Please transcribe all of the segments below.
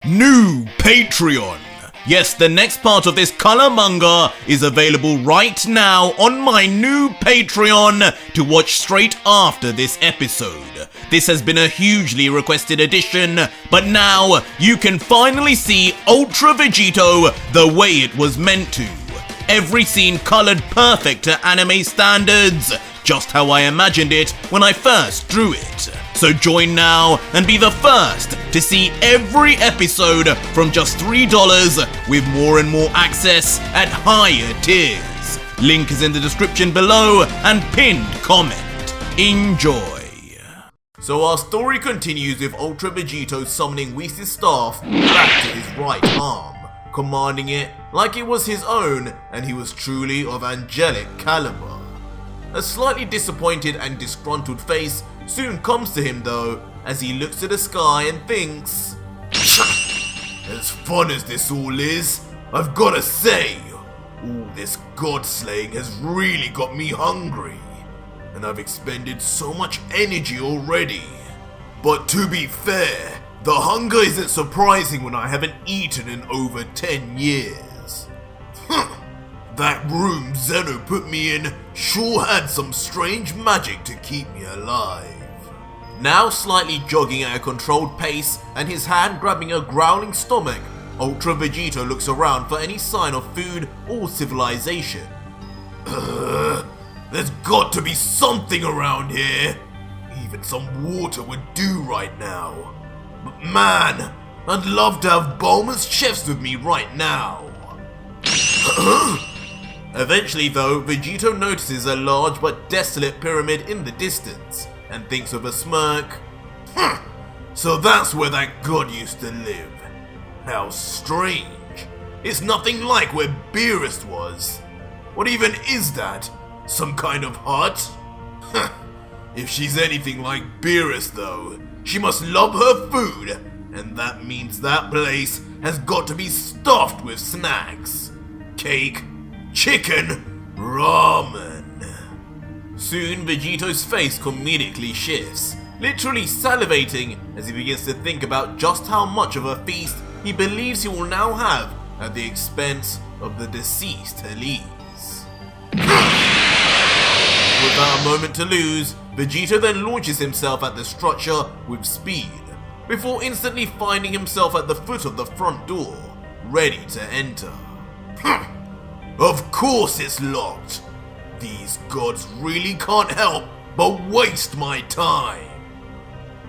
New Patreon. Yes, the next part of this color manga is available right now on my new Patreon to watch straight after this episode. This has been a hugely requested addition, but now you can finally see Ultra Vegito the way it was meant to. Every scene colored perfect to anime standards, just how I imagined it when I first drew it. So join now and be the first to see every episode from just $3 with more and more access at higher tiers. Link is in the description below and pinned comment. Enjoy. So our story continues with Ultra Vegito summoning Whis' staff back to his right arm, commanding it like it was his own and he was truly of angelic caliber. A slightly disappointed and disgruntled face soon comes to him though, as he looks to the sky and thinks, as fun as this all is, I've gotta say, all this god slaying has really got me hungry, and I've expended so much energy already. But to be fair, the hunger isn't surprising when I haven't eaten in over 10 years. That room Zeno put me in sure had some strange magic to keep me alive. Now slightly jogging at a controlled pace and his hand grabbing a growling stomach, Ultra Vegito looks around for any sign of food or civilization. There's got to be something around here. Even some water would do right now. But man, I'd love to have Bulma's chefs with me right now. Eventually though, Vegito notices a large but desolate pyramid in the distance and thinks with a smirk, so that's where that god used to live. How strange. It's nothing like where Beerus was. What even is that? Some kind of hut? If she's anything like Beerus though, she must love her food, and that means that place has got to be stuffed with snacks. Cake, chicken, ramen. Soon Vegito's face comedically shifts, literally salivating as he begins to think about just how much of a feast he believes he will now have at the expense of the deceased Heles. Without a moment to lose, Vegito then launches himself at the structure with speed, before instantly finding himself at the foot of the front door, ready to enter. Of course it's locked. These gods really can't help but waste my time.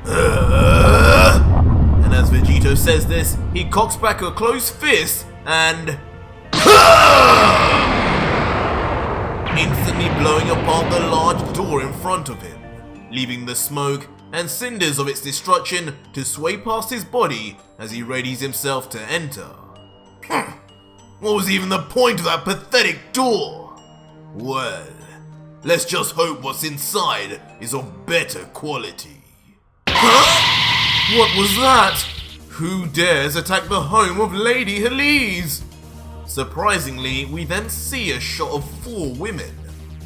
And as Vegito says this, he cocks back a closed fist and instantly blowing apart the large door in front of him, leaving the smoke and cinders of its destruction to sway past his body as he readies himself to enter. What was even the point of that pathetic door? Well, let's just hope what's inside is of better quality. Huh? What was that? Who dares attack the home of Lady Heles? Surprisingly, we then see a shot of 4 women,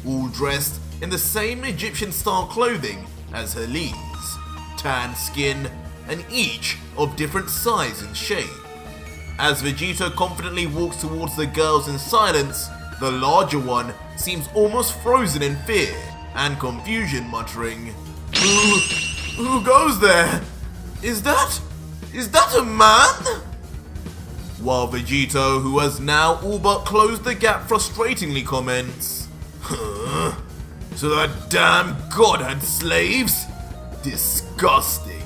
all dressed in the same Egyptian-style clothing as Heles, tan skin, and each of different size and shape. As Vegito confidently walks towards the girls in silence, the larger one seems almost frozen in fear and confusion, muttering, Who goes there? Is that a man? While Vegito, who has now all but closed the gap frustratingly, comments, So that damn god had slaves? Disgusting.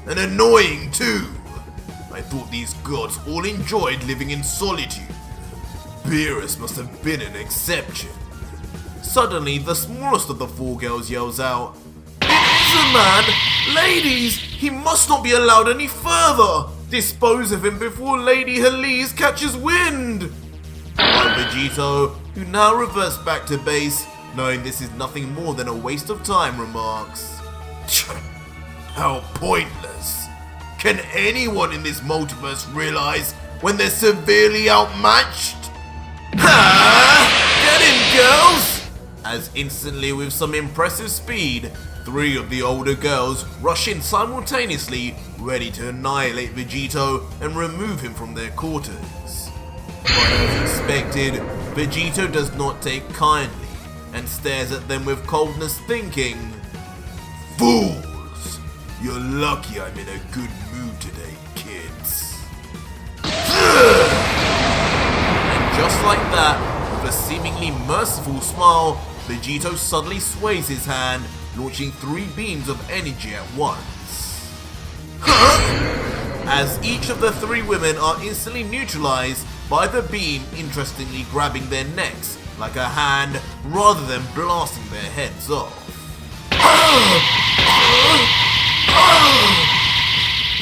And annoying too. I thought these gods all enjoyed living in solitude. Beerus must have been an exception. Suddenly, the smallest of the 4 girls yells out, It is a man! Ladies! He must not be allowed any further! Dispose of him before Lady Heles catches wind! While Vegito, who now reverts back to base, knowing this is nothing more than a waste of time, remarks, How pointless! Can anyone in this multiverse realize when they're severely outmatched? Get him, girls! As instantly with some impressive speed, 3 of the older girls rush in simultaneously, ready to annihilate Vegito and remove him from their quarters. But as expected, Vegito does not take kindly and stares at them with coldness, thinking, "Fools! You're lucky I'm in a good mood today, kids." And just like that, with a seemingly merciful smile, Vegito suddenly sways his hand, launching 3 beams of energy at once. As each of the 3 women are instantly neutralized by the beam, interestingly grabbing their necks like a hand rather than blasting their heads off.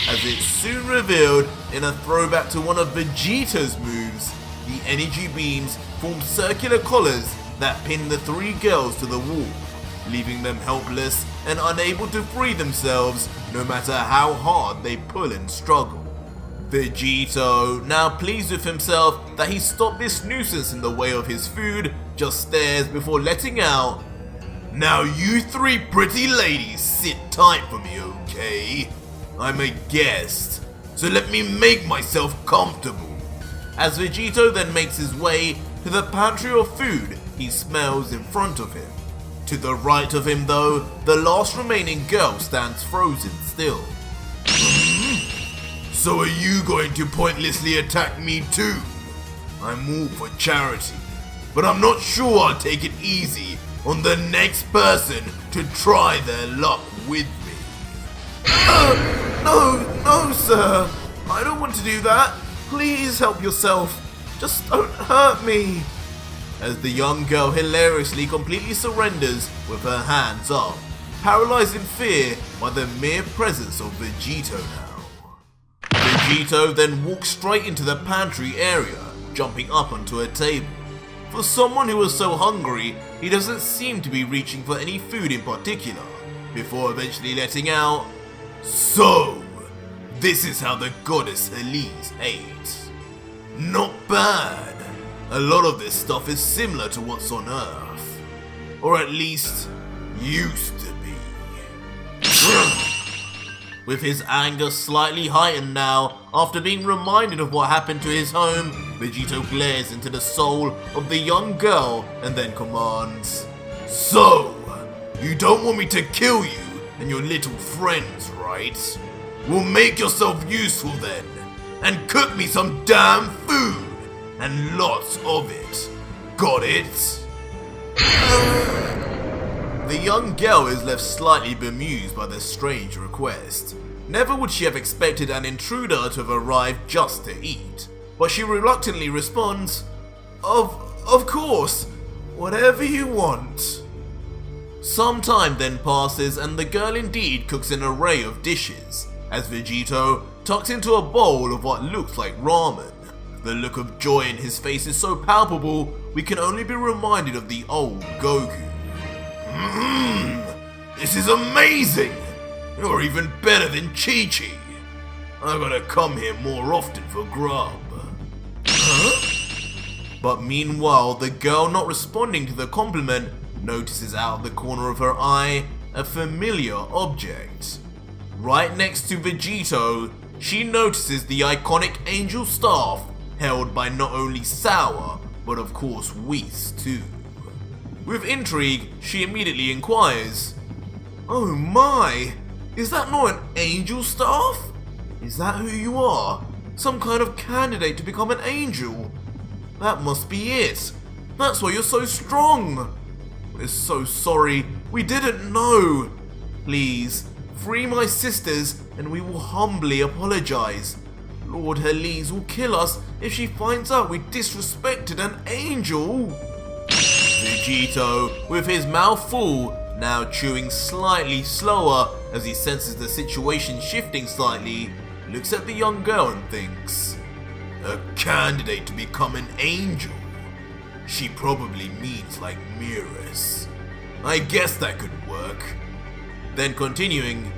As it's soon revealed, in a throwback to one of Vegito's moves, the energy beams form circular collars that pin the 3 girls to the wall, leaving them helpless and unable to free themselves no matter how hard they pull and struggle. Vegito, now pleased with himself that he stopped this nuisance in the way of his food, just stares before letting out, "Now you 3 pretty ladies sit tight for me, okay? I'm a guest, so let me make myself comfortable." As Vegito then makes his way to the pantry of food he smells in front of him. To the right of him though, the last remaining girl stands frozen still. "So are you going to pointlessly attack me too? I'm all for charity, but I'm not sure I'll take it easy on the next person to try their luck with me." No, sir. I don't want to do that. Please help yourself. Just don't hurt me." As the young girl hilariously completely surrenders with her hands up, paralyzed in fear by the mere presence of Vegito now. Vegito then walks straight into the pantry area, jumping up onto a table. For someone who was so hungry, he doesn't seem to be reaching for any food in particular, before eventually letting out, "So, this is how the goddess Heles ate. Not bad. A lot of this stuff is similar to what's on Earth. Or at least, used to be." With his anger slightly heightened now, after being reminded of what happened to his home, Vegito glares into the soul of the young girl and then commands, "So, you don't want me to kill you and your little friends, right? Well, make yourself useful then, and cook me some damn food, and lots of it. Got it?" The young girl is left slightly bemused by the strange request. Never would she have expected an intruder to have arrived just to eat, but she reluctantly responds, Of course, whatever you want." Some time then passes and the girl indeed cooks an array of dishes, as Vegito tucks into a bowl of what looks like ramen. The look of joy in his face is so palpable, we can only be reminded of the old Goku. This is amazing! You're even better than Chi-Chi. I gotta come here more often for grub." But meanwhile, the girl, not responding to the compliment, notices out of the corner of her eye a familiar object. Right next to Vegito, she notices the iconic angel staff held by not only Sour, but of course Whis too. With intrigue, she immediately inquires, "Oh my, is that not an angel staff? Is that who you are? Some kind of candidate to become an angel? That must be it. That's why you're so strong. We're so sorry, we didn't know. Please, free my sisters and we will humbly apologize. Lord Heles will kill us if she finds out we disrespected an angel." Vegito, with his mouth full, now chewing slightly slower as he senses the situation shifting slightly, looks at the young girl and thinks, "A candidate to become an angel? She probably means like Beerus. I guess that could work." Then continuing,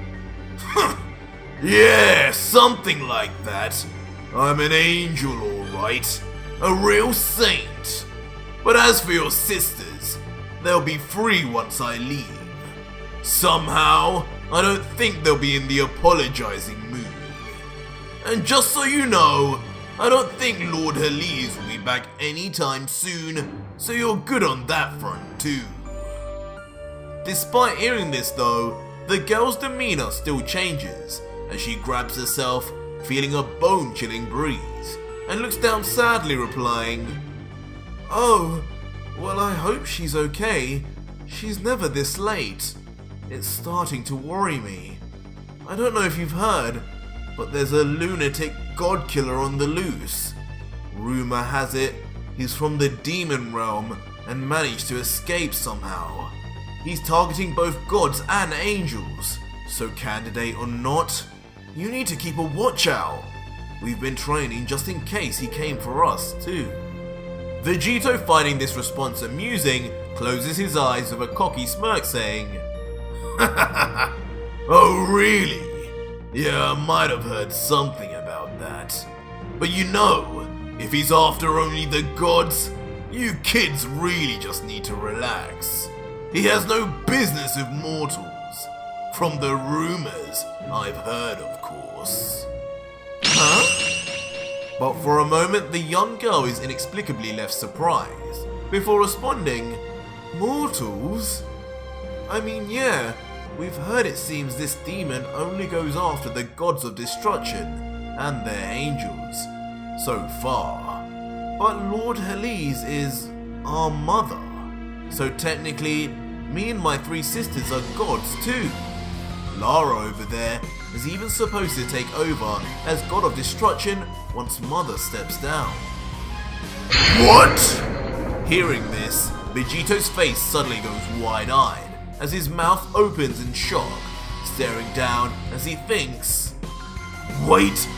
"Yeah, something like that. I'm an angel, alright. A real saint. But as for your sisters, they'll be free once I leave. Somehow, I don't think they'll be in the apologizing mood. And just so you know, I don't think Lord Heles will be back anytime soon, so you're good on that front too. Despite hearing this though, the girl's demeanor still changes as she grabs herself, feeling a bone-chilling breeze, and looks down sadly replying, "Oh, well I hope she's okay. She's never this late. It's starting to worry me. I don't know if you've heard, but there's a lunatic god killer on the loose. Rumor has it, he's from the demon realm and managed to escape somehow. He's targeting both gods and angels, so candidate or not, you need to keep a watch out. We've been training just in case he came for us too." Vegito, finding this response amusing, closes his eyes with a cocky smirk saying, "Oh really? Yeah, I might have heard something about that. But you know, if he's after only the gods, you kids really just need to relax. He has no business with mortals. From the rumors I've heard, of course." Huh? But for a moment, the young girl is inexplicably left surprised, before responding, "Mortals? I mean, yeah, we've heard it seems this demon only goes after the gods of destruction and their angels, so far. But Lord Heles is our mother, so technically, me and my 3 sisters are gods too. Lara over there is even supposed to take over as god of destruction once mother steps down." What? Hearing this, Vegito's face suddenly goes wide-eyed as his mouth opens in shock, staring down as he thinks, "Wait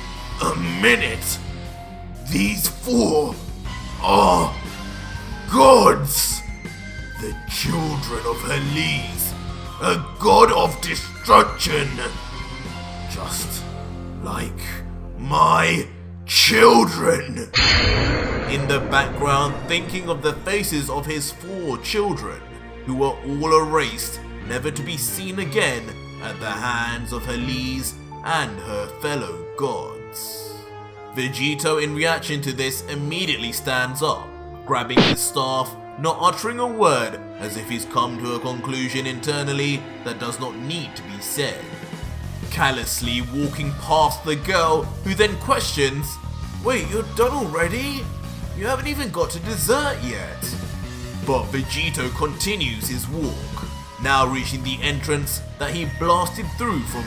a minute! These 4 are gods! The children of Heles, a god of destruction! Just like my children!" In the background, thinking of the faces of his 4 children, who were all erased, never to be seen again at the hands of Heles and her fellow gods. Vegito, in reaction to this, immediately stands up, grabbing his staff, not uttering a word, as if he's come to a conclusion internally that does not need to be said. Callously walking past the girl, who then questions, "Wait, you're done already? You haven't even got to dessert yet." But Vegito continues his walk, now reaching the entrance that he blasted through from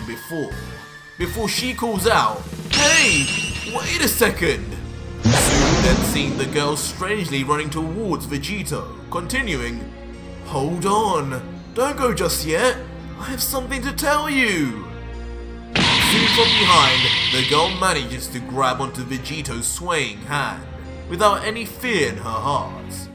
before she calls out, "Hey, wait a second!" Soon then seeing the girl strangely running towards Vegito, continuing, "Hold on, don't go just yet, I have something to tell you." Soon from behind, the girl manages to grab onto Vegito's swaying hand, without any fear in her heart.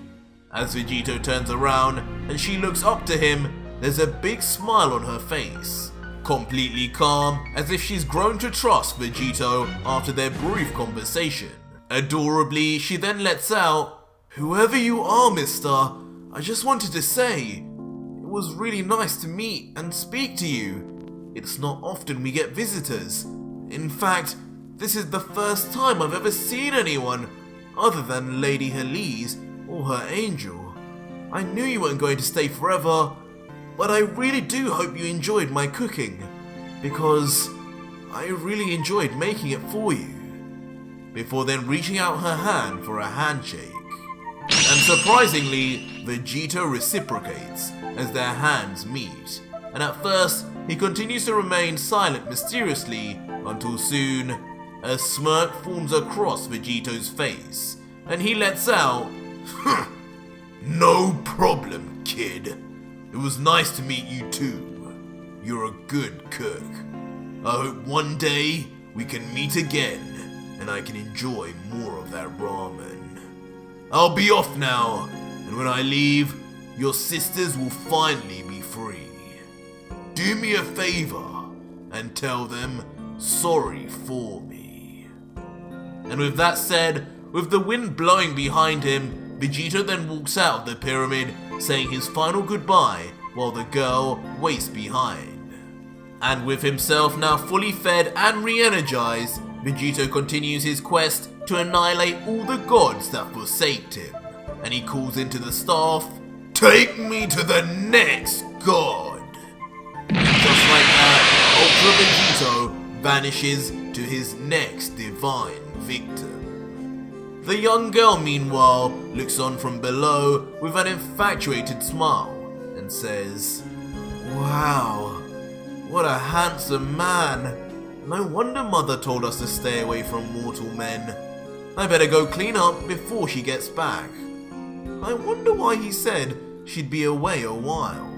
As Vegito turns around and she looks up to him, there's a big smile on her face, completely calm, as if she's grown to trust Vegito after their brief conversation. Adorably, she then lets out, "Whoever you are, mister, I just wanted to say, it was really nice to meet and speak to you. It's not often we get visitors. In fact, this is the first time I've ever seen anyone other than Lady Heles or her angel. I knew you weren't going to stay forever, but I really do hope you enjoyed my cooking, because I really enjoyed making it for you." Before then reaching out her hand for a handshake. And surprisingly, Vegito reciprocates as their hands meet, and at first he continues to remain silent mysteriously until soon a smirk forms across Vegito's face, and he lets out, "No problem, kid. It was nice to meet you too. You're a good cook. I hope one day we can meet again and I can enjoy more of that ramen. I'll be off now, and when I leave, your sisters will finally be free. Do me a favor and tell them sorry for me." And with that said, with the wind blowing behind him, Vegito then walks out of the pyramid, saying his final goodbye while the girl waits behind. And with himself now fully fed and re-energized, Vegito continues his quest to annihilate all the gods that forsaked him, and he calls into the staff, "Take me to the next god!" And just like that, Ultra Vegito vanishes to his next divine victim. The young girl, meanwhile, looks on from below with an infatuated smile and says, "Wow, what a handsome man. No wonder Mother told us to stay away from mortal men. I better go clean up before she gets back. I wonder why he said she'd be away a while."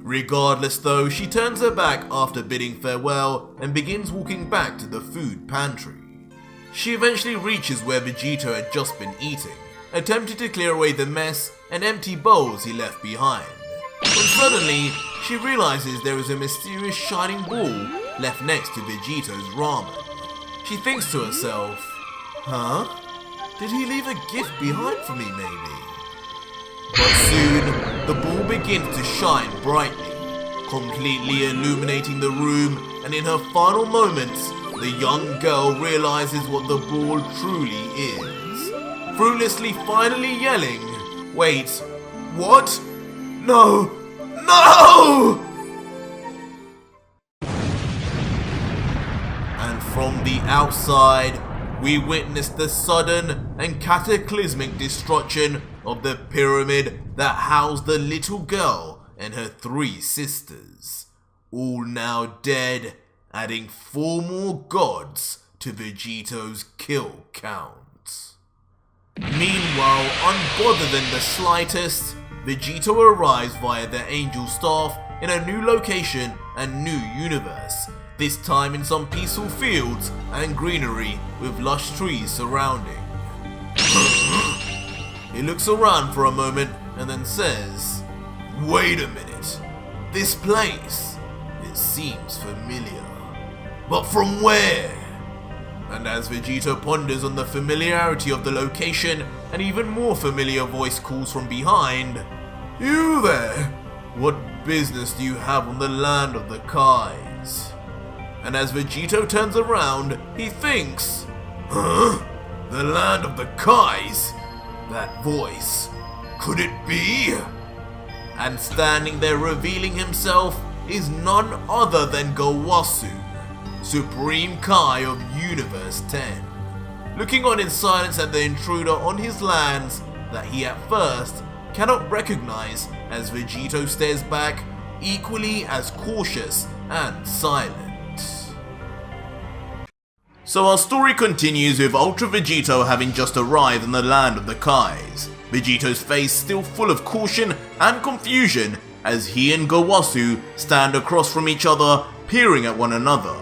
Regardless though, she turns her back after bidding farewell and begins walking back to the food pantry. She eventually reaches where Vegito had just been eating, attempting to clear away the mess and empty bowls he left behind, when suddenly she realizes there is a mysterious shining ball left next to Vegito's ramen. She thinks to herself, "Huh? Did he leave a gift behind for me maybe?" But soon, the ball begins to shine brightly, completely illuminating the room, and in her final moments, the young girl realizes what the ball truly is, fruitlessly finally yelling, "Wait, what? No! No!" And from the outside, we witness the sudden and cataclysmic destruction of the pyramid that housed the little girl and her 3 sisters, all now dead, adding 4 more gods to Vegito's kill count. Meanwhile, unbothered in the slightest, Vegito arrives via the angel staff in a new location and new universe, this time in some peaceful fields and greenery with lush trees surrounding. He looks around for a moment and then says, "Wait a minute, this place, it seems familiar. But from where?" And as Vegito ponders on the familiarity of the location, an even more familiar voice calls from behind, "You there! What business do you have on the land of the Kais?" And as Vegito turns around, he thinks, "Huh? The land of the Kais? That voice, could it be?" And standing there revealing himself is none other than Gowasu, Supreme Kai of Universe 10, looking on in silence at the intruder on his lands that he at first cannot recognize as Vegito stares back, equally as cautious and silent. So our story continues with Ultra Vegito having just arrived in the land of the Kais, Vegito's face still full of caution and confusion as he and Gowasu stand across from each other, peering at one another.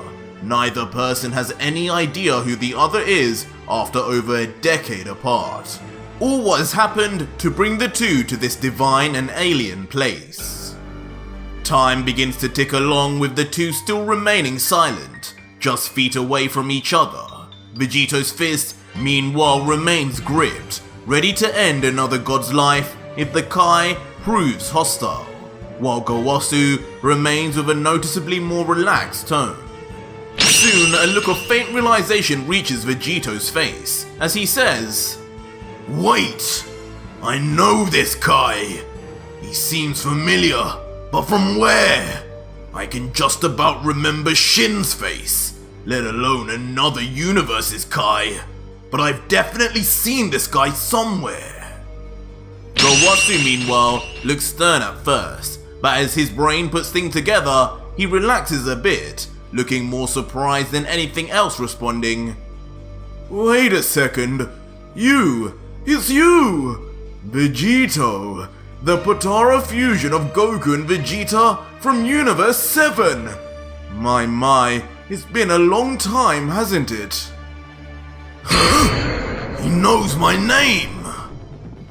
Neither person has any idea who the other is after over a decade apart. All what has happened to bring the two to this divine and alien place. Time begins to tick along with the two still remaining silent, just feet away from each other. Vegito's fist, meanwhile, remains gripped, ready to end another god's life if the Kai proves hostile, while Gowasu remains with a noticeably more relaxed tone. Soon, a look of faint realization reaches Vegito's face, as he says, "Wait! I know this Kai! He seems familiar, but from where? I can just about remember Shin's face, let alone another universe's Kai, but I've definitely seen this guy somewhere." Gowasu, meanwhile, looks stern at first, but as his brain puts things together, he relaxes a bit, looking more surprised than anything else, responding, "Wait a second, it's you! Vegito, the Potara fusion of Goku and Vegeta from Universe 7! My, it's been a long time, hasn't it?" "Huh? He knows my name!"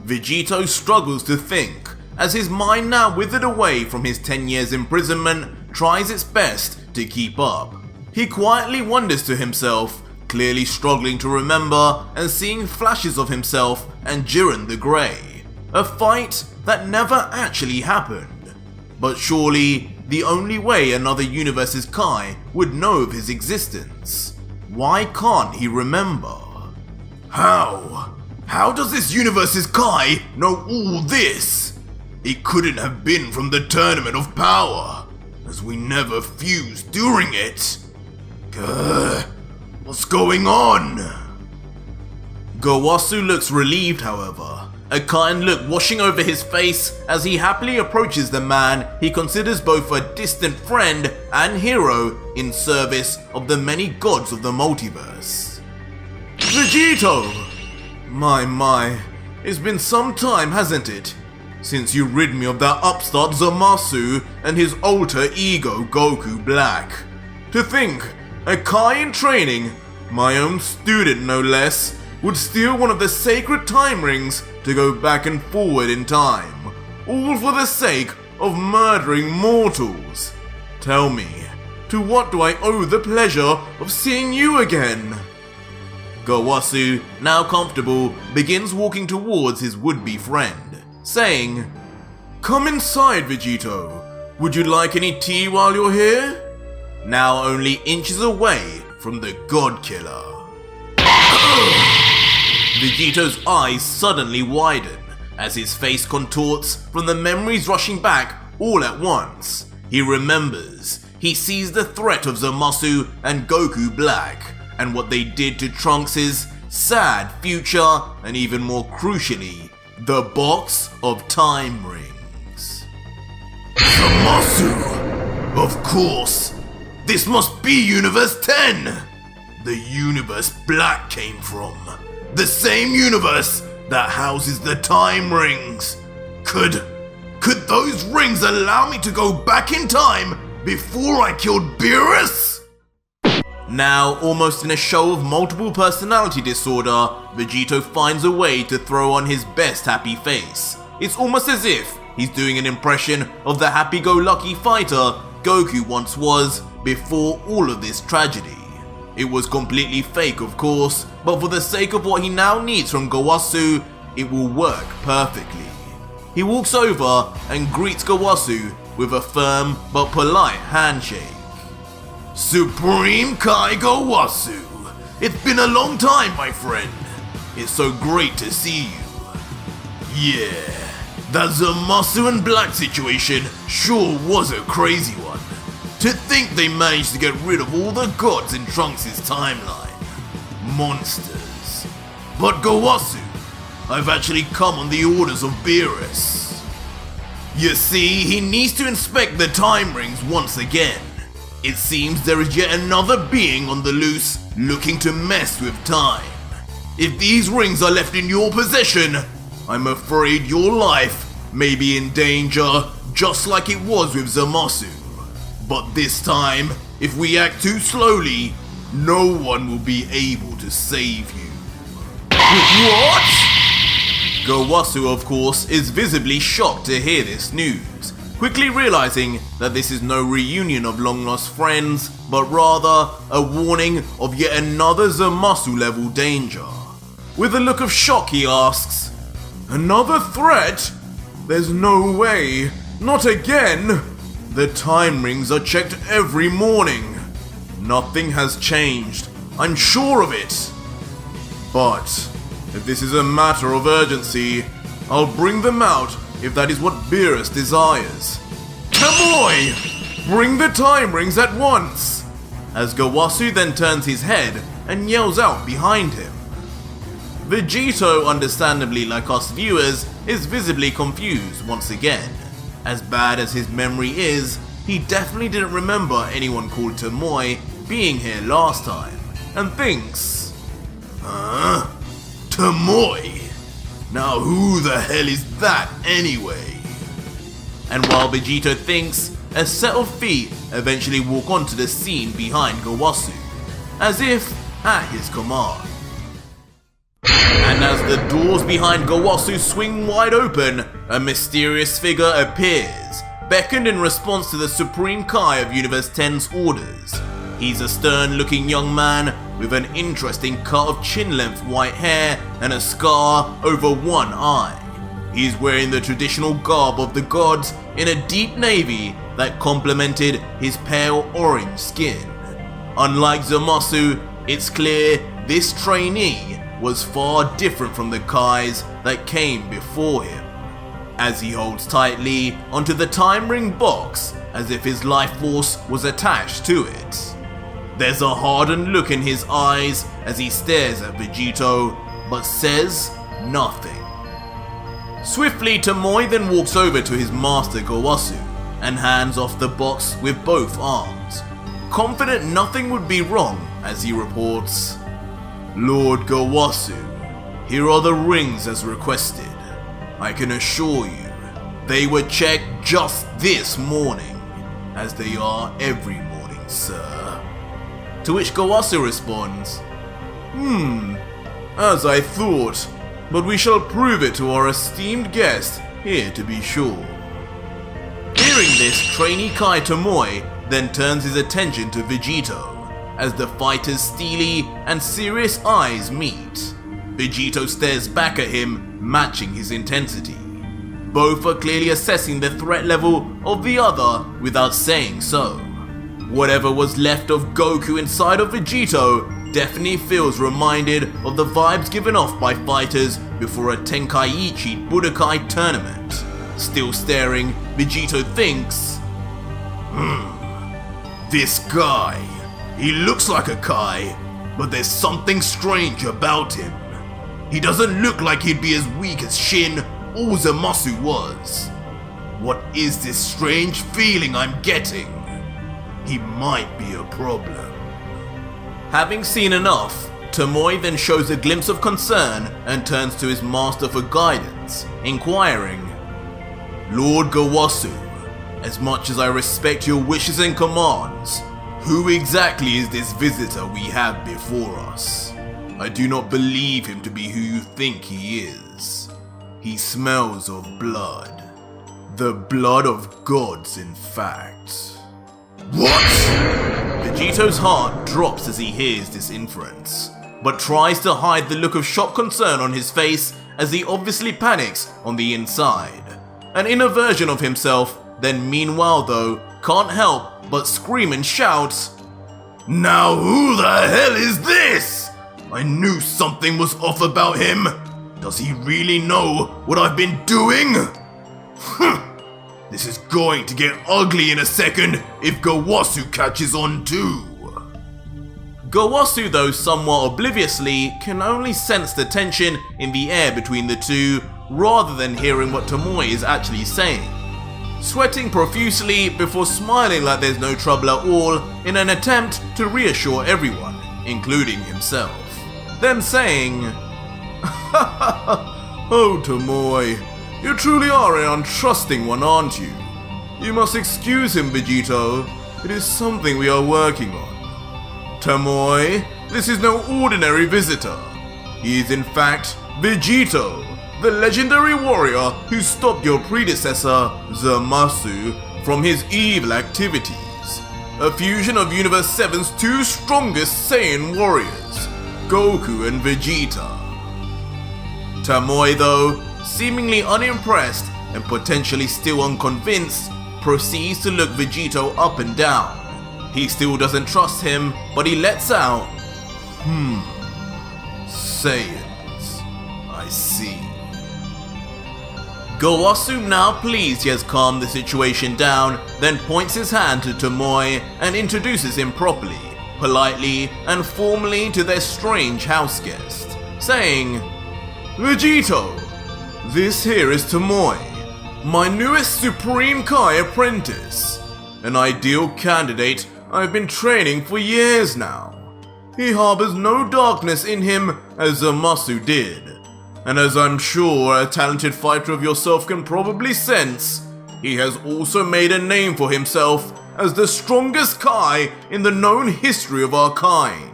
Vegito struggles to think, as his mind now withered away from his 10 years imprisonment tries its best to keep up. He quietly wonders to himself, clearly struggling to remember and seeing flashes of himself and Jiren the Grey, a fight that never actually happened. but surely the only way another universe's Kai would know of his existence. Why can't he remember? How? How does this universe's Kai know all this? It couldn't have been from the Tournament of Power, as we never fused during it. What's going on? Gowasu looks relieved, however, a kind look washing over his face as he happily approaches the man he considers both a distant friend and hero in service of the many gods of the multiverse. Vegito! My, it's been some time, hasn't it? Since you rid me of that upstart Zamasu and his alter ego Goku Black. To think, a Kai in training, my own student no less, would steal one of the sacred time rings to go back and forward in time, all for the sake of murdering mortals. Tell me, to what do I owe the pleasure of seeing you again? Gowasu, now comfortable, begins walking towards his would-be friend, saying, "Come inside, Vegito. Would you like any tea while you're here?" Now only inches away from the God Killer. Vegito's eyes suddenly widen as his face contorts from the memories rushing back all at once. He remembers. He sees the threat of Zamasu and Goku Black and what they did to Trunks' sad future and even more crucially, the box of time rings. Zamasu! Of course! This must be Universe 10! The universe Black came from. The same universe that houses the time rings. Could those rings allow me to go back in time before I killed Beerus? Now, almost in a show of multiple personality disorder, Vegito finds a way to throw on his best happy face. It's almost as if he's doing an impression of the happy-go-lucky fighter Goku once was before all of this tragedy. It was completely fake, of course, but for the sake of what he now needs from Gowasu, it will work perfectly. He walks over and greets Gowasu with a firm but polite handshake. Supreme Kai Gowasu, it's been a long time, my friend. It's so great to see you. Yeah, that Zamasu and Black situation sure was a crazy one. To think they managed to get rid of all the gods in Trunks' timeline. Monsters. But Gowasu, I've actually come on the orders of Beerus. You see, he needs to inspect the time rings once again. It seems there is yet another being on the loose looking to mess with time. If these rings are left in your possession, I'm afraid your life may be in danger just like it was with Zamasu. But this time, if we act too slowly, no one will be able to save you. What? Gowasu, of course, is visibly shocked to hear this news, quickly realizing that this is no reunion of long-lost friends, but rather a warning of yet another Zamasu-level danger. With a look of shock, he asks, "Another threat? There's no way. Not again. The time rings are checked every morning. Nothing has changed. I'm sure of it. But if this is a matter of urgency, I'll bring them out if that is what Beerus desires. Kamoy! Bring the time rings at once!" As Gowasu then turns his head and yells out behind him. Vegito, understandably like us viewers, is visibly confused once again. As bad as his memory is, he definitely didn't remember anyone called Tomoe being here last time, and thinks, "Huh? Tomoe? Now who the hell is that anyway?" And while Vegito thinks, a set of feet eventually walk onto the scene behind Gowasu, as if at his command. And as the doors behind Gowasu swing wide open, a mysterious figure appears, beckoned in response to the Supreme Kai of Universe 10's orders. He's a stern-looking young man with an interesting cut of chin-length white hair and a scar over one eye. He's wearing the traditional garb of the gods in a deep navy that complemented his pale orange skin. Unlike Zamasu, it's clear this trainee was far different from the Kais that came before him, as he holds tightly onto the time ring box as if his life force was attached to it. There's a hardened look in his eyes as he stares at Vegito, but says nothing. Swiftly, Tomoe then walks over to his master Gowasu and hands off the box with both arms, confident nothing would be wrong as he reports, "Lord Gowasu, here are the rings as requested. I can assure you, they were checked just this morning, as they are every morning, sir." To which Gowasu responds, "As I thought, but we shall prove it to our esteemed guest here to be sure." Hearing this, trainee Kai Tomoe then turns his attention to Vegito, as the fighter's steely and serious eyes meet. Vegito stares back at him, matching his intensity. Both are clearly assessing the threat level of the other without saying so. Whatever was left of Goku inside of Vegito definitely feels reminded of the vibes given off by fighters before a Tenkaichi Budokai tournament. Still staring, Vegito thinks, "This guy, he looks like a Kai, but there's something strange about him. He doesn't look like he'd be as weak as Shin or Zamasu was. What is this strange feeling I'm getting? He might be a problem." Having seen enough, Tomoe then shows a glimpse of concern and turns to his master for guidance, inquiring, "Lord Gowasu, as much as I respect your wishes and commands, who exactly is this visitor we have before us? I do not believe him to be who you think he is. He smells of blood. The blood of gods, in fact." What? Vegito's heart drops as he hears this inference, but tries to hide the look of shocked concern on his face as he obviously panics on the inside. An inner version of himself then meanwhile though can't help but scream and shout, "Now who the hell is this? I knew something was off about him. Does he really know what I've been doing? This is going to get ugly in a second if Gowasu catches on too." Gowasu, though somewhat obliviously, can only sense the tension in the air between the two rather than hearing what Tomoe is actually saying, sweating profusely before smiling like there's no trouble at all in an attempt to reassure everyone, including himself. Then saying, "Oh Tomoe, you truly are an untrusting one, aren't you? You must excuse him, Vegito. It is something we are working on. Tomoe, this is no ordinary visitor. He is in fact Vegito, the legendary warrior who stopped your predecessor, Zamasu, from his evil activities. A fusion of Universe 7's two strongest Saiyan warriors, Goku and Vegeta." Tomoe, though, seemingly unimpressed and potentially still unconvinced, proceeds to look Vegito up and down. He still doesn't trust him, but he lets out, Saiyans, I see." Gowasu, now pleased he has calmed the situation down, then points his hand to Tomoe and introduces him properly, politely and formally to their strange house guest, saying, "Vegito, this here is Tomoe, my newest Supreme Kai apprentice, an ideal candidate I've been training for years now. He harbors no darkness in him as Zamasu did, and as I'm sure a talented fighter of yourself can probably sense, he has also made a name for himself as the strongest Kai in the known history of our kind."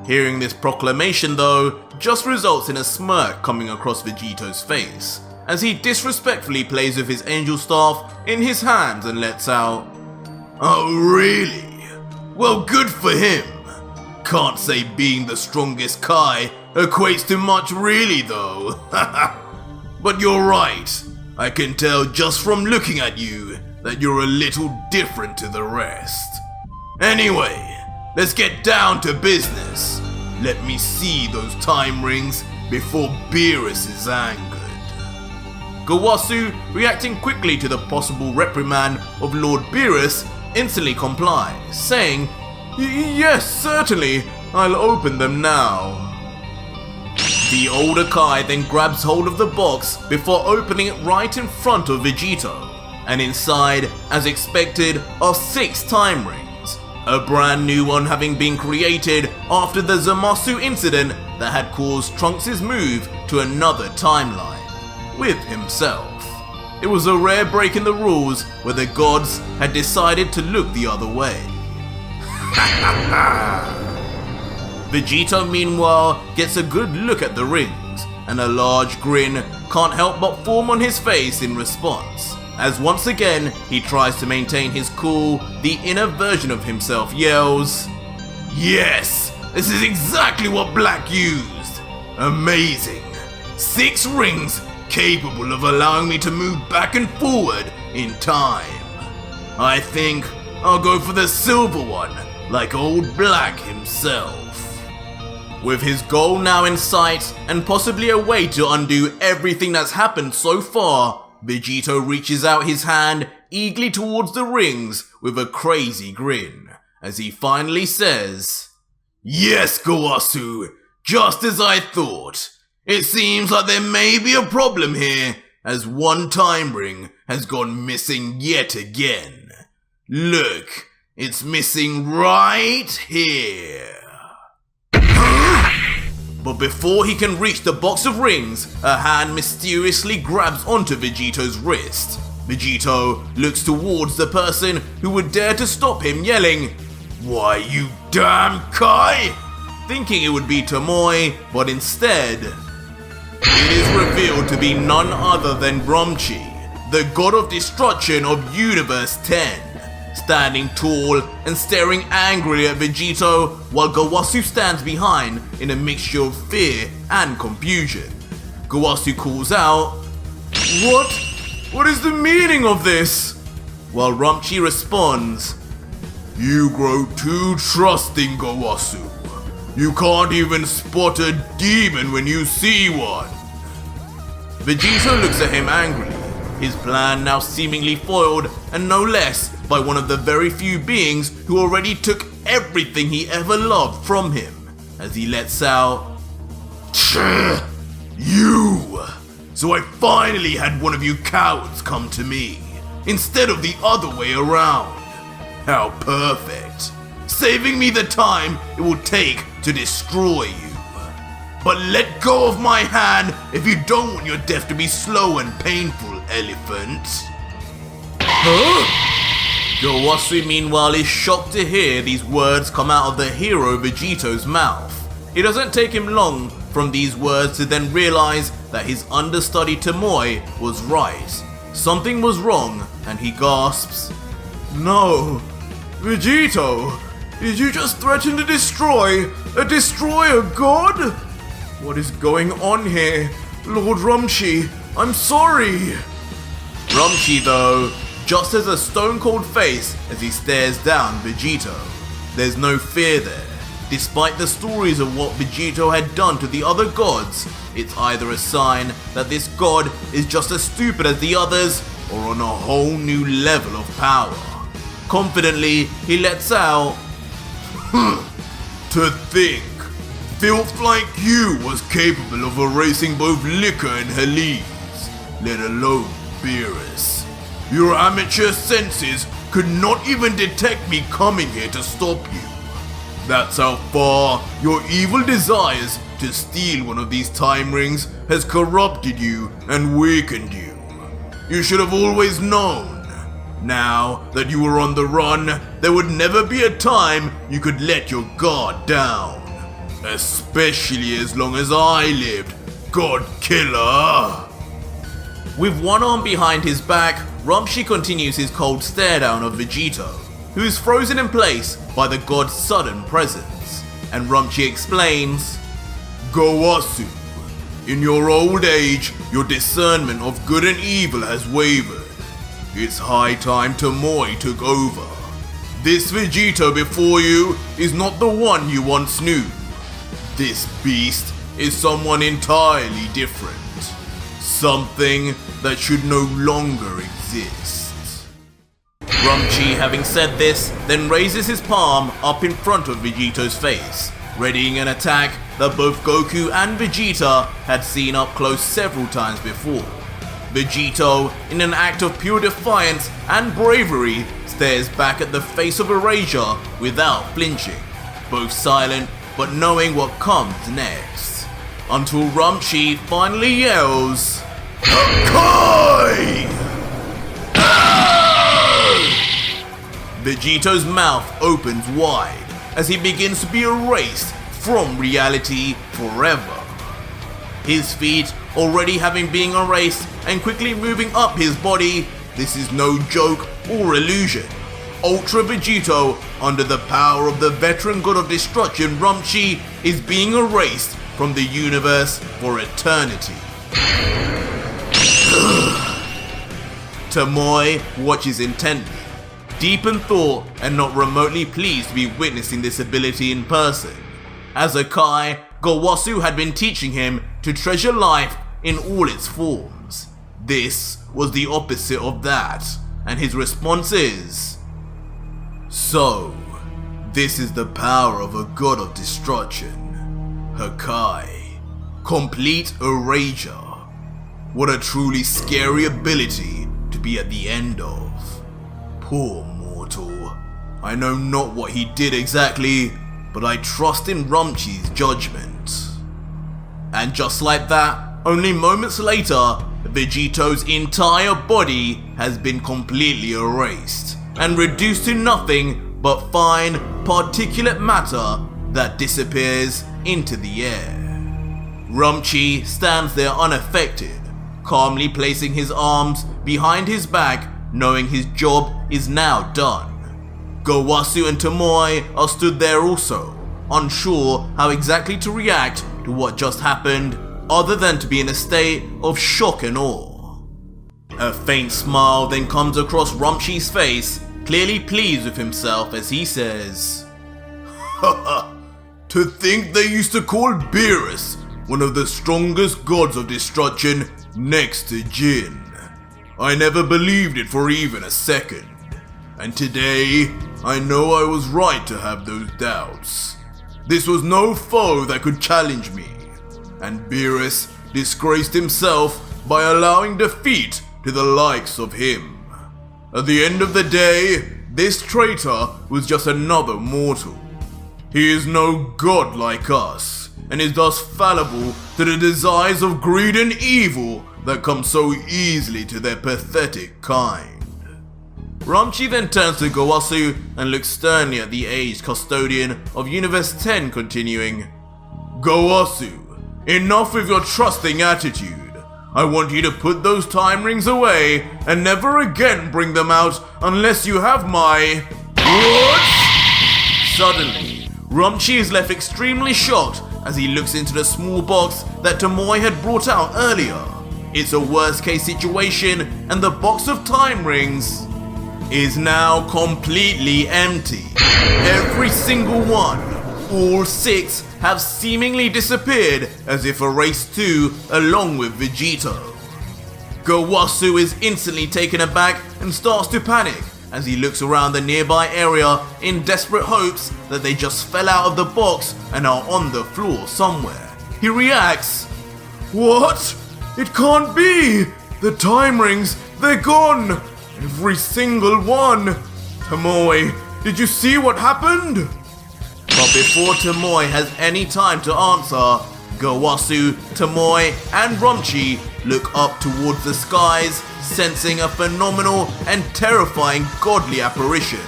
Hearing this proclamation, though, just results in a smirk coming across Vegito's face, as he disrespectfully plays with his angel staff in his hands and lets out, "Oh really? Well, good for him. Can't say being the strongest Kai equates to much really though." but you're right. I can tell just from looking at you that you're a little different to the rest. Anyway, let's get down to business. Let me see those time rings before Beerus is angered. Gowasu, reacting quickly to the possible reprimand of Lord Beerus, instantly complies, saying, Yes, certainly, I'll open them now. The older Kai then grabs hold of the box before opening it right in front of Vegito, and inside, as expected, are 6 time rings, a brand new one having been created after the Zamasu incident that had caused Trunks' move to another timeline, with himself. It was a rare break in the rules where the gods had decided to look the other way. Vegito meanwhile gets a good look at the rings, and a large grin can't help but form on his face in response, as once again he tries to maintain his cool. The inner version of himself yells, Yes, this is exactly what Black used. Amazing. 6 rings capable of allowing me to move back and forward in time. I think I'll go for the silver one, like old Black himself. With his goal now in sight, and possibly a way to undo everything that's happened so far, Vegito reaches out his hand eagerly towards the rings with a crazy grin, as he finally says, Yes, Gowasu, just as I thought. It seems like there may be a problem here, as one time ring has gone missing yet again. Look, it's missing right here. But before he can reach the box of rings, a hand mysteriously grabs onto Vegito's wrist. Vegito looks towards the person who would dare to stop him, yelling, Why, you damn Kai! Thinking it would be Tomoe, but instead, it is revealed to be none other than Rumsshi, the god of destruction of Universe 10. Standing tall and staring angrily at Vegito while Gowasu stands behind in a mixture of fear and confusion. Gowasu calls out, What? What is the meaning of this? While Rumsshi responds, You grow too trusting, Gowasu. You can't even spot a demon when you see one. Vegito looks at him angrily, his plan now seemingly foiled, and no less by one of the very few beings who already took everything he ever loved from him, as he lets out, You! So I finally had one of you cowards come to me, instead of the other way around. How perfect! Saving me the time it will take to destroy you. But let go of my hand if you don't want your death to be slow and painful, elephant. Huh? Gowasu meanwhile is shocked to hear these words come out of the hero Vegito's mouth. It doesn't take him long from these words to then realize that his understudy Tomoe was right. Something was wrong, and he gasps, No, Vegito, did you just threaten to destroy a god? What is going on here? Lord Rumsshi, I'm sorry. Rumsshi, though, just has a stone-cold face as he stares down Vegito. There's no fear there. Despite the stories of what Vegito had done to the other gods, it's either a sign that this god is just as stupid as the others, or on a whole new level of power. Confidently, he lets out, To think, filth like you was capable of erasing both Liquor and Heles, let alone Beerus. Your amateur senses could not even detect me coming here to stop you. That's how far your evil desires to steal one of these time rings has corrupted you and weakened you. You should have always known. Now that you were on the run, there would never be a time you could let your guard down. Especially as long as I lived, God Killer! With one arm behind his back, Rumsshi continues his cold stare down of Vegito, who is frozen in place by the god's sudden presence, and Rumsshi explains, Gowasu, In your old age, your discernment of good and evil has wavered. It's high time Tomoe took over. This Vegito before you is not the one you once knew. This beast is someone entirely different. Something that should no longer exist. Rumsshi, having said this, then raises his palm up in front of Vegito's face, readying an attack that both Goku and Vegeta had seen up close several times before. Vegito, in an act of pure defiance and bravery, stares back at the face of Erasure without flinching, both silent but knowing what comes next. Until Rumsshi finally yells, "Akai!" Vegito's mouth opens wide as he begins to be erased from reality forever. His feet already having been erased and quickly moving up his body, this is no joke or illusion. Ultra Vegito, under the power of the veteran god of destruction Rumsshi, is being erased from the universe for eternity. Tomoe watches intently, deep in thought and not remotely pleased to be witnessing this ability in person. As a Kai, Gowasu had been teaching him to treasure life in all its forms. This was the opposite of that, and his response is, "So, this is the power of a god of destruction. Hakai. Complete erasure. What a truly scary ability to be at the end of. Poor mortal. I know not what he did exactly, but I trust in Rumshi's judgment." And just like that, only moments later, Vegito's entire body has been completely erased and reduced to nothing but fine particulate matter that disappears into the air. Rumsshi stands there unaffected, calmly placing his arms behind his back, knowing his job is now done. Gowasu and Tomoe are stood there also, unsure how exactly to react to what just happened, other than to be in a state of shock and awe. A faint smile then comes across Rumshi's face, clearly pleased with himself as he says, "Haha, to think they used to call Beerus one of the strongest gods of destruction next to Jin. I never believed it for even a second. And today, I know I was right to have those doubts. This was no foe that could challenge me, and Beerus disgraced himself by allowing defeat to the likes of him. At the end of the day, this traitor was just another mortal. He is no god like us, and is thus fallible to the desires of greed and evil that come so easily to their pathetic kind." Rumsshi then turns to Gowasu and looks sternly at the aged custodian of Universe 10, continuing, "Gowasu, enough with your trusting attitude. I want you to put those time rings away and never again bring them out unless you have my..." What? Suddenly, Rumsshi is left extremely shocked as he looks into the small box that Tomoe had brought out earlier. It's a worst case situation, and the box of time rings is now completely empty. Every single one, all 6, have seemingly disappeared as if erased too, along with Vegito. Gowasu is instantly taken aback and starts to panic as he looks around the nearby area in desperate hopes that they just fell out of the box and are on the floor somewhere. He reacts, "What? It can't be! The time rings, they're gone! Every single one! Tomoe, did you see what happened?" But before Tomoe has any time to answer, Gowasu, Tomoe, and Rumsshi look up towards the skies, sensing a phenomenal and terrifying godly apparition.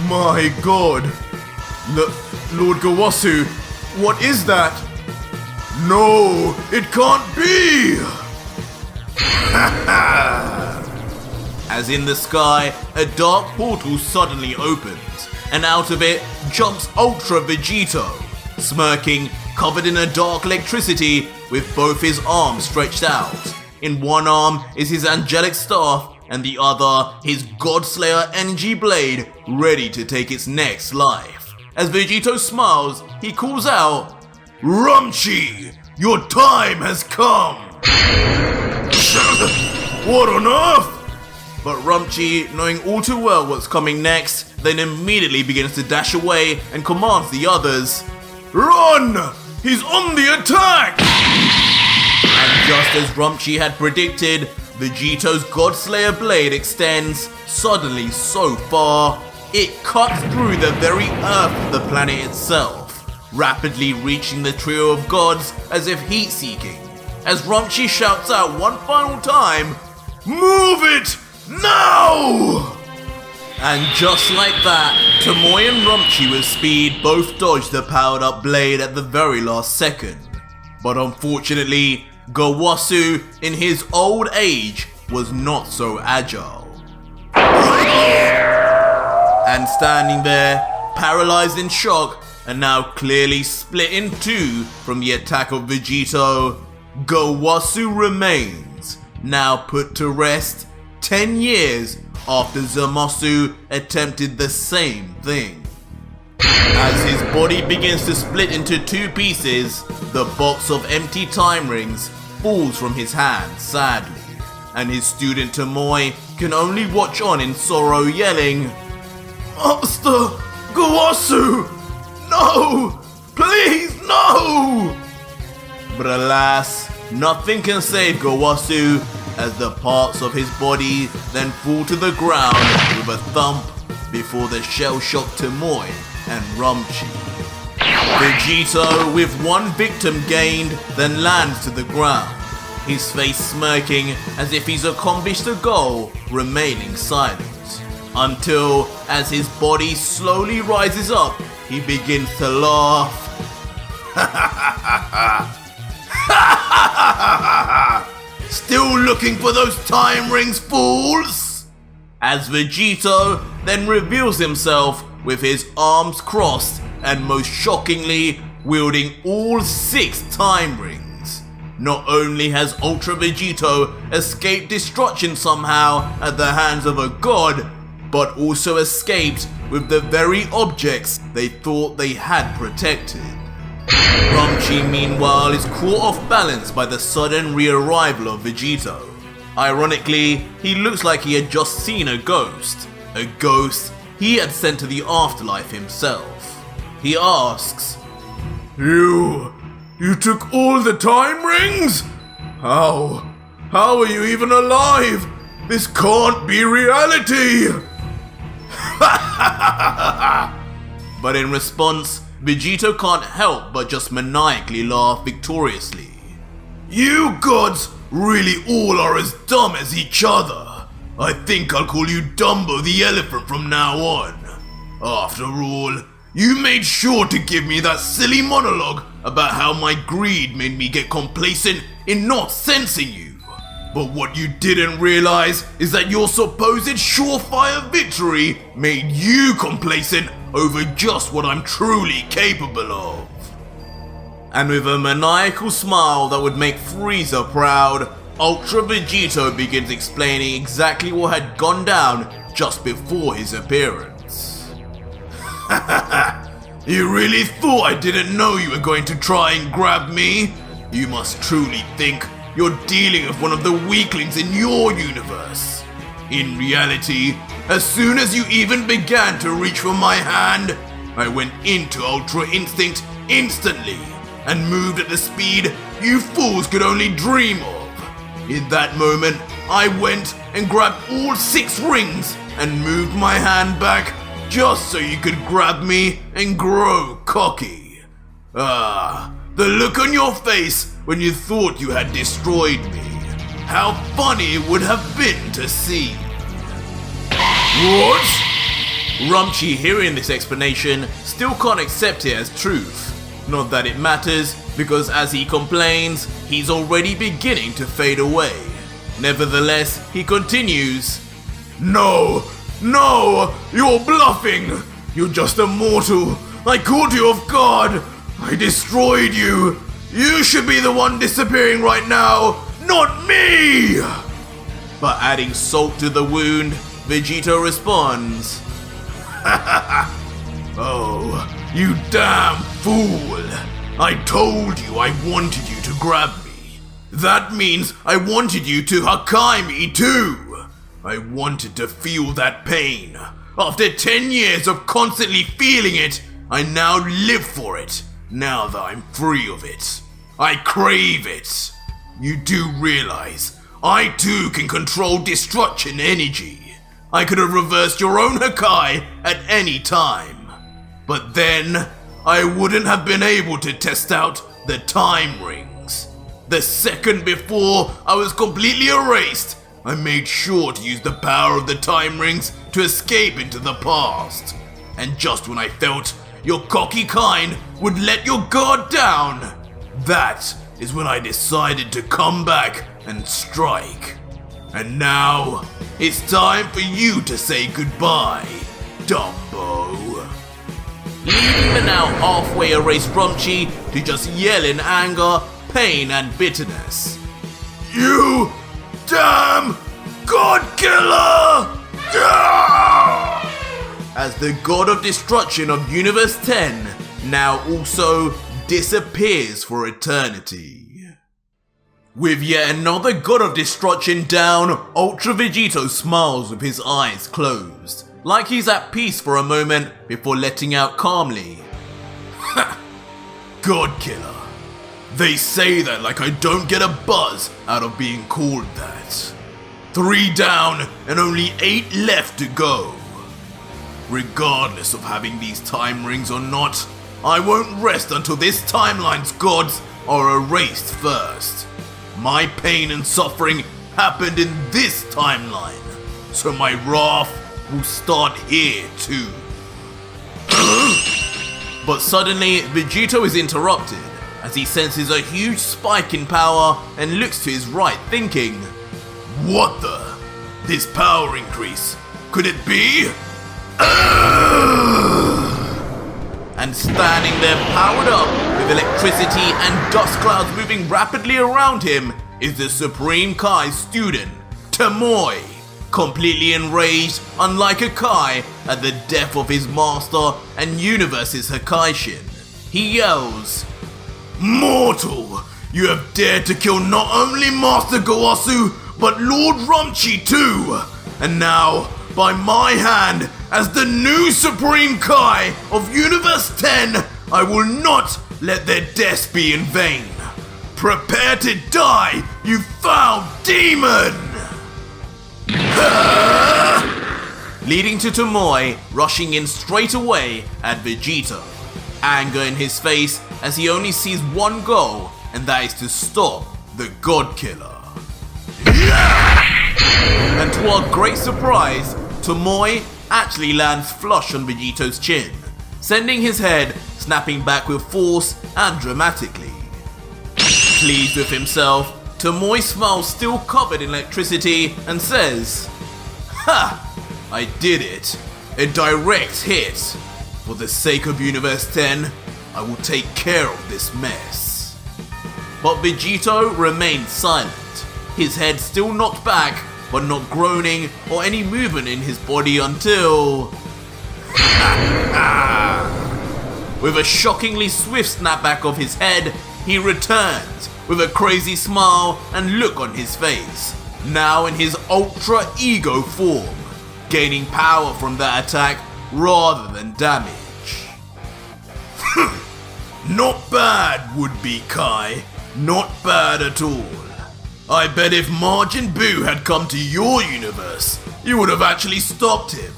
"My god! Lord Gowasu, what is that? No, it can't be!" As in the sky, a dark portal suddenly opens, and out of it jumps Ultra Vegito, smirking covered in a dark electricity with both his arms stretched out. In one arm is his angelic staff, and the other his Godslayer energy blade, ready to take its next life. As Vegito smiles, he calls out, "Rumsshi, your time has come!" What on earth? But Rumsshi, knowing all too well what's coming next, then immediately begins to dash away and commands the others, "Run! He's on the attack!" And just as Rumsshi had predicted, Vegito's Godslayer blade extends suddenly so far, it cuts through the very earth of the planet itself, rapidly reaching the trio of gods as if heat-seeking. As Rumsshi shouts out one final time, "Move it! Now!" And just like that, Tomoe and Rumsshi with speed both dodged the powered up blade at the very last second. But unfortunately, Gowasu, in his old age, was not so agile. And standing there, paralyzed in shock, and now clearly split in two from the attack of Vegito, Gowasu remains, now put to rest 10 years after Zamasu attempted the same thing. As his body begins to split into two pieces, the box of empty time rings falls from his hand sadly, and his student Tomoe can only watch on in sorrow, yelling, "Master Gowasu! No! Please, no!" But alas, nothing can save Gowasu, as the parts of his body then fall to the ground with a thump before the shell-shocked Tomoe and Rumsshi. Vegito, with one victim gained, then lands to the ground, his face smirking as if he's accomplished a goal, remaining silent. Until, as his body slowly rises up, he begins to laugh. "Still looking for those time rings, fools?" As Vegito then reveals himself with his arms crossed and most shockingly wielding all 6 time rings. Not only has Ultra Vegito escaped destruction somehow at the hands of a god, but also escaped with the very objects they thought they had protected. Rumsshi, meanwhile, is caught off balance by the sudden re-arrival of Vegito. Ironically, he looks like he had just seen a ghost he had sent to the afterlife himself. He asks, You took all the time rings? How are you even alive? This can't be reality! But in response, Vegito can't help but just maniacally laugh victoriously. "You gods really all are as dumb as each other. I think I'll call you Dumbo the Elephant from now on. After all, you made sure to give me that silly monologue about how my greed made me get complacent in not sensing you. But what you didn't realize is that your supposed surefire victory made you complacent over just what I'm truly capable of." And with a maniacal smile that would make Frieza proud, Ultra Vegito begins explaining exactly what had gone down just before his appearance. "You really thought I didn't know you were going to try and grab me? You must truly think you're dealing with one of the weaklings in your universe. In reality, as soon as you even began to reach for my hand, I went into Ultra Instinct instantly and moved at the speed you fools could only dream of. In that moment, I went and grabbed all 6 rings and moved my hand back just so you could grab me and grow cocky. The look on your face when you thought you had destroyed me. How funny it would have been to see." What? Rumsshi, hearing this explanation, still can't accept it as truth. Not that it matters, because as he complains, he's already beginning to fade away. Nevertheless, he continues, No, you're bluffing! You're just a mortal! I caught you off guard! I destroyed you! You should be the one disappearing right now, not me! But adding salt to the wound, Vegito responds, Oh, you damn fool! I told you I wanted you to grab me. That means I wanted you to Hakai me too. I wanted to feel that pain. After 10 years of constantly feeling it, I now live for it, now that I'm free of it. I crave it. You do realize, I too can control destruction energy. I could have reversed your own Hakai at any time. But then, I wouldn't have been able to test out the time rings. The second before I was completely erased, I made sure to use the power of the time rings to escape into the past. And just when I felt your cocky kind would let your guard down, that is when I decided to come back and strike. And now, it's time for you to say goodbye, Dumbo. Leaving the now halfway erased Rumsshi to just yell in anger, pain and bitterness. You damn God Killer! As the God of Destruction of Universe 10 now also disappears for eternity. With yet another God of Destruction down, Ultra Vegito smiles with his eyes closed, like he's at peace for a moment before letting out calmly. God Killer. They say that like I don't get a buzz out of being called that. 3 down and only 8 left to go. Regardless of having these time rings or not, I won't rest until this timeline's gods are erased first. My pain and suffering happened in this timeline, so my wrath will start here too. But suddenly, Vegito is interrupted as he senses a huge spike in power and looks to his right thinking, what the? This power increase, could it be? And standing there powered up with electricity and dust clouds moving rapidly around him is the Supreme Kai student, Tomoe, completely enraged, unlike a Kai, at the death of his master and universe's Hakaishin. He yells, Mortal, you have dared to kill not only Master Gowasu, but Lord Rumsshi too! And now, by my hand, as the new Supreme Kai of Universe 10, I will not let their deaths be in vain. Prepare to die, you foul demon! Leading to Tomoe rushing in straight away at Vegito. Anger in his face as he only sees one goal, and that is to stop the God Killer. And to our great surprise, Tomoe actually lands flush on Vegito's chin, sending his head snapping back with force and dramatically. Pleased with himself, Tomoe smiles still covered in electricity and says, Ha! I did it. A direct hit. For the sake of Universe 10, I will take care of this mess. But Vegito remains silent, his head still knocked back, but not groaning or any movement in his body until... With a shockingly swift snapback of his head, he returns with a crazy smile and look on his face, now in his ultra ego form, gaining power from that attack rather than damage. Not bad, would-be Kai. Not bad at all. I bet if Majin Buu had come to your universe, you would have actually stopped him.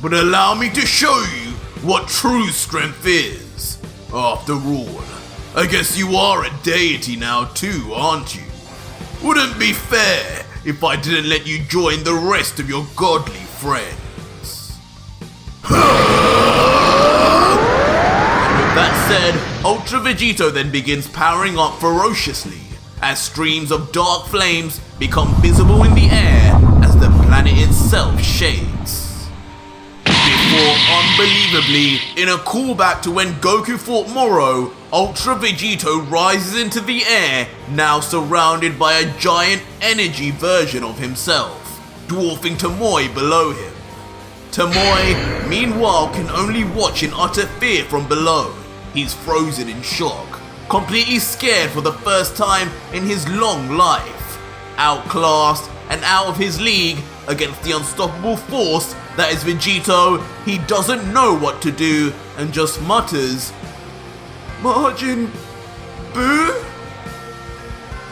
But allow me to show you what true strength is. After all, I guess you are a deity now too, aren't you? Wouldn't be fair if I didn't let you join the rest of your godly friends. And with that said, Ultra Vegito then begins powering up ferociously, as streams of dark flames become visible in the air as the planet itself shakes. Before unbelievably, in a callback to when Goku fought Moro, Ultra Vegito rises into the air, now surrounded by a giant energy version of himself, dwarfing Tomoe below him. Tomoe, meanwhile, can only watch in utter fear from below. He's frozen in shock, completely scared for the first time in his long life. Outclassed and out of his league against the unstoppable force that is Vegito, he doesn't know what to do and just mutters, "Margin Boo?"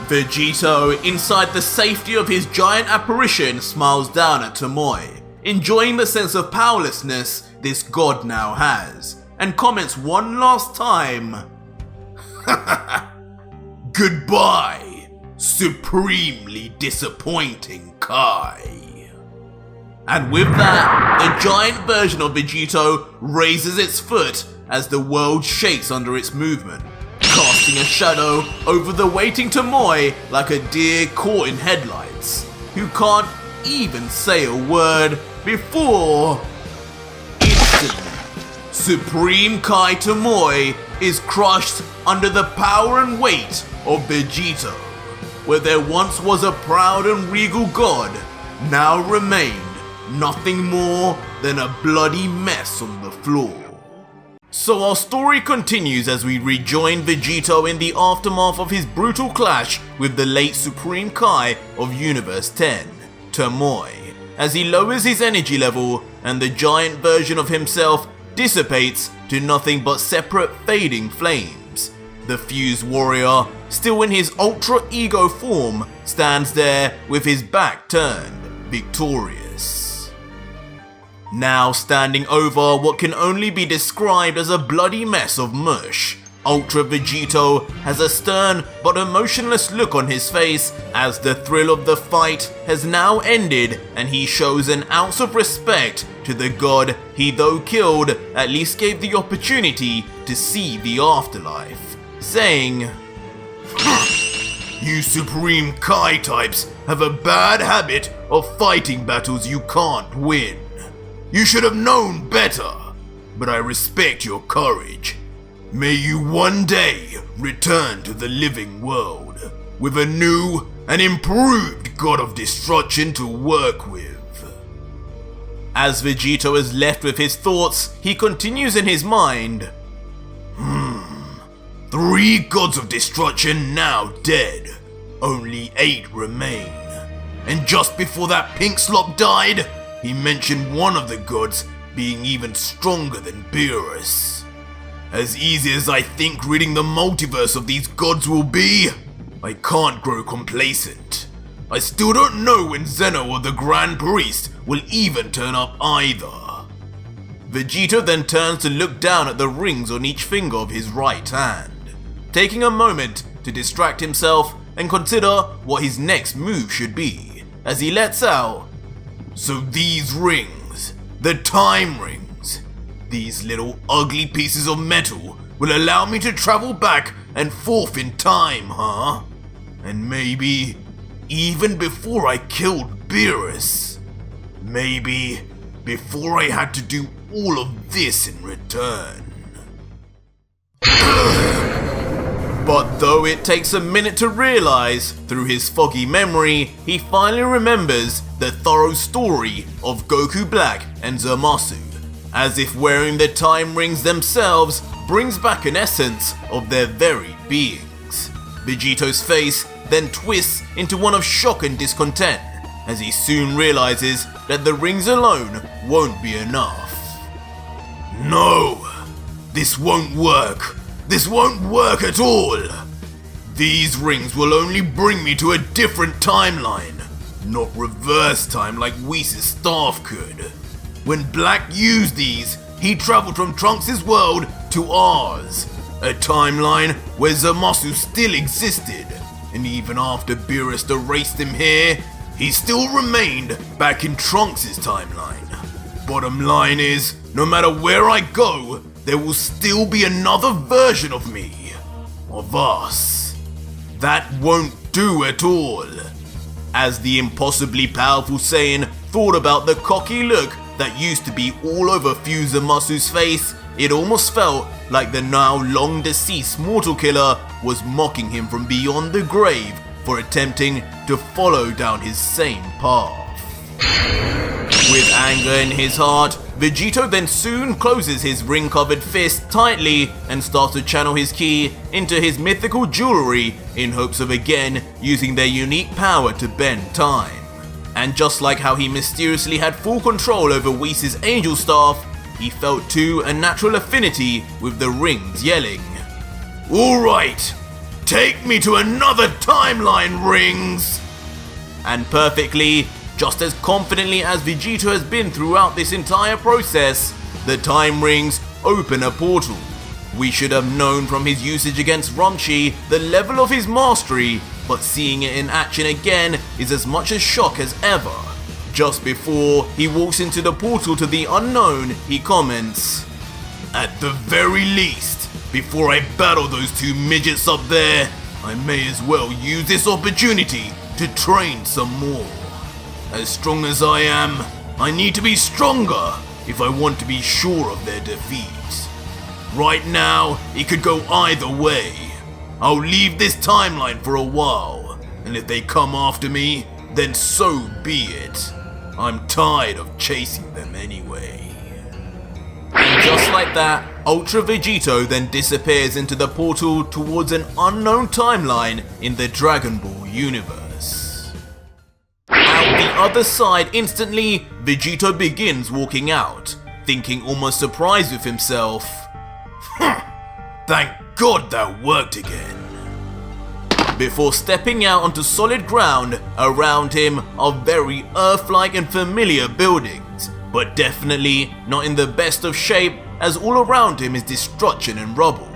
Vegito, inside the safety of his giant apparition, smiles down at Tomoe, enjoying the sense of powerlessness this god now has, and comments one last time, "Goodbye, supremely disappointing Kai." And with that, the giant version of Vegito raises its foot as the world shakes under its movement, casting a shadow over the waiting Tomoe like a deer caught in headlights, who can't even say a word before... Instantly, Supreme Kai Tomoe is crushed under the power and weight of Vegito. Where there once was a proud and regal god, now remained nothing more than a bloody mess on the floor. So our story continues as we rejoin Vegito in the aftermath of his brutal clash with the late Supreme Kai of Universe 10, Tomoe, as he lowers his energy level and the giant version of himself dissipates to nothing but separate fading flames. The fused warrior, still in his ultra ego form, stands there with his back turned, victorious. Now standing over what can only be described as a bloody mess of mush, Ultra Vegito has a stern but emotionless look on his face as the thrill of the fight has now ended and he shows an ounce of respect to the god he, though killed, at least gave the opportunity to see the afterlife, saying, "You Supreme Kai types have a bad habit of fighting battles you can't win. You should have known better, but I respect your courage. May you one day return to the living world with a new and improved god of destruction to work with." As Vegito is left with his thoughts, he continues in his mind, 3 gods of destruction now dead, only 8 remain. And just before that pink slop died, he mentioned one of the gods being even stronger than Beerus. As easy as I think ridding the multiverse of these gods will be, I can't grow complacent. I still don't know when Zeno or the Grand Priest will even turn up either. Vegito then turns to look down at the rings on each finger of his right hand, taking a moment to distract himself and consider what his next move should be, as he lets out, "So these rings, the time rings, these little ugly pieces of metal will allow me to travel back and forth in time, huh? And maybe even before I killed Beerus. Maybe before I had to do all of this in return." But though it takes a minute to realize, through his foggy memory, he finally remembers the thorough story of Goku Black and Zamasu, as if wearing the time rings themselves brings back an essence of their very beings. Vegito's face then twists into one of shock and discontent, as he soon realizes that the rings alone won't be enough. "No, this won't work. This won't work at all. These rings will only bring me to a different timeline, not reverse time like Whis' staff could. When Black used these, he traveled from Trunks' world to ours, a timeline where Zamasu still existed, and even after Beerus erased him here, he still remained back in Trunks' timeline. Bottom line is, no matter where I go, there will still be another version of me, of us. That won't do at all." As the impossibly powerful Saiyan thought about the cocky look that used to be all over Fuse Zamasu's face, It almost felt like the now long deceased mortal killer was mocking him from beyond the grave for attempting to follow down his same path. With anger in his heart, Vegito then soon closes his ring-covered fist tightly and starts to channel his ki into his mythical jewelry in hopes of again using their unique power to bend time. And just like how he mysteriously had full control over Whis' angel staff, he felt too a natural affinity with the rings yelling, "Alright, take me to another timeline, rings!" And perfectly, just as confidently as Vegito has been throughout this entire process, the time rings open a portal. We should have known from his usage against Rumsshi the level of his mastery, but seeing it in action again is as much a shock as ever. Just before he walks into the portal to the unknown, he comments, "At the very least, before I battle those two midgets up there, I may as well use this opportunity to train some more. As strong as I am, I need to be stronger if I want to be sure of their defeat. Right now, it could go either way. I'll leave this timeline for a while, and if they come after me, then so be it. I'm tired of chasing them anyway." And just like that, Ultra Vegito then disappears into the portal towards an unknown timeline in the Dragon Ball universe. Out the other side instantly, Vegito begins walking out, thinking almost surprised with himself, "Thank God that worked again." Before stepping out onto solid ground, around him are very Earth-like and familiar buildings, but definitely not in the best of shape as all around him is destruction and rubble.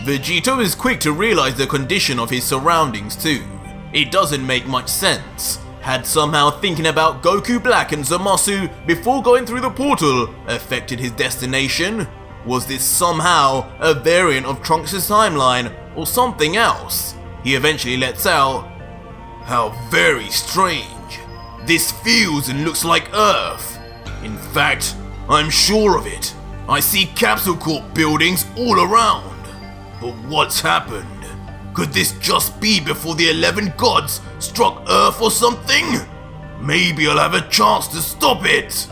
Vegito is quick to realize the condition of his surroundings too. It doesn't make much sense. Had somehow thinking about Goku Black and Zamasu before going through the portal affected his destination? Was this somehow a variant of Trunks' timeline or something else? He eventually lets out, "How very strange. This feels and looks like Earth. In fact, I'm sure of it. I see Capsule Corp buildings all around. But what's happened? Could this just be before the 11 gods struck Earth or something? Maybe I'll have a chance to stop it."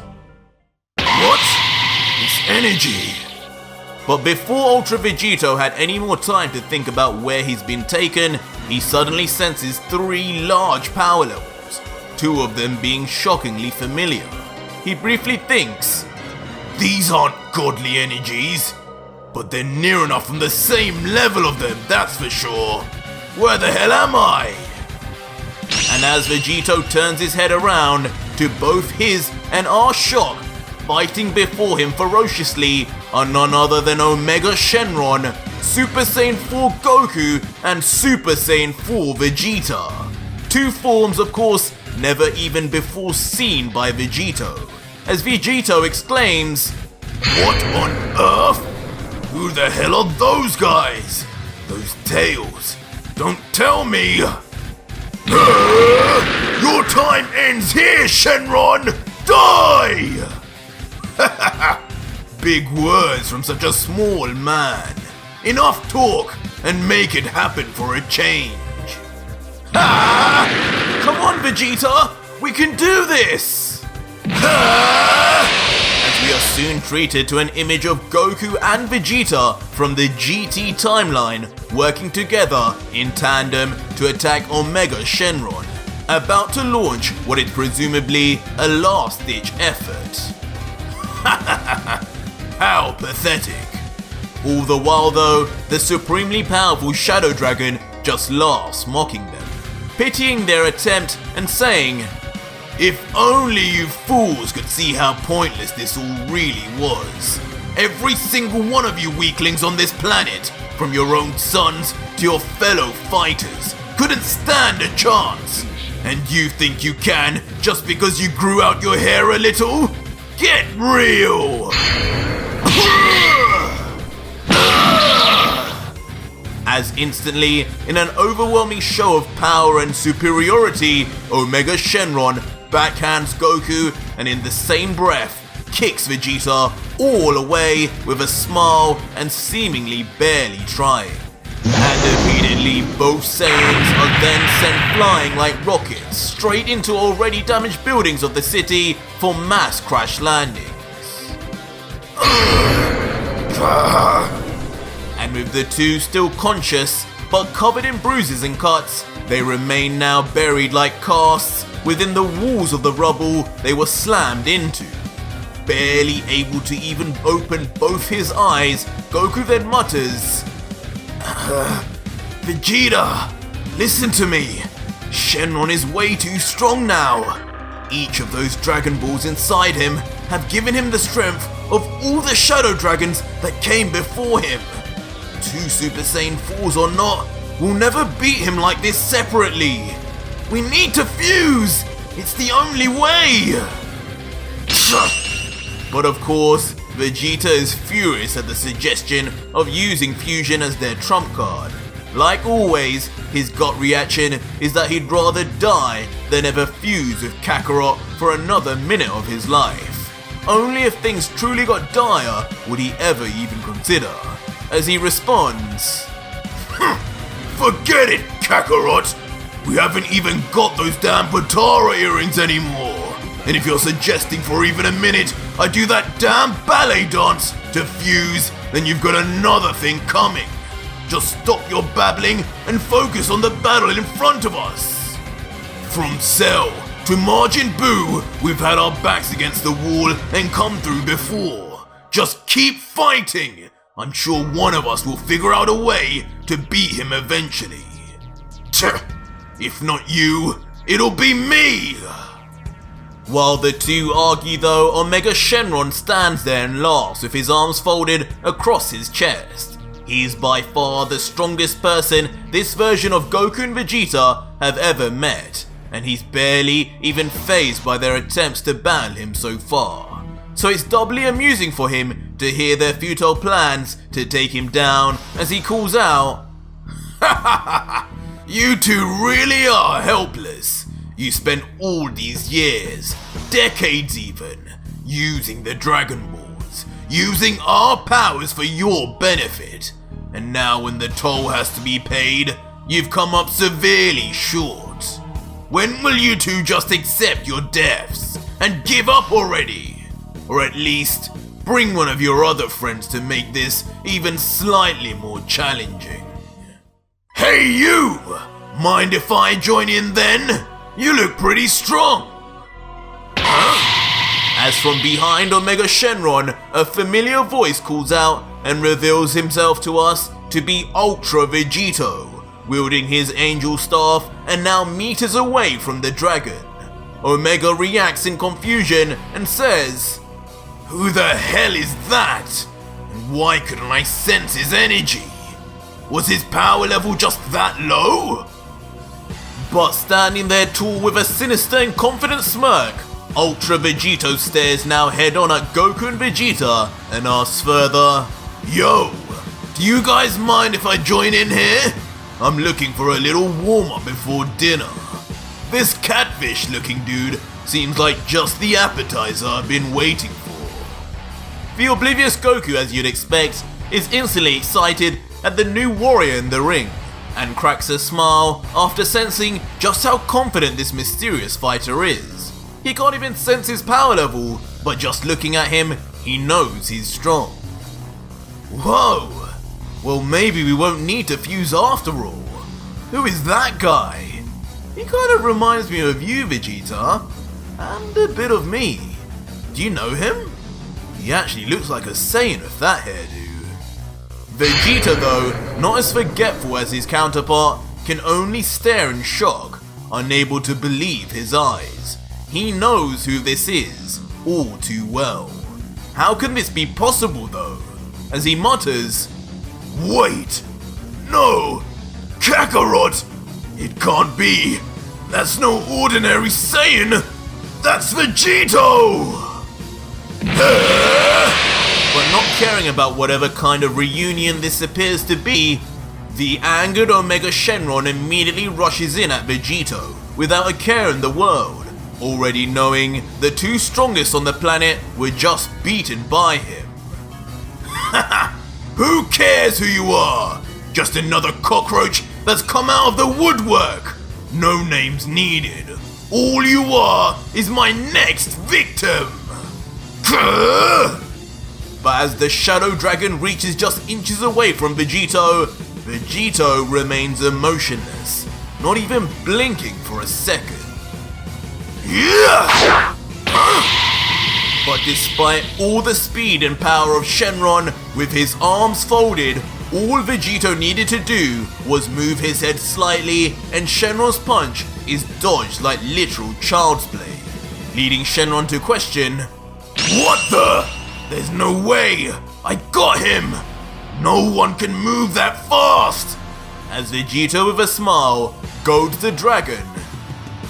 What? This energy. But before Ultra Vegito had any more time to think about where he's been taken, he suddenly senses 3 large power levels, 2 of them being shockingly familiar. He briefly thinks, "These aren't godly energies, but they're near enough from the same level of them, that's for sure. Where the hell am I?" And as Vegito turns his head around, to both his and our shock, fighting before him ferociously are none other than Omega Shenron, Super Saiyan 4 Goku, and Super Saiyan 4 Vegeta. 2 forms, of course, never even before seen by Vegito. As Vegito exclaims, "What on earth? Who the hell are those guys? Those tails? Don't tell me! Your time ends here, Shenron! Die!" Big words from such a small man. Enough talk and make it happen for a change. Come on, Vegeta! We can do this! As we are soon treated to an image of Goku and Vegeta from the GT timeline working together in tandem to attack Omega Shenron, about to launch what is presumably a last-ditch effort. How pathetic. All the while though, the supremely powerful Shadow Dragon just laughs, mocking them, pitying their attempt and saying, "If only you fools could see how pointless this all really was. Every single one of you weaklings on this planet, from your own sons to your fellow fighters, couldn't stand a chance. And you think you can just because you grew out your hair a little? Get real!" As instantly, in an overwhelming show of power and superiority, Omega Shenron backhands Goku and in the same breath kicks Vegeta all away with a smile and seemingly barely trying. And immediately both Saiyans are then sent flying like rockets straight into already damaged buildings of the city for mass crash landings. And with the two still conscious but covered in bruises and cuts, they remain now buried like casts within the walls of the rubble they were slammed into. Barely able to even open both his eyes, Goku then mutters, Vegeta, listen to me. Shenron is way too strong now. Each of those Dragon Balls inside him have given him the strength of all the Shadow Dragons that came before him. 2 Super Saiyan 4s or not, we'll never beat him like this separately. We need to fuse! It's the only way! But of course, Vegeta is furious at the suggestion of using fusion as their trump card. Like always, his gut reaction is that he'd rather die than ever fuse with Kakarot for another minute of his life. Only if things truly got dire would he ever even consider, as he responds, Forget it, Kakarot! We haven't even got those damn Patara earrings anymore! And if you're suggesting for even a minute I do that damn ballet dance to fuse, then you've got another thing coming. Just stop your babbling and focus on the battle in front of us. From Cell to Majin Buu, we've had our backs against the wall and come through before. Just keep fighting. I'm sure one of us will figure out a way to beat him eventually. If not you, it'll be me! While the two argue though, Omega Shenron stands there and laughs with his arms folded across his chest. He's by far the strongest person this version of Goku and Vegeta have ever met, and he's barely even fazed by their attempts to battle him so far. So it's doubly amusing for him to hear their futile plans to take him down as he calls out, You two really are helpless. You spent all these years, decades even, using the Dragon Balls, using our powers for your benefit. And now when the toll has to be paid, you've come up severely short. When will you two just accept your deaths and give up already? Or at least bring one of your other friends to make this even slightly more challenging. Hey you! Mind if I join in then? You look pretty strong! Huh? As from behind Omega Shenron, a familiar voice calls out and reveals himself to us to be Ultra Vegito, wielding his angel staff and now meters away from the dragon. Omega reacts in confusion and says, Who the hell is that? And why couldn't I sense his energy? Was his power level just that low? But standing there tall with a sinister and confident smirk, Ultra Vegito stares now head on at Goku and Vegeta and asks further, Yo, do you guys mind if I join in here? I'm looking for a little warm-up before dinner. This catfish looking dude seems like just the appetizer I've been waiting for. The oblivious Goku, as you'd expect, is instantly excited at the new warrior in the ring, and cracks a smile after sensing just how confident this mysterious fighter is. He can't even sense his power level, but just looking at him, he knows he's strong. Whoa! Well, maybe we won't need to fuse after all. Who is that guy? He kind of reminds me of you, Vegeta, and a bit of me. Do you know him? He actually looks like a Saiyan with that hairdo. Vegeta, though, not as forgetful as his counterpart, can only stare in shock, unable to believe his eyes. He knows who this is, all too well. How can this be possible, though? As he mutters, Wait! No! Kakarot! It can't be! That's no ordinary Saiyan! That's Vegito! But not caring about whatever kind of reunion this appears to be, the angered Omega Shenron immediately rushes in at Vegito without a care in the world, already knowing the two strongest on the planet were just beaten by him. Haha! Who cares who you are? Just another cockroach that's come out of the woodwork! No names needed. All you are is my next victim! But as the Shadow Dragon reaches just inches away from Vegito, Vegito remains emotionless, not even blinking for a second. Yeah! But despite all the speed and power of Shenron, with his arms folded, all Vegito needed to do was move his head slightly and Shenron's punch is dodged like literal child's play, leading Shenron to question, "What the? There's no way! I got him! No one can move that fast!" As Vegito with a smile goads the dragon.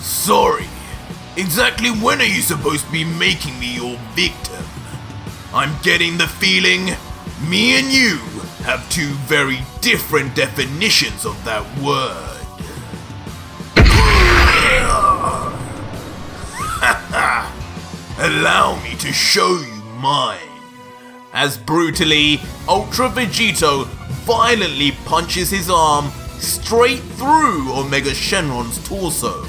"Sorry. Exactly when are you supposed to be making me your victim? I'm getting the feeling me and you have two very different definitions of that word." Allow me to show you mine. As brutally, Ultra Vegito violently punches his arm straight through Omega Shenron's torso.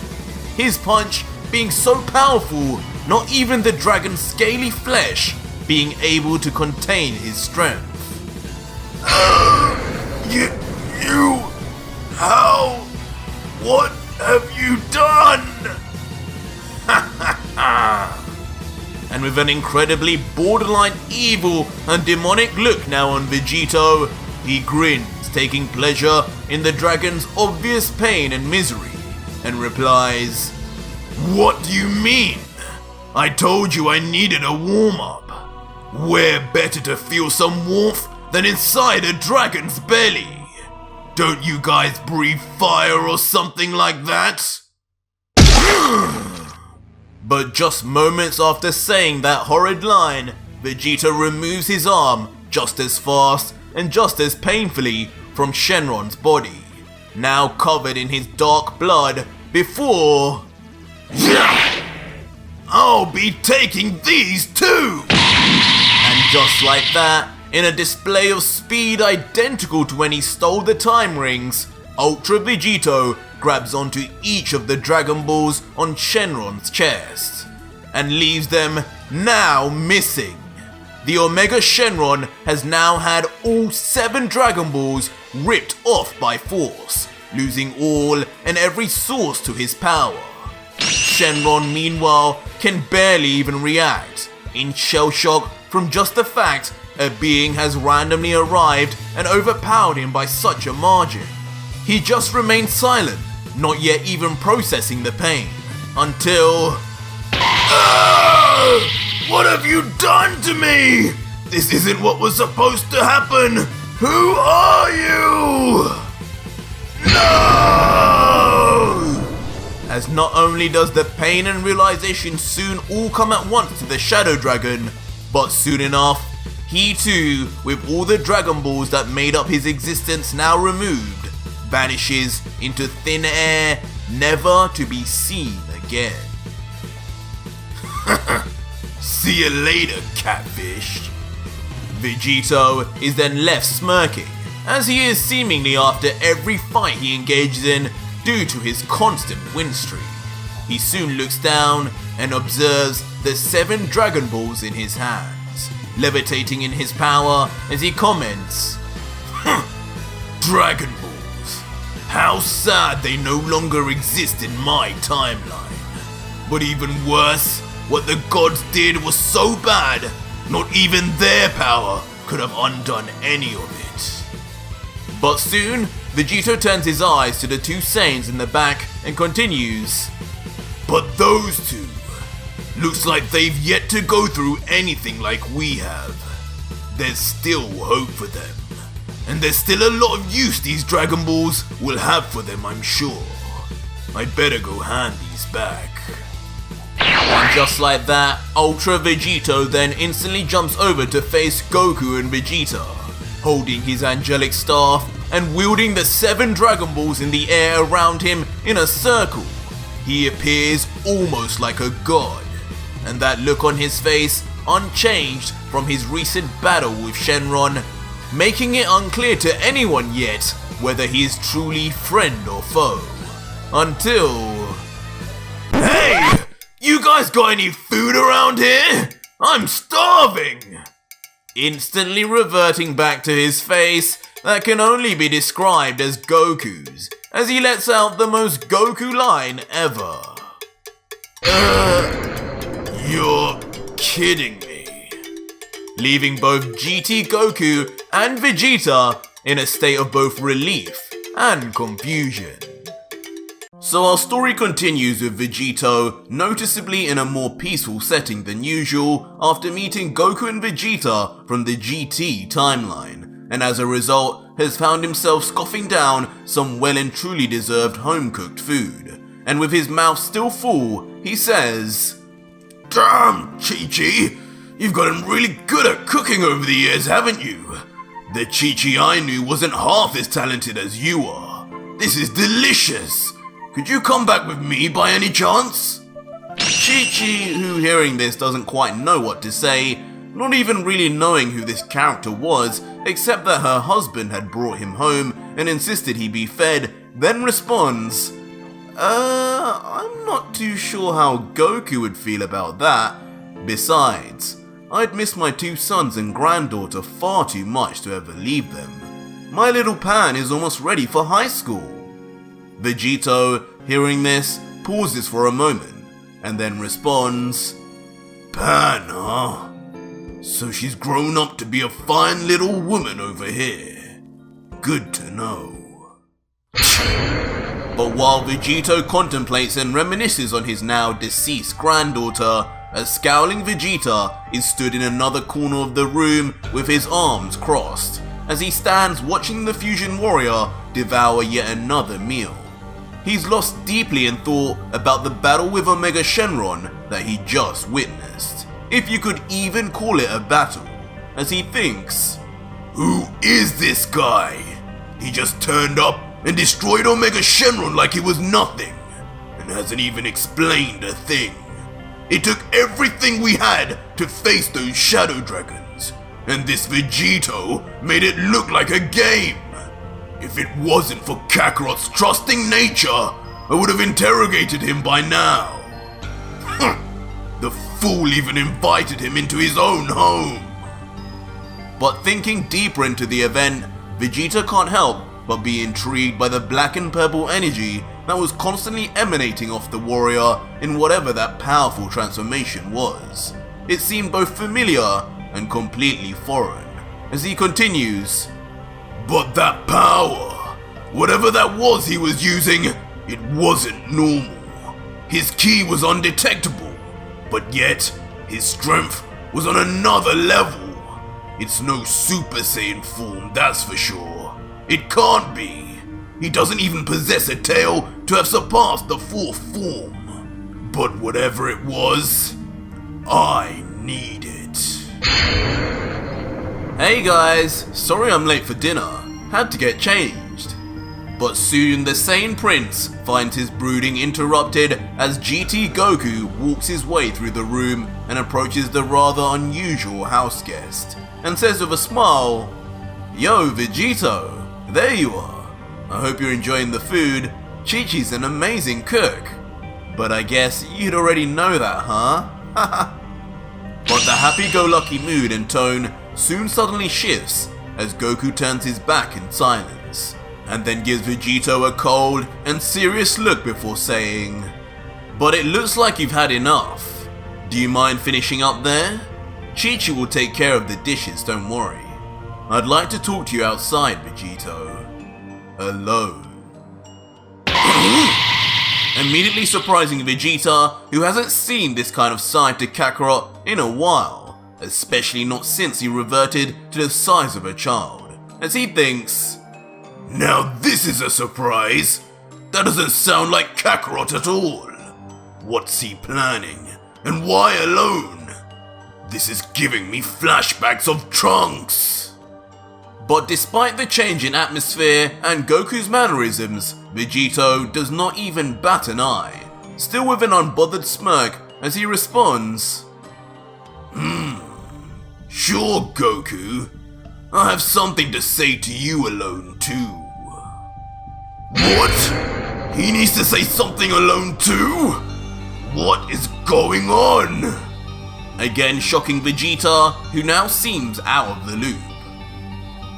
His punch being so powerful, not even the dragon's scaly flesh being able to contain his strength. How? What have you done? And with an incredibly borderline evil and demonic look now on Vegito, he grins, taking pleasure in the dragon's obvious pain and misery, and replies, "What do you mean? I told you I needed a warm-up. Where better to feel some warmth than inside a dragon's belly? Don't you guys breathe fire or something like that?" But just moments after saying that horrid line, Vegito removes his arm just as fast and just as painfully from Shenron's body, now covered in his dark blood before... "I'll be taking these too!" And just like that, in a display of speed identical to when he stole the time rings, Ultra Vegito grabs onto each of the Dragon Balls on Shenron's chest, and leaves them now missing. The Omega Shenron has now had all 7 Dragon Balls ripped off by force, losing all and every source to his power. Shenron, meanwhile, can barely even react, in shell shock from just the fact a being has randomly arrived and overpowered him by such a margin. He just remains silent, not yet even processing the pain, until... What have you done to me? This isn't what was supposed to happen! Who are you? No! As not only does the pain and realization soon all come at once to the Shadow Dragon, but soon enough, he too, with all the Dragon Balls that made up his existence now removed, vanishes into thin air, never to be seen again. See you later, catfish. Vegito is then left smirking, as he is seemingly after every fight he engages in due to his constant win streak. He soon looks down and observes the 7 Dragon Balls in his hands, levitating in his power as he comments, "Dragon Balls. How sad they no longer exist in my timeline. But even worse, what the gods did was so bad, not even their power could have undone any of it." But soon, Vegito turns his eyes to the 2 Saiyans in the back and continues, "But those two, looks like they've yet to go through anything like we have. There's still hope for them. And there's still a lot of use these Dragon Balls will have for them, I'm sure. I'd better go hand these back." And just like that, Ultra Vegito then instantly jumps over to face Goku and Vegeta, holding his angelic staff and wielding the 7 Dragon Balls in the air around him in a circle. he appears almost like a god, and that look on his face unchanged from his recent battle with Shenron, making it unclear to anyone yet whether he is truly friend or foe. Until... Hey! You guys got any food around here? I'm starving! Instantly reverting back to his face that can only be described as Goku's, as he lets out the most Goku line ever. You're kidding me. Leaving both GT Goku and Vegeta in a state of both relief and confusion. So our story continues with Vegito noticeably in a more peaceful setting than usual after meeting Goku and Vegeta from the GT timeline, and as a result has found himself scoffing down some well and truly deserved home-cooked food. And with his mouth still full, he says, "Damn, Chi-Chi, you've gotten really good at cooking over the years, haven't you? The Chi-Chi I knew wasn't half as talented as you are. This is delicious. Could you come back with me by any chance?" Chi-Chi, who hearing this doesn't quite know what to say, not even really knowing who this character was, except that her husband had brought him home and insisted he be fed, then responds, I'm not too sure how Goku would feel about that. Besides, I'd miss my two sons and granddaughter far too much to ever leave them. My little Pan is almost ready for high school. Vegito, hearing this, pauses for a moment, and then responds, Pan, huh? So she's grown up to be a fine little woman over here. Good to know. But while Vegito contemplates and reminisces on his now deceased granddaughter, a scowling Vegeta is stood in another corner of the room with his arms crossed, as he stands watching the fusion warrior devour yet another meal. He's lost deeply in thought about the battle with Omega Shenron that he just witnessed, if you could even call it a battle, as he thinks, who is this guy? He just turned up and destroyed Omega Shenron like it was nothing, and hasn't even explained a thing. It took everything we had to face those Shadow Dragons, and this Vegito made it look like a game. If it wasn't for Kakarot's trusting nature, I would have interrogated him by now. The fool even invited him into his own home. But thinking deeper into the event, Vegeta can't help but be intrigued by the black and purple energy that was constantly emanating off the warrior in whatever that powerful transformation was. It seemed both familiar and completely foreign, as he continues, but that power, whatever that was he was using, it wasn't normal. His ki was undetectable, but yet his strength was on another level. It's no Super Saiyan form, that's for sure. It can't be. He doesn't even possess a tail to have surpassed the fourth form. But whatever it was, I need it. Hey guys, sorry I'm late for dinner. Had to get changed. But soon the sane prince finds his brooding interrupted as GT Goku walks his way through the room and approaches the rather unusual house guest, and says with a smile, Yo Vegito, there you are. I hope you're enjoying the food. Chi-Chi's an amazing cook. But I guess you'd already know that, huh? But the happy-go-lucky mood and tone soon suddenly shifts as Goku turns his back in silence, and then gives Vegito a cold and serious look before saying, But it looks like you've had enough. Do you mind finishing up there? Chi-Chi will take care of the dishes, don't worry. I'd like to talk to you outside, Vegito. Alone. Immediately surprising Vegeta, who hasn't seen this kind of side to Kakarot in a while, especially not since he reverted to the size of a child, as he thinks, Now this is a surprise! That doesn't sound like Kakarot at all! What's he planning? And why alone? This is giving me flashbacks of Trunks! But despite the change in atmosphere and Goku's mannerisms, Vegito does not even bat an eye, still with an unbothered smirk as he responds, Sure, Goku. I have something to say to you alone too. What? He needs to say something alone too? What is going on? Again shocking Vegeta, who now seems out of the loop.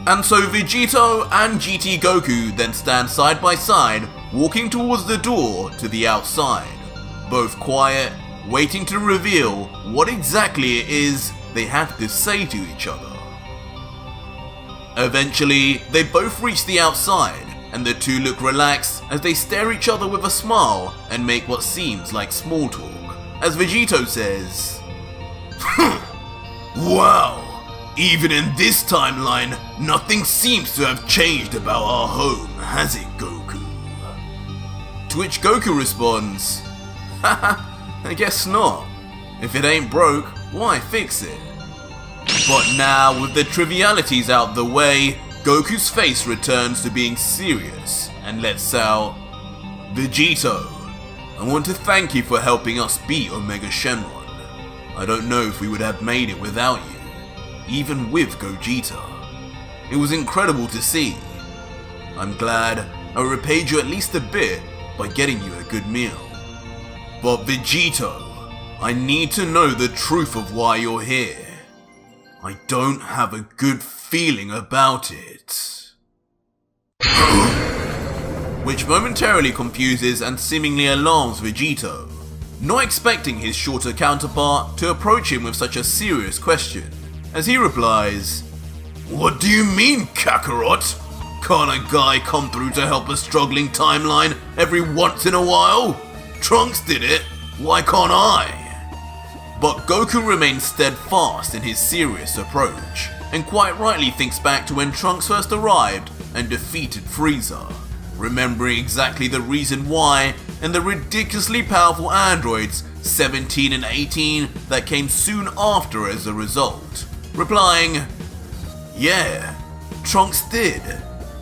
And so Vegito and GT Goku then stand side by side, walking towards the door to the outside, both quiet, waiting to reveal what exactly it is they have to say to each other. Eventually, they both reach the outside, and the two look relaxed as they stare each other with a smile and make what seems like small talk, as Vegito says, Wow, even in this timeline, nothing seems to have changed about our home, has it, Goku? To which Goku responds, Haha, I guess not. If it ain't broke, why fix it? But now, with the trivialities out the way, Goku's face returns to being serious and lets out, Vegito, I want to thank you for helping us beat Omega Shenron. I don't know if we would have made it without you, even with Gogeta. It was incredible to see. I'm glad I repaid you at least a bit by getting you a good meal. But Vegito, I need to know the truth of why you're here. I don't have a good feeling about it. Which momentarily confuses and seemingly alarms Vegito, not expecting his shorter counterpart to approach him with such a serious question, as he replies, What do you mean, Kakarot? Can't a guy come through to help a struggling timeline every once in a while? Trunks did it, why can't I? But Goku remains steadfast in his serious approach, and quite rightly thinks back to when Trunks first arrived and defeated Frieza, remembering exactly the reason why and the ridiculously powerful androids 17 and 18 that came soon after as a result, replying, Yeah, Trunks did,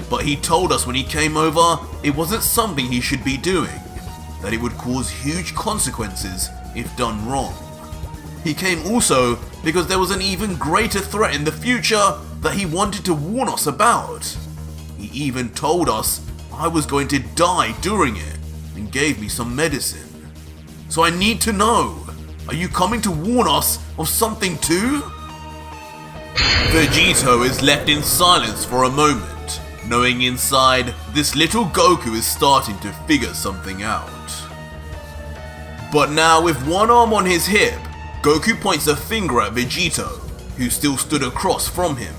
but he told us when he came over it wasn't something he should be doing, that it would cause huge consequences if done wrong. He came also because there was an even greater threat in the future that he wanted to warn us about. He even told us I was going to die during it and gave me some medicine. So I need to know, are you coming to warn us of something too? Vegito is left in silence for a moment, knowing inside this little Goku is starting to figure something out. But now with one arm on his hip, Goku points a finger at Vegito, who still stood across from him.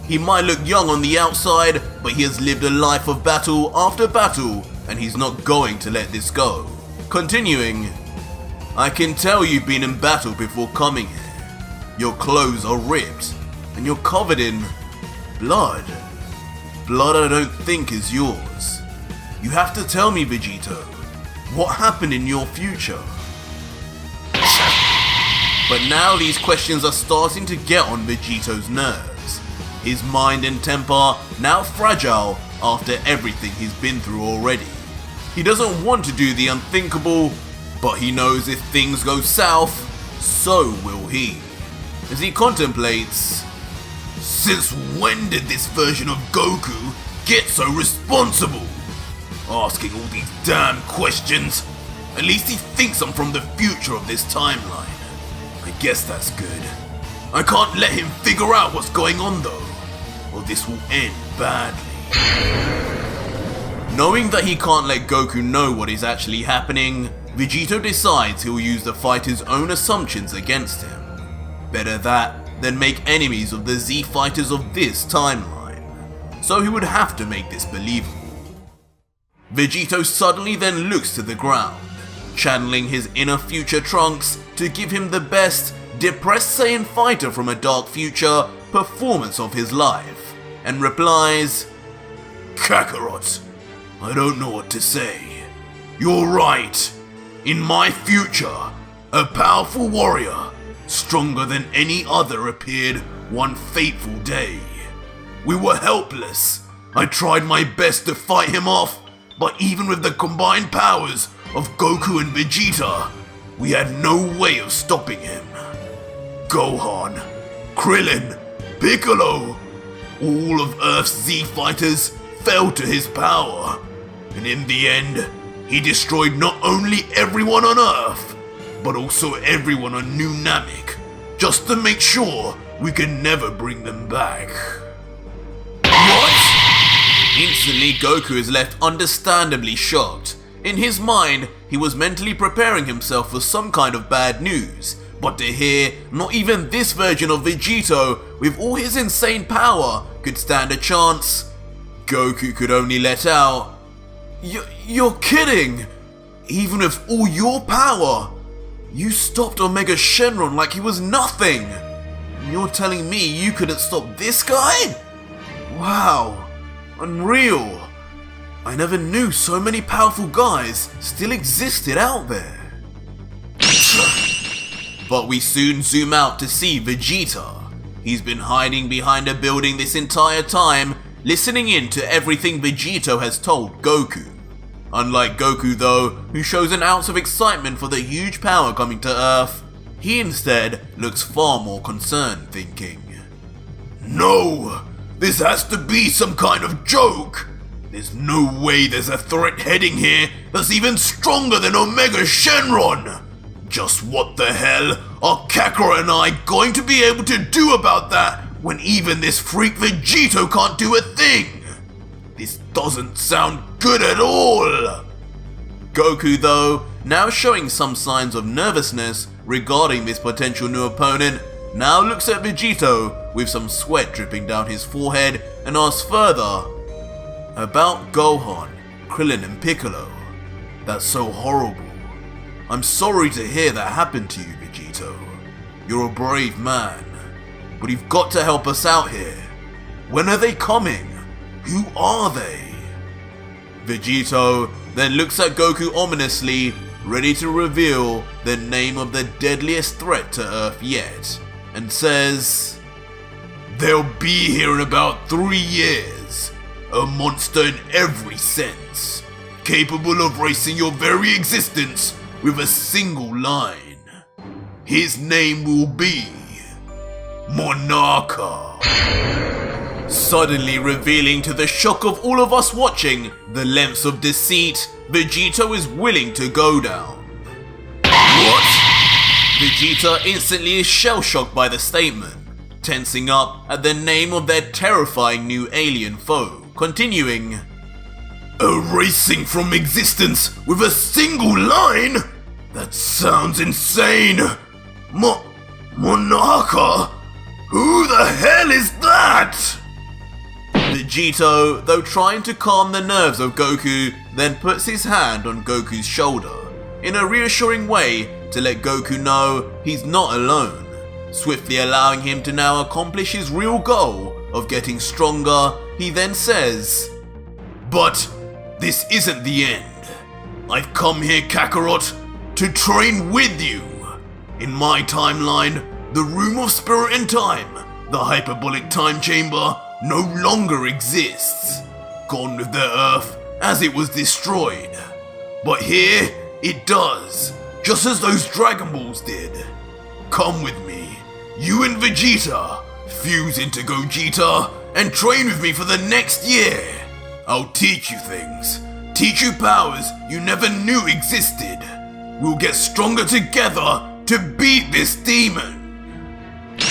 He might look young on the outside, but he has lived a life of battle after battle, and he's not going to let this go. Continuing, I can tell you've been in battle before coming here. Your clothes are ripped, and you're covered in blood. Blood I don't think is yours. You have to tell me, Vegito, what happened in your future? But now these questions are starting to get on Vegito's nerves. His mind and temper now fragile after everything he's been through already. He doesn't want to do the unthinkable, but he knows if things go south, so will he. As he contemplates, since when did this version of Goku get so responsible? Asking all these damn questions. At least he thinks I'm from the future of this timeline. I guess that's good. I can't let him figure out what's going on though, or this will end badly. Knowing that he can't let Goku know what is actually happening, Vegito decides he'll use the fighter's own assumptions against him. Better that than make enemies of the Z fighters of this timeline. So he would have to make this believable. Vegito suddenly then looks to the ground, channeling his inner future Trunks to give him the best depressed Saiyan fighter from a dark future performance of his life, and replies, Kakarot, I don't know what to say. You're right. In my future, a powerful warrior, stronger than any other, appeared one fateful day. We were helpless. I tried my best to fight him off, but even with the combined powers of Goku and Vegeta, we had no way of stopping him. Gohan, Krillin, Piccolo, all of Earth's Z fighters fell to his power, and in the end, he destroyed not only everyone on Earth, but also everyone on New Namek, just to make sure we can never bring them back. What? Instantly, Goku is left understandably shocked. In his mind, he was mentally preparing himself for some kind of bad news, but to hear not even this version of Vegito, with all his insane power, could stand a chance, Goku could only let out, You're kidding! Even with all your power, you stopped Omega Shenron like he was nothing! You're telling me you couldn't stop this guy? Wow, unreal. I never knew so many powerful guys still existed out there. But we soon zoom out to see Vegeta. He's been hiding behind a building this entire time, listening in to everything Vegito has told Goku. Unlike Goku though, who shows an ounce of excitement for the huge power coming to Earth, he instead looks far more concerned, thinking, No! This has to be some kind of joke! There's no way there's a threat heading here that's even stronger than Omega Shenron! Just what the hell are Kakarot and I going to be able to do about that when even this freak Vegito can't do a thing? This doesn't sound good at all! Goku though, now showing some signs of nervousness regarding this potential new opponent, now looks at Vegito with some sweat dripping down his forehead and asks further about Gohan, Krillin and Piccolo. That's so horrible. I'm sorry to hear that happened to you, Vegito. You're a brave man, but you've got to help us out here. When are they coming? Who are they? Vegito then looks at Goku ominously, ready to reveal the name of the deadliest threat to Earth yet, and says, They'll be here in about 3 years. A monster in every sense, capable of erasing your very existence with a single line. His name will be Monarcha. Suddenly revealing to the shock of all of us watching the lengths of deceit Vegito is willing to go down. What? Vegeta instantly is shell-shocked by the statement, tensing up at the name of their terrifying new alien foe, continuing, Erasing from existence with a single line? That sounds insane! Monarcha? Who the hell is that? Vegito, though trying to calm the nerves of Goku, then puts his hand on Goku's shoulder, in a reassuring way to let Goku know he's not alone, swiftly allowing him to now accomplish his real goal of getting stronger. He then says, But this isn't the end. I've come here, Kakarot, to train with you. In my timeline, the Room of Spirit and Time, the hyperbolic time chamber, no longer exists. Gone with the Earth as it was destroyed. But here, it does, just as those Dragon Balls did. Come with me, you and Vegeta, fuse into Gogeta, and train with me for the next year. I'll teach you things, teach you powers you never knew existed. We'll get stronger together to beat this demon.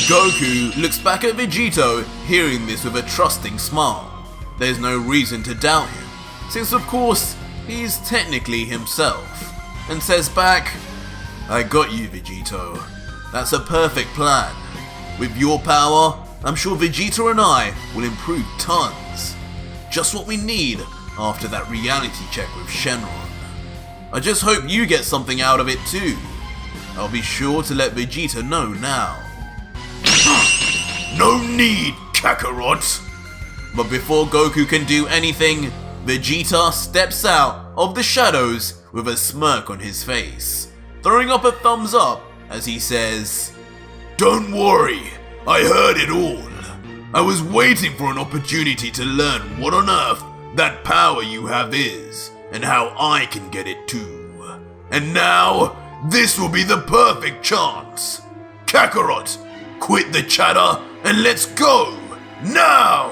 Goku looks back at Vegito, hearing this with a trusting smile. There's no reason to doubt him, since of course he's technically himself, and says back, I got you, Vegito. That's a perfect plan. With your power, I'm sure Vegeta and I will improve tons. Just what we need after that reality check with Shenron. I just hope you get something out of it too. I'll be sure to let Vegeta know now. No need, Kakarot! But before Goku can do anything, Vegeta steps out of the shadows with a smirk on his face, throwing up a thumbs up as he says, Don't worry, I heard it all. I was waiting for an opportunity to learn what on earth that power you have is, and how I can get it too. And now, this will be the perfect chance. Kakarot, quit the chatter and let's go, now!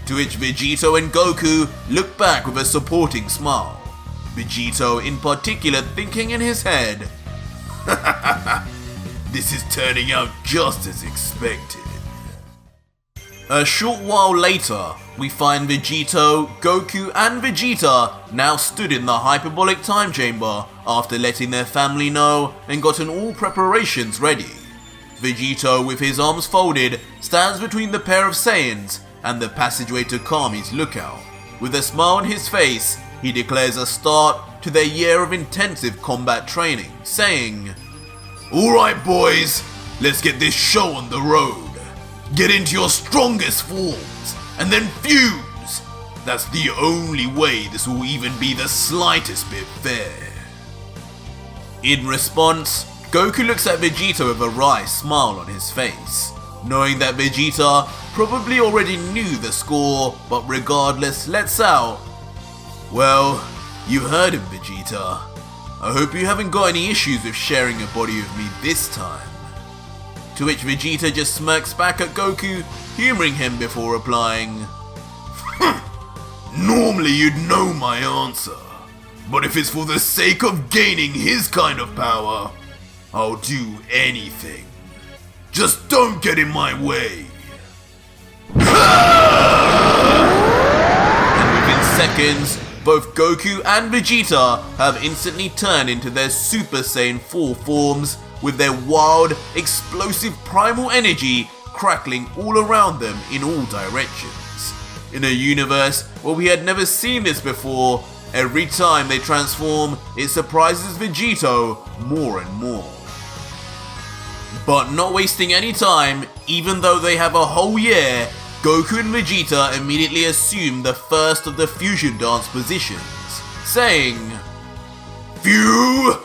To which Vegito and Goku look back with a supporting smile. Vegito in particular thinking in his head, this is turning out just as expected. A short while later, we find Vegito, Goku and Vegeta now stood in the hyperbolic time chamber after letting their family know and gotten all preparations ready. Vegito, with his arms folded, stands between the pair of Saiyans and the passageway to Kami's lookout. With a smile on his face, he declares a start to their year of intensive combat training, saying, "Alright boys, let's get this show on the road. Get into your strongest forms, and then fuse. That's the only way this will even be the slightest bit fair." In response, Goku looks at Vegeta with a wry smile on his face, knowing that Vegeta probably already knew the score, but regardless lets out, "Well, you heard him, Vegeta. I hope you haven't got any issues with sharing a body with me this time." To which Vegeta just smirks back at Goku, humoring him before replying, "Normally you'd know my answer, but if it's for the sake of gaining his kind of power, I'll do anything. Just don't get in my way." And within seconds, both Goku and Vegeta have instantly turned into their Super Saiyan 4 forms, with their wild, explosive primal energy crackling all around them in all directions. In a universe where we had never seen this before, every time they transform, it surprises Vegito more and more. But not wasting any time, even though they have a whole year, Goku and Vegeta immediately assume the first of the fusion dance positions, saying, "Fusion!"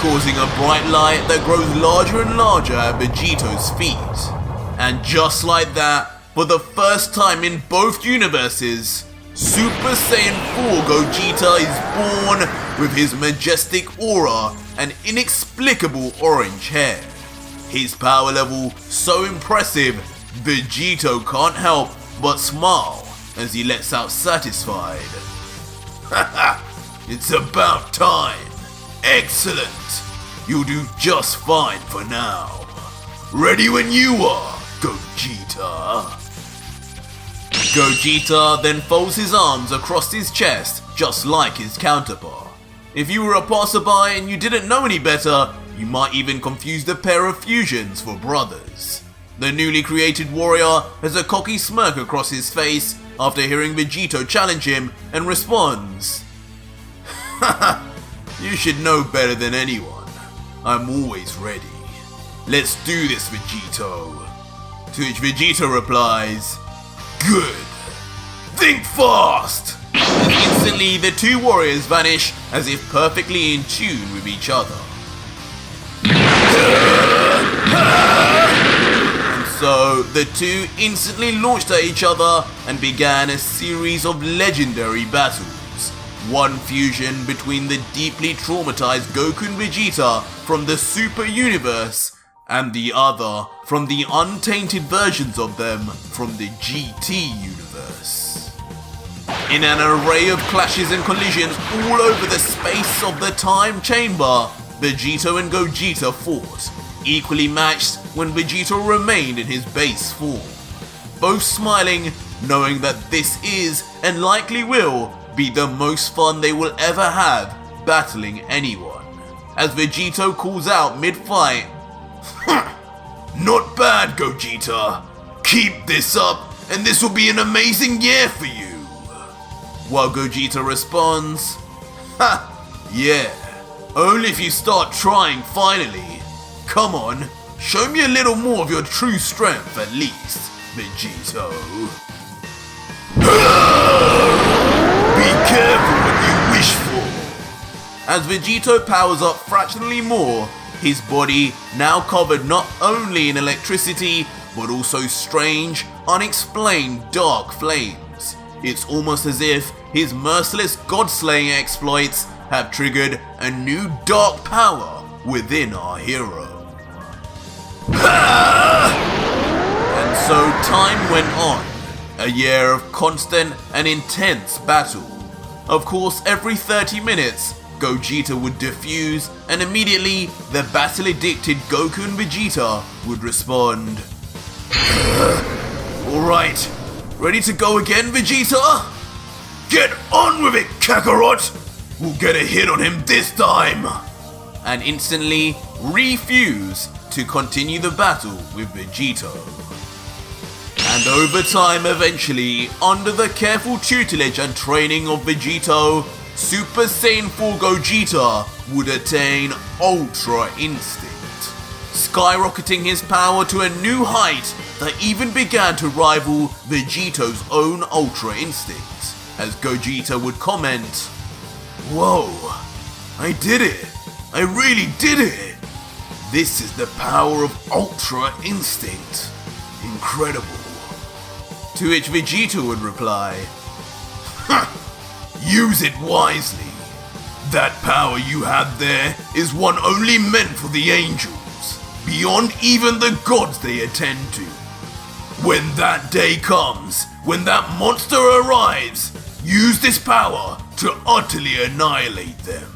Causing a bright light that grows larger and larger at Vegito's feet. And just like that, for the first time in both universes, Super Saiyan 4 Gogeta is born with his majestic aura and inexplicable orange hair. His power level so impressive, Vegito can't help but smile as he lets out satisfied, "It's about time. Excellent. You'll do just fine for now. Ready when you are, Gogeta." Gogeta then folds his arms across his chest just like his counterpart. If you were a passerby and you didn't know any better, you might even confuse the pair of fusions for brothers. The newly created warrior has a cocky smirk across his face after hearing Vegito challenge him and responds, "Haha, you should know better than anyone. I'm always ready. Let's do this, Vegito." To which Vegito replies, "Good. Think fast!" And instantly the two warriors vanish as if perfectly in tune with each other. And so the two instantly launched at each other and began a series of legendary battles. One fusion between the deeply traumatized Goku and Vegeta from the Super Universe, and the other from the untainted versions of them from the GT Universe. In an array of clashes and collisions all over the space of the time chamber, Vegito and Gogeta fought, equally matched when Vegito remained in his base form. Both smiling, knowing that this is, and likely will, be the most fun they will ever have battling anyone. As Vegito calls out mid-fight, "Not bad, Gogeta. Keep this up and this will be an amazing year for you." While Gogeta responds, "Yeah, only if you start trying finally. Come on, show me a little more of your true strength at least, Vegito." Be careful what you wish for. As Vegito powers up fractionally more, his body now covered not only in electricity, but also strange, unexplained dark flames. It's almost as if his merciless god-slaying exploits have triggered a new dark power within our hero. And so time went on, a year of constant and intense battle. Of course, every 30 minutes, Gogeta would defuse, and immediately the battle-addicted Goku and Vegeta would respond. Alright, ready to go again, Vegeta? Get on with it, Kakarot! We'll get a hit on him this time! And instantly refuse to continue the battle with Vegito. And over time, eventually, under the careful tutelage and training of Vegito, Super Saiyan 4 Gogeta would attain Ultra Instinct, skyrocketing his power to a new height that even began to rival Vegito's own Ultra Instinct, as Gogeta would comment, "Whoa, I did it! I really did it! This is the power of Ultra Instinct. Incredible." To which Vegeta would reply, "Use it wisely. That power you have there is one only meant for the angels, beyond even the gods they attend to. When that day comes, when that monster arrives, use this power to utterly annihilate them."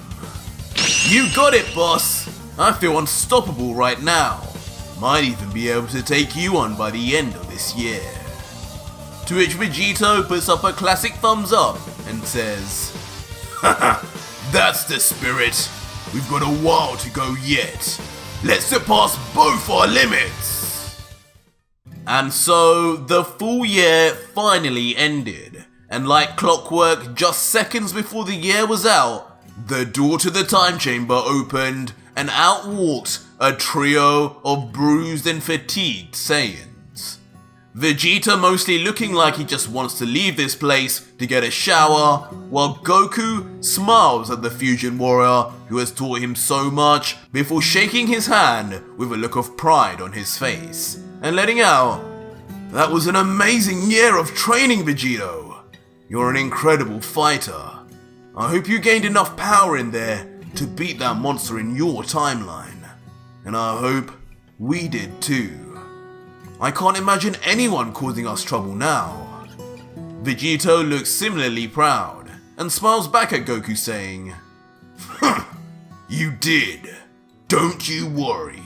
You got it, boss. I feel unstoppable right now. Might even be able to take you on by the end of this year. To which Vegito puts up a classic thumbs up and says, "Haha, that's the spirit. We've got a while to go yet. Let's surpass both our limits." And so the full year finally ended, and like clockwork, just seconds before the year was out, the door to the time chamber opened and out walked a trio of bruised and fatigued Saiyans. Vegeta mostly looking like he just wants to leave this place to get a shower, while Goku smiles at the fusion warrior who has taught him so much before shaking his hand with a look of pride on his face and letting out, "That was an amazing year of training, Vegito. You're an incredible fighter. I hope you gained enough power in there to beat that monster in your timeline. And I hope we did too. I can't imagine anyone causing us trouble now." Vegito looks similarly proud and smiles back at Goku saying, "You did. Don't you worry.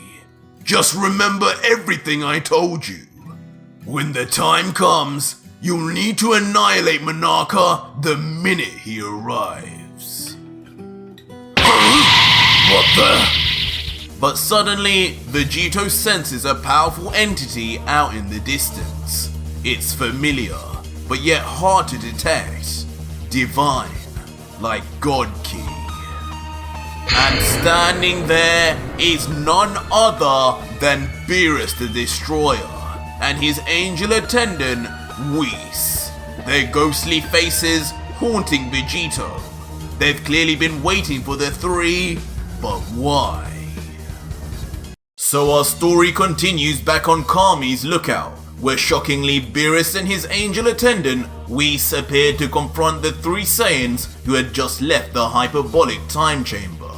Just remember everything I told you. When the time comes, you'll need to annihilate Monarcha the minute he arrives." What the? But suddenly, Vegito senses a powerful entity out in the distance. It's familiar, but yet hard to detect. Divine, like God Key. And standing there is none other than Beerus the Destroyer and his angel attendant, Whis. Their ghostly faces haunting Vegito. They've clearly been waiting for the three, but why? So our story continues back on Kami's lookout, where shockingly Beerus and his angel attendant Whis appeared to confront the three Saiyans who had just left the hyperbolic time chamber.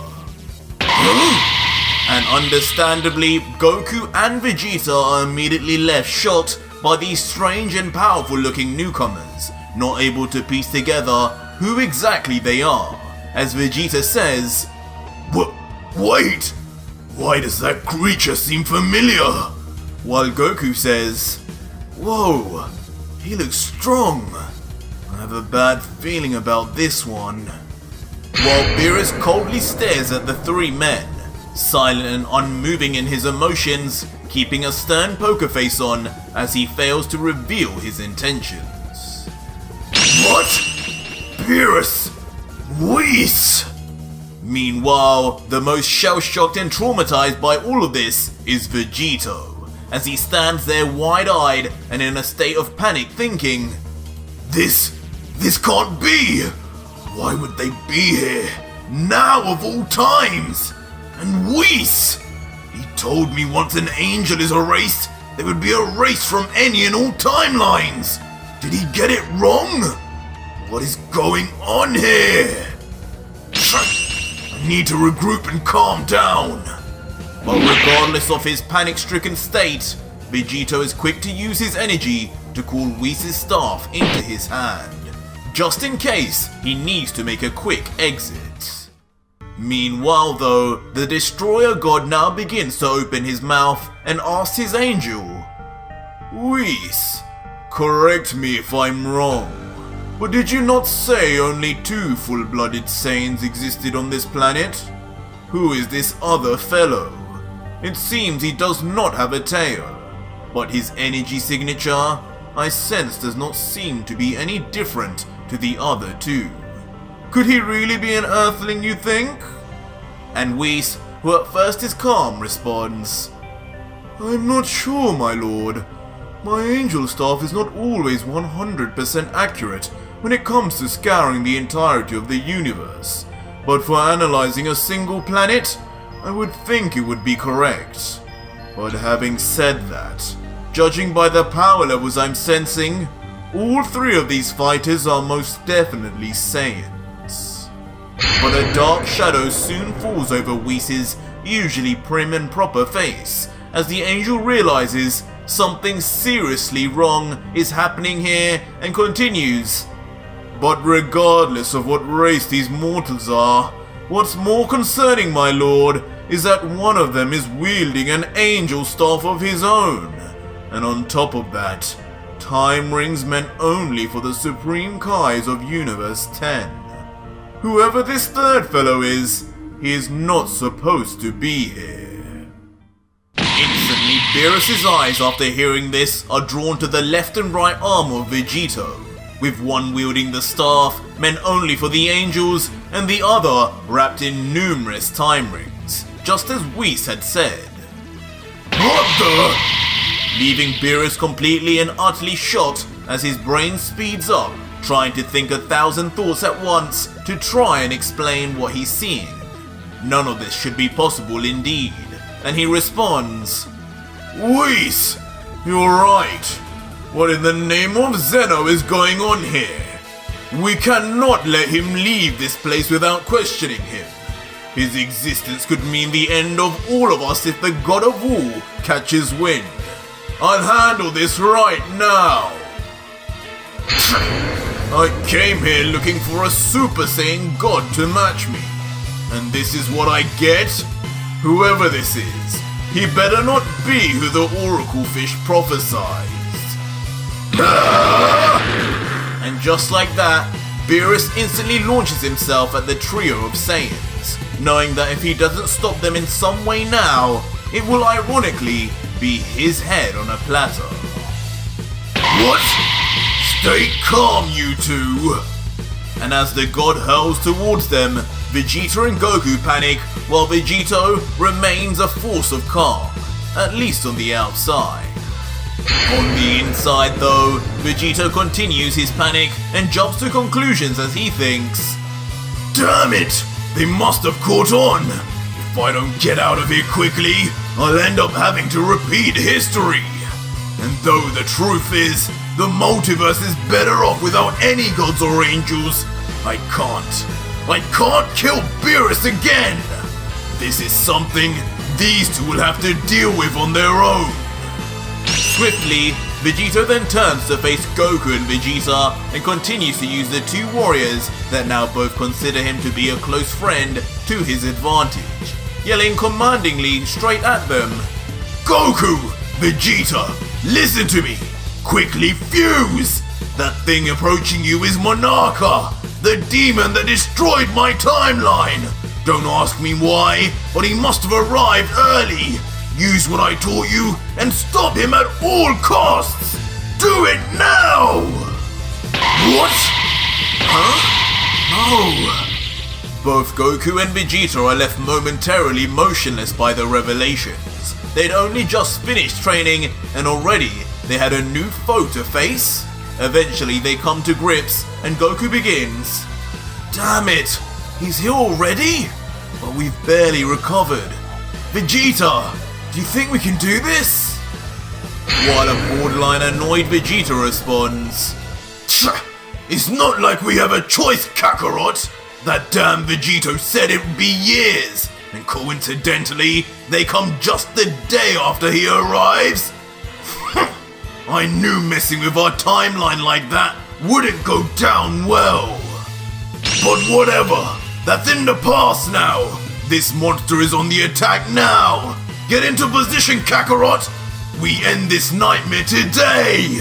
And understandably, Goku and Vegeta are immediately left shocked by these strange and powerful looking newcomers, not able to piece together who exactly they are, as Vegeta says, "Wait! Why does that creature seem familiar?" While Goku says, "Whoa, he looks strong. I have a bad feeling about this one." While Beerus coldly stares at the three men, silent and unmoving in his emotions, keeping a stern poker face on as he fails to reveal his intentions. "What? Beerus? Whis?" Meanwhile, the most shell-shocked and traumatized by all of this is Vegito, as he stands there wide-eyed and in a state of panic thinking, This can't be! Why would they be here? Now of all times! And Whis! He told me once an angel is erased, they would be erased from any and all timelines! Did he get it wrong? What is going on here? I need to regroup and calm down. But regardless of his panic-stricken state, Vegito is quick to use his energy to call Whis' staff into his hand, just in case he needs to make a quick exit. Meanwhile though, the Destroyer God now begins to open his mouth and asks his angel, Whis, correct me if I'm wrong, but did you not say only 2 full-blooded Saiyans existed on this planet? Who is this other fellow? It seems he does not have a tail, but his energy signature, I sense, does not seem to be any different to the other 2. Could he really be an Earthling, you think? And Whis, who at first is calm, responds, I'm not sure, my lord. My angel staff is not always 100% accurate when it comes to scouring the entirety of the universe, but for analyzing a single planet, I would think it would be correct. But having said that, judging by the power levels I'm sensing, all 3 of these fighters are most definitely Saiyans. But a dark shadow soon falls over Whis' usually prim and proper face, as the angel realizes something seriously wrong is happening here and continues. But regardless of what race these mortals are, what's more concerning, my lord, is that one of them is wielding an angel staff of his own. And on top of that, time rings meant only for the Supreme Kais of Universe 10. Whoever this third fellow is, he is not supposed to be here. Instantly, Beerus' eyes after hearing this are drawn to the left and right arm of Vegito, with one wielding the staff meant only for the angels and the other wrapped in numerous time rings, just as Whis had said. What the? Leaving Beerus completely and utterly shocked as his brain speeds up, trying to think 1,000 thoughts at once to try and explain what he's seeing. None of this should be possible indeed, and he responds, Whis, you're right. What in the name of Zeno is going on here? We cannot let him leave this place without questioning him. His existence could mean the end of all of us if the God of War catches wind. I'll handle this right now. I came here looking for a Super Saiyan God to match me. And this is what I get? Whoever this is, he better not be who the Oracle Fish prophesied. And just like that, Beerus instantly launches himself at the trio of Saiyans, knowing that if he doesn't stop them in some way now, it will ironically be his head on a platter. What? Stay calm, you two! And as the god hurls towards them, Vegeta and Goku panic, while Vegito remains a force of calm, at least on the outside. On the inside though, Vegito continues his panic and jumps to conclusions as he thinks, damn it! They must have caught on! If I don't get out of here quickly, I'll end up having to repeat history! And though the truth is, the multiverse is better off without any gods or angels, I can't kill Beerus again! This is something these two will have to deal with on their own! Swiftly, Vegito then turns to face Goku and Vegeta and continues to use the 2 warriors that now both consider him to be a close friend to his advantage, yelling commandingly straight at them, Goku! Vegeta! Listen to me! Quickly fuse! That thing approaching you is Monarcha, the demon that destroyed my timeline! Don't ask me why, but he must have arrived early! Use what I taught you and stop him at all costs! Do it now! What? Huh? No! Both Goku and Vegeta are left momentarily motionless by the revelations. They'd only just finished training and already they had a new foe to face. Eventually they come to grips and Goku begins, damn it! He's here already? But we've barely recovered. Vegeta! Do you think we can do this? While a borderline annoyed Vegeta responds, It's not like we have a choice, Kakarot! That damn Vegito said it would be years, and coincidentally, they come just the day after he arrives? I knew messing with our timeline like that wouldn't go down well. But whatever, that's in the past now. This monster is on the attack now. Get into position, Kakarot. We end this nightmare today.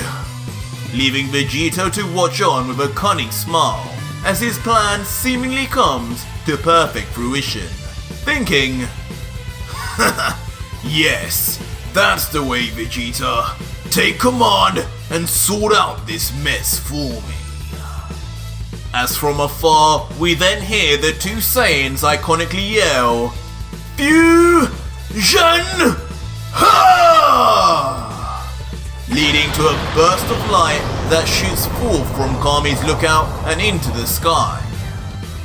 Leaving Vegito to watch on with a cunning smile as his plan seemingly comes to perfect fruition, thinking, yes, that's the way, Vegeta. Take command and sort out this mess for me. As from afar, we then hear the two Saiyans iconically yell, Fusion! Ha! Leading to a burst of light that shoots forth from Kami's lookout and into the sky.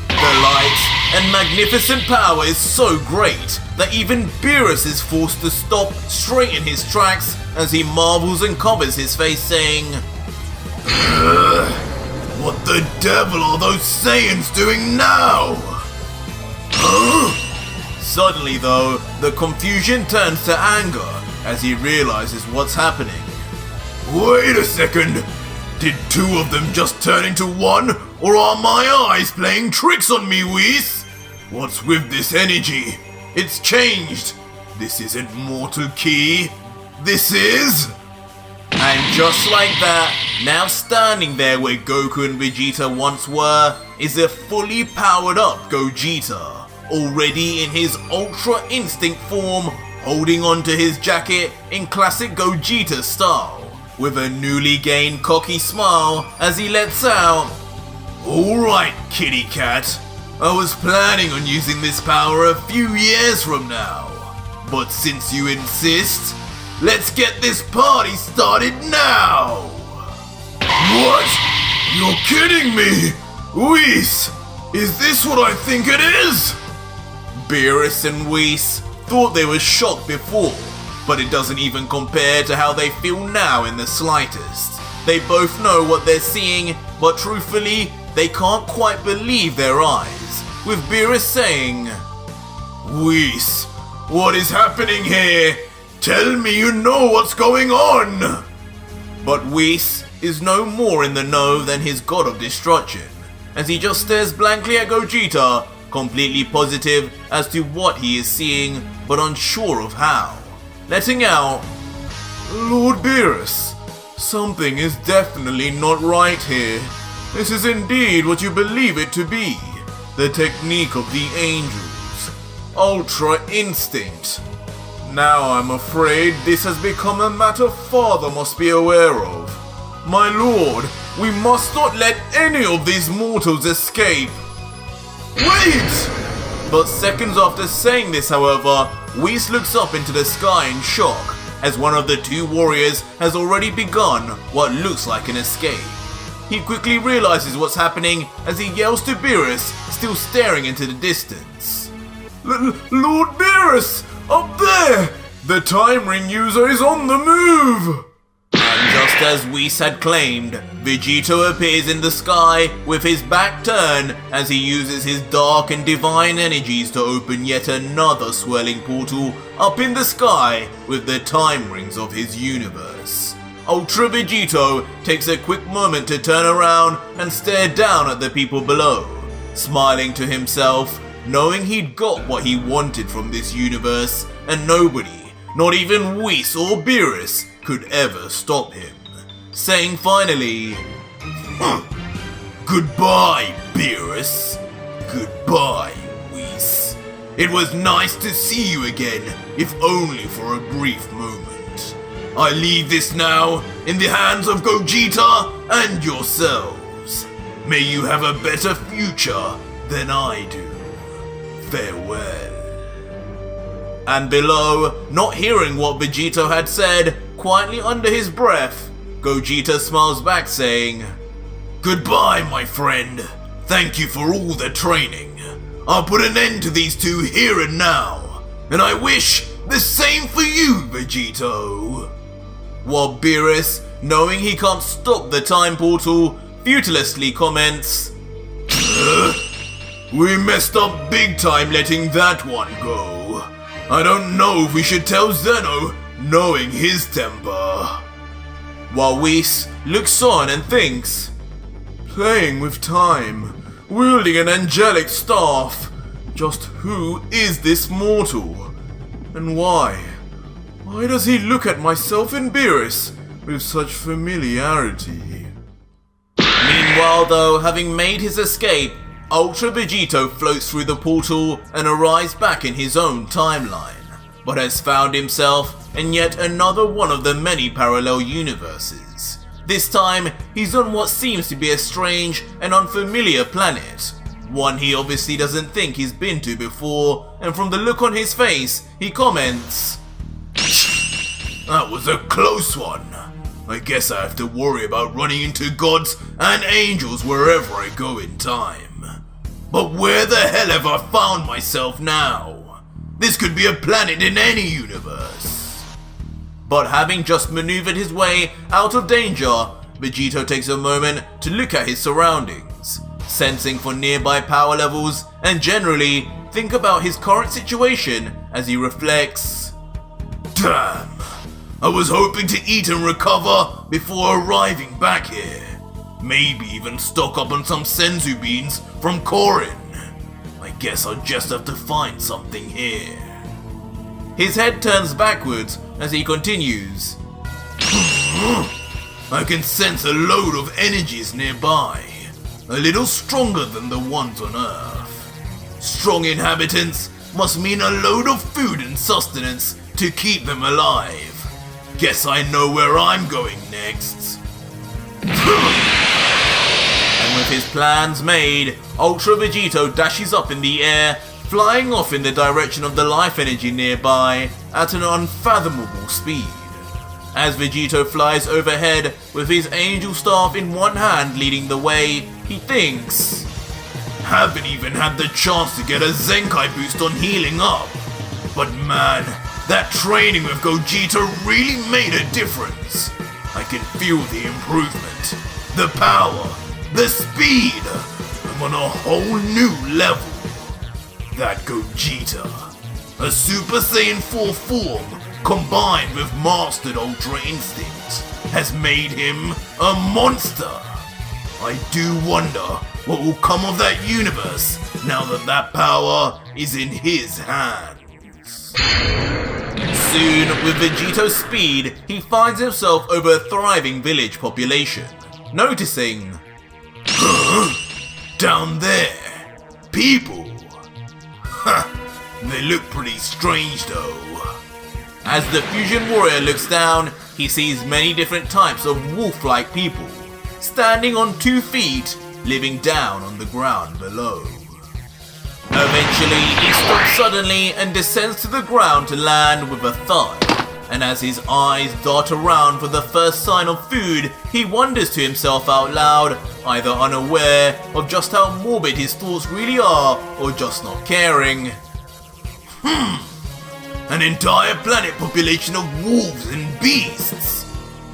The light and magnificent power is so great that even Beerus is forced to stop straight in his tracks as he marvels and covers his face, saying, what the devil are those Saiyans doing now? Huh? Suddenly though, the confusion turns to anger as he realizes what's happening. Wait a second! Did two of them just turn into one? Or are my eyes playing tricks on me, Whis? What's with this energy? It's changed! This isn't Mortal Ki. This is... And just like that, now standing there where Goku and Vegeta once were, is a fully powered up Gogeta, already in his Ultra Instinct form, holding onto his jacket in classic Gogeta style, with a newly gained cocky smile as he lets out, alright, kitty cat, I was planning on using this power a few years from now, but since you insist, let's get this party started now! What? You're kidding me! Whis! Is this what I think it is? Beerus and Whis thought they were shocked before, but it doesn't even compare to how they feel now in the slightest. They both know what they're seeing, but truthfully, they can't quite believe their eyes, with Beerus saying, Whis, what is happening here? Tell me you know what's going on! But Whis is no more in the know than his god of destruction, as he just stares blankly at Gogeta, completely positive as to what he is seeing, but unsure of how. Letting out, Lord Beerus, something is definitely not right here. This is indeed what you believe it to be, the technique of the angels, Ultra Instinct. Now I'm afraid this has become a matter Father must be aware of. My lord, we must not let any of these mortals escape. Wait! But seconds after saying this, however, Whis looks up into the sky in shock, as one of the two warriors has already begun what looks like an escape. He quickly realizes what's happening as he yells to Beerus, still staring into the distance. Lord Beerus! Up there! The time ring user is on the move! And just as Whis had claimed, Vegito appears in the sky with his back turned as he uses his dark and divine energies to open yet another swirling portal up in the sky with the time rings of his universe. Ultra Vegito takes a quick moment to turn around and stare down at the people below, smiling to himself, knowing he'd got what he wanted from this universe and nobody, not even Whis or Beerus, could ever stop him, saying finally, Goodbye, Beerus. Goodbye, Whis. It was nice to see you again, if only for a brief moment. I leave this now in the hands of Gogeta and yourselves. May you have a better future than I do. Farewell. And below, not hearing what Vegito had said, quietly under his breath, Gogeta smiles back saying, Goodbye, my friend. Thank you for all the training. I'll put an end to these two here and now. And I wish the same for you, Vegito. While Beerus, knowing he can't stop the time portal, futilistously comments, "We messed up big time letting that one go. I don't know if we should tell Zeno, knowing his temper." While Whis looks on and thinks, "Playing with time, wielding an angelic staff. Just who is this mortal? And why? Why does he look at myself and Beerus with such familiarity?" Meanwhile though, having made his escape, Ultra Vegito floats through the portal and arrives back in his own timeline, but has found himself in yet another one of the many parallel universes. This time, he's on what seems to be a strange and unfamiliar planet, one he obviously doesn't think he's been to before, and from the look on his face, he comments, "That was a close one. I guess I have to worry about running into gods and angels wherever I go in time. But where the hell have I found myself now? This could be a planet in any universe." But having just maneuvered his way out of danger, Vegito takes a moment to look at his surroundings, sensing for nearby power levels, and generally think about his current situation as he reflects, "Damn, I was hoping to eat and recover before arriving back here. Maybe even stock up on some senzu beans from Korin. I guess I'll just have to find something here." His head turns backwards as he continues, "I can sense a load of energies nearby, a little stronger than the ones on Earth. Strong inhabitants must mean a load of food and sustenance to keep them alive. Guess I know where I'm going next." And with his plans made, Ultra Vegito dashes up in the air, flying off in the direction of the life energy nearby at an unfathomable speed. As Vegito flies overhead with his angel staff in one hand leading the way, he thinks, "Haven't even had the chance to get a Zenkai boost on healing up. But man, that training with Gogeta really made a difference. I can feel the improvement, the power, the speed. I'm on a whole new level. That Gogeta, a Super Saiyan 4 form combined with mastered Ultra Instinct, has made him a monster. I do wonder what will come of that universe now that that power is in his hands." Soon, with Vegito's speed, he finds himself over a thriving village population, noticing, "Down there, people. They look pretty strange though." As the fusion warrior looks down, he sees many different types of wolf-like people, standing on 2 feet, living down on the ground below. Eventually, he stops suddenly and descends to the ground to land with a thud, and as his eyes dart around for the first sign of food, he wonders to himself out loud, either unaware of just how morbid his thoughts really are or just not caring, "An entire planet population of wolves and beasts.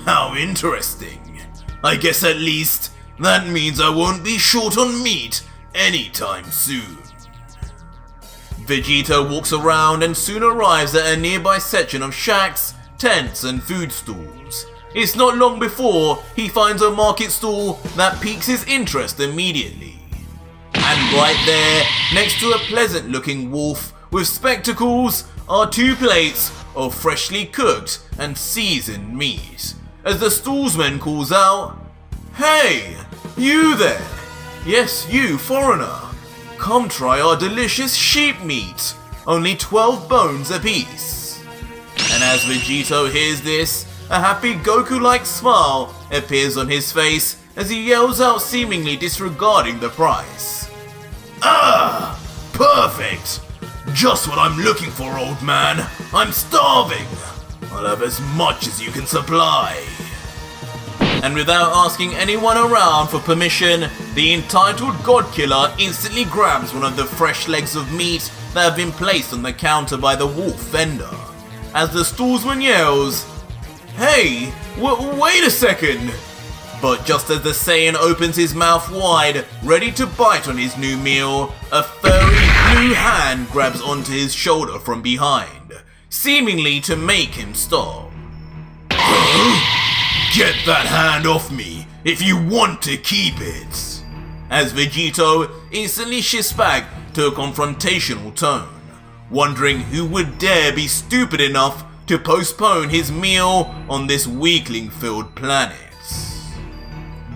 How interesting. I guess at least that means I won't be short on meat anytime soon." Vegito walks around and soon arrives at a nearby section of shacks, tents and food stalls. It's not long before he finds a market stall that piques his interest immediately. And right there, next to a pleasant looking wolf with spectacles, are 2 plates of freshly cooked and seasoned meat, as the stallsman calls out, "Hey, you there! Yes, you, foreigner. Come try our delicious sheep meat, only 12 bones apiece." And as Vegito hears this, a happy Goku-like smile appears on his face as he yells out, seemingly disregarding the price, "Ah, perfect! Just what I'm looking for, old man. I'm starving. I'll have as much as you can supply." And without asking anyone around for permission, the entitled God Killer instantly grabs one of the fresh legs of meat that have been placed on the counter by the wolf vendor. As the stallsman yells, "Hey, wait a second! But just as the Saiyan opens his mouth wide, ready to bite on his new meal, a furry blue hand grabs onto his shoulder from behind, seemingly to make him stop. Get that hand off me if you want to keep it! As Vegito instantly shifts back to a confrontational tone, wondering who would dare be stupid enough to postpone his meal on this weakling-filled planet.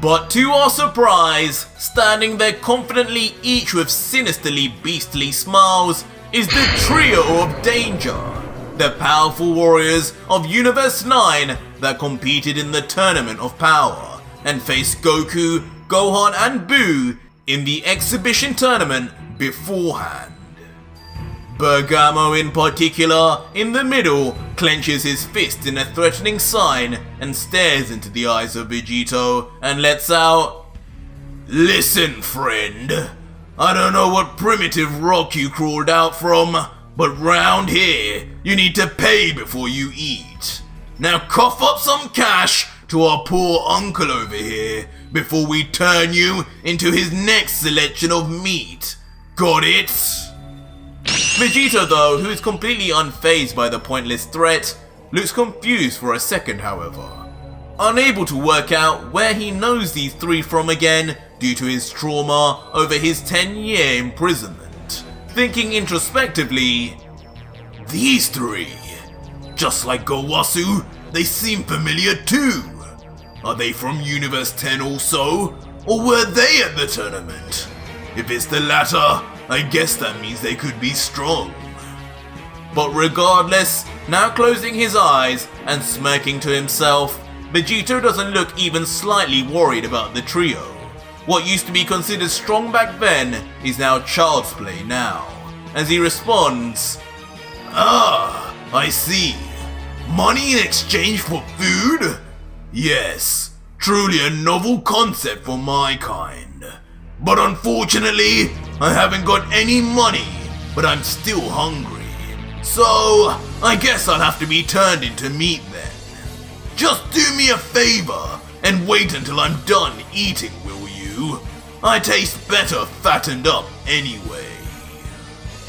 But to our surprise, standing there confidently, each with sinisterly beastly smiles, is the trio of danger, the powerful warriors of Universe 9 that competed in the Tournament of Power and faced Goku, Gohan and Buu in the exhibition tournament beforehand. Bergamo in particular, in the middle, clenches his fist in a threatening sign and stares into the eyes of Vegito and lets out, "Listen, friend, I don't know what primitive rock you crawled out from, but round here, you need to pay before you eat. Now cough up some cash to our poor uncle over here before we turn you into his next selection of meat. Got it?" Vegito though, who is completely unfazed by the pointless threat, looks confused for a second however, unable to work out where he knows these three from again due to his trauma over his 10-year imprisonment, thinking introspectively, "These three, just like Gowasu, they seem familiar too. Are they from Universe 10 also, or were they at the tournament? If it's the latter, I guess that means they could be strong." But regardless, now closing his eyes and smirking to himself, Vegito doesn't look even slightly worried about the trio. What used to be considered strong back then is now child's play now, as he responds, "Ah, I see. Money in exchange for food? Yes, truly a novel concept for my kind. But unfortunately, I haven't got any money, but I'm still hungry. So, I guess I'll have to be turned into meat then. Just do me a favor and wait until I'm done eating, will you? I taste better fattened up anyway."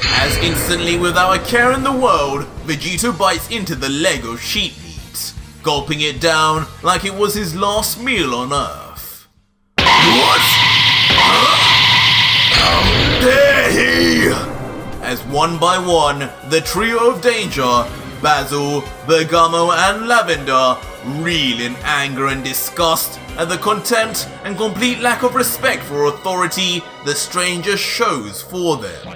As instantly, without a care in the world, Vegito bites into the leg of sheep meat, gulping it down like it was his last meal on Earth. "What? How dare he!" As one by one, the trio of danger, Basil, Bergamo and Lavender, reel in anger and disgust at the contempt and complete lack of respect for authority the stranger shows for them.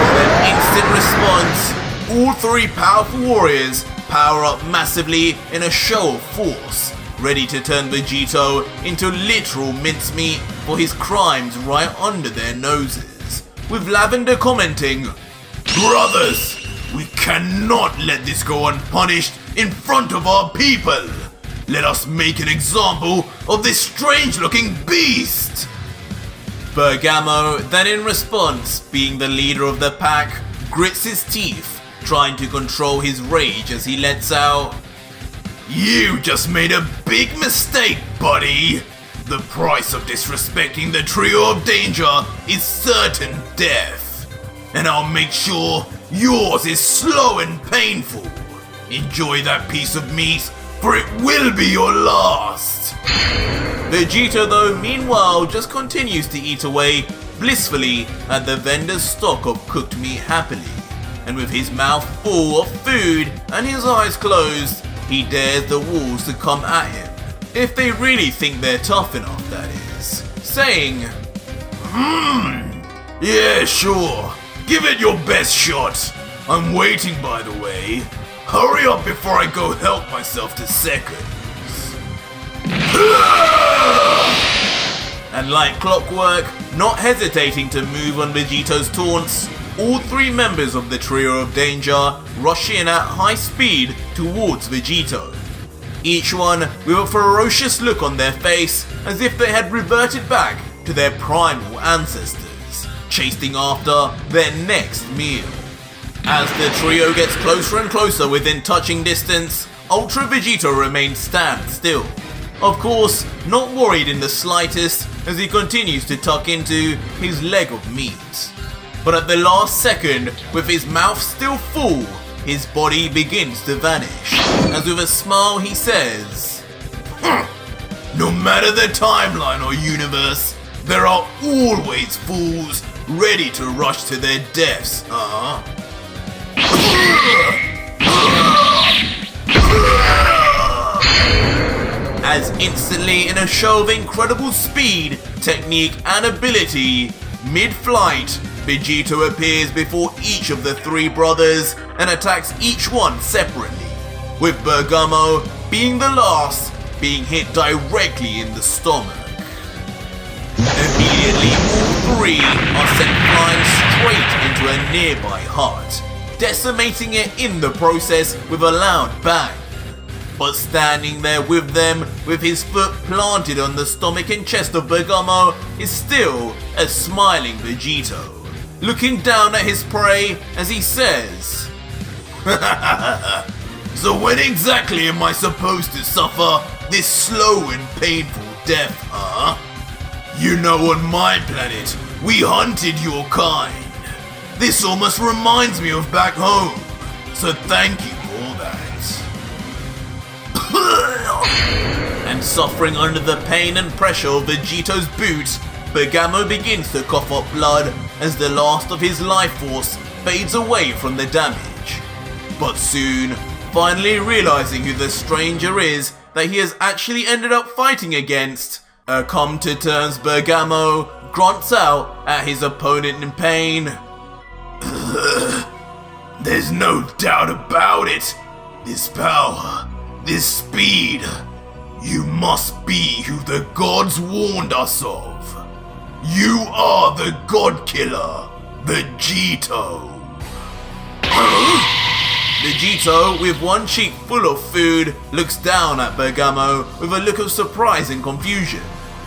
With an instant response, all three powerful warriors power up massively in a show of force, ready to turn Vegito into literal mincemeat for his crimes right under their noses, with Lavender commenting, "Brothers, we cannot let this go unpunished in front of our people. Let us make an example of this strange-looking beast." Bergamo then in response, being the leader of the pack, grits his teeth, trying to control his rage as he lets out, "You just made a big mistake, buddy. The price of disrespecting the trio of danger is certain death. And I'll make sure yours is slow and painful. Enjoy that piece of meat, for it will be your last." Vegito though, meanwhile, just continues to eat away blissfully at the vendor's stock of cooked meat happily, and with his mouth full of food and his eyes closed, he dares the wolves to come at him, if they really think they're tough enough, that is, saying, "Yeah, sure, give it your best shot. I'm waiting, by the way. Hurry up before I go help myself to seconds." And like clockwork, not hesitating to move on Vegito's taunts, all three members of the trio of danger rush in at high speed towards Vegito, each one with a ferocious look on their face as if they had reverted back to their primal ancestors, chasing after their next meal. As the trio gets closer and closer within touching distance, Ultra Vegito remains stand still. Of course, not worried in the slightest as he continues to tuck into his leg of meat. But at the last second, with his mouth still full, his body begins to vanish, as with a smile he says, "No matter the timeline or universe, there are always fools ready to rush to their deaths, huh?" As instantly, in a show of incredible speed, technique and ability, mid-flight, Vegito appears before each of the three brothers and attacks each one separately, with Bergamo being the last, being hit directly in the stomach. Immediately, all three are sent flying straight into a nearby hut, decimating it in the process with a loud bang. But standing there with them, with his foot planted on the stomach and chest of Bergamo, is still a smiling Vegito, looking down at his prey as he says, "So when exactly am I supposed to suffer this slow and painful death, huh? You know, on my planet, we hunted your kind. This almost reminds me of back home, so thank you for all that." And suffering under the pain and pressure of Vegito's boot, Bergamo begins to cough up blood as the last of his life force fades away from the damage. But soon, finally realizing who the stranger is that he has actually ended up fighting against, a come-to-terms Bergamo grunts out at his opponent in pain. "There's no doubt about it. This power, this speed, you must be who the gods warned us of. You are the God Killer, Vegito." Vegito, with one cheek full of food, looks down at Bergamo with a look of surprise and confusion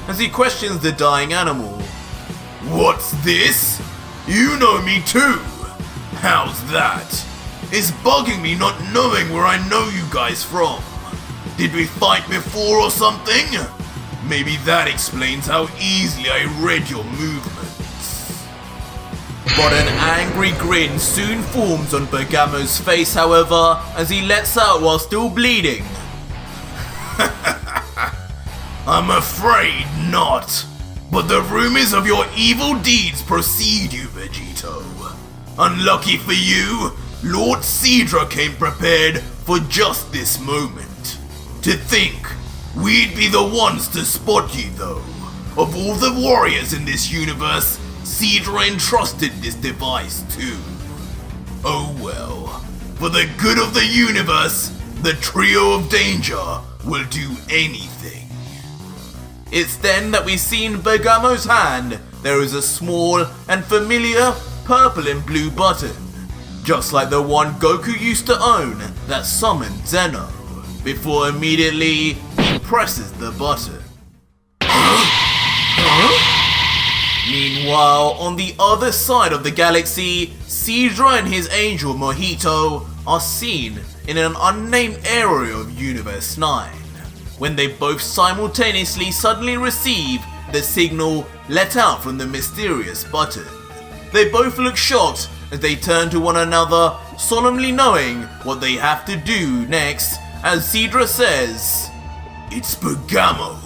as he questions the dying animal. "What's this? You know me too. How's that? It's bugging me not knowing where I know you guys from. Did we fight before or something? Maybe that explains how easily I read your movements." But an angry grin soon forms on Bergamo's face, however, as he lets out while still bleeding. "I'm afraid not. But the rumors of your evil deeds precede you, Vegito. Unlucky for you, Lord Sidra came prepared for just this moment. To think we'd be the ones to spot you, though. Of all the warriors in this universe, Sidra entrusted this device too. Oh well. For the good of the universe, the trio of danger will do anything." It's then that we see in Bergamo's hand there is a small and familiar purple and blue button, just like the one Goku used to own that summoned Zeno, before immediately he presses the button. Meanwhile, on the other side of the galaxy, Sidra and his angel Mojito are seen in an unnamed area of Universe 9, when they both simultaneously suddenly receive the signal let out from the mysterious button. They both look shocked as they turn to one another, solemnly knowing what they have to do next, as Sidra says, "It's Bergamo,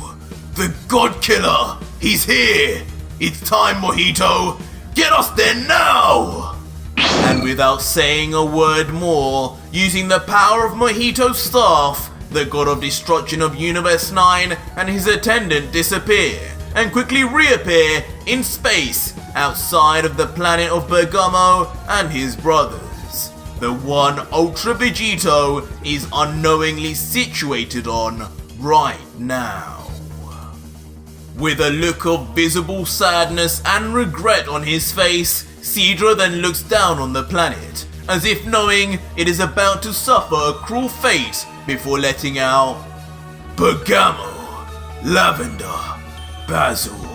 the God Killer. He's here. It's time, Mojito. Get us there now!" And without saying a word more, using the power of Mojito's staff, the God of Destruction of Universe 9 and his attendant disappear and quickly reappear in space outside of the planet of Bergamo and his brothers, the one Ultra Vegito is unknowingly situated on right now. With a look of visible sadness and regret on his face, Sidra then looks down on the planet, as if knowing it is about to suffer a cruel fate before letting out, "Bergamo, Lavender, Basil,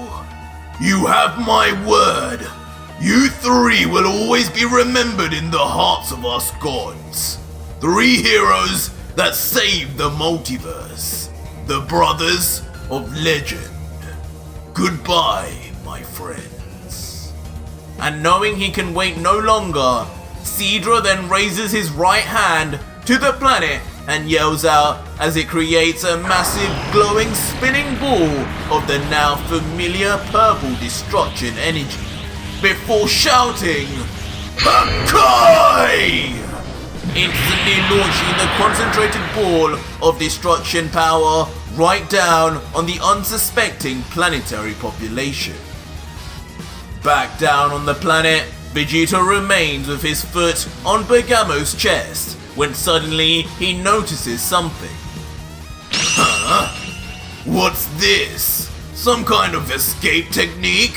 you have my word. You three will always be remembered in the hearts of us gods. 3 heroes that saved the multiverse. The brothers of legend. Goodbye, my friends. And knowing he can wait no longer, Sidra then raises his right hand to the planet and yells out as it creates a massive glowing spinning ball of the now familiar purple destruction energy, before shouting, Hakai! Instantly launching the concentrated ball of destruction power right down on the unsuspecting planetary population. Back down on the planet, Vegito remains with his foot on Bergamo's chest when suddenly he notices something. Huh? What's this? Some kind of escape technique?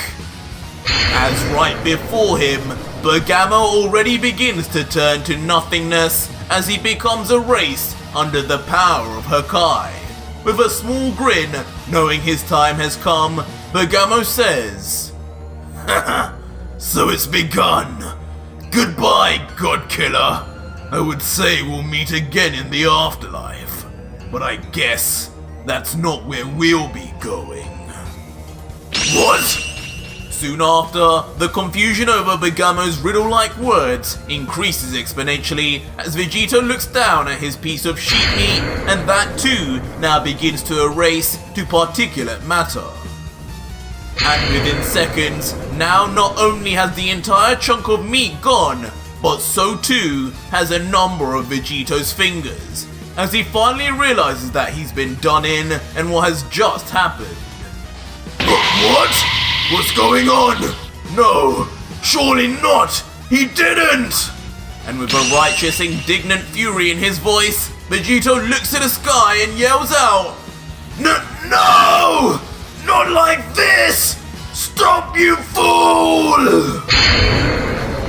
As right before him, Bergamo already begins to turn to nothingness as he becomes erased under the power of Hakai. With a small grin, knowing his time has come, Bergamo says, So it's begun. Goodbye, Godkiller. I would say we'll meet again in the afterlife, but I guess that's not where we'll be going. What? Soon after, the confusion over Bergamo's riddle-like words increases exponentially as Vegito looks down at his piece of sheep meat, and that too now begins to erase to particulate matter. And within seconds, now not only has the entire chunk of meat gone, but so too has a number of Vegito's fingers, as he finally realizes that he's been done in and what has just happened. What? What's going on? No, surely not! He didn't! And with a righteous, indignant fury in his voice, Vegito looks at the sky and yells out, No! Not like this! Stop, you fool!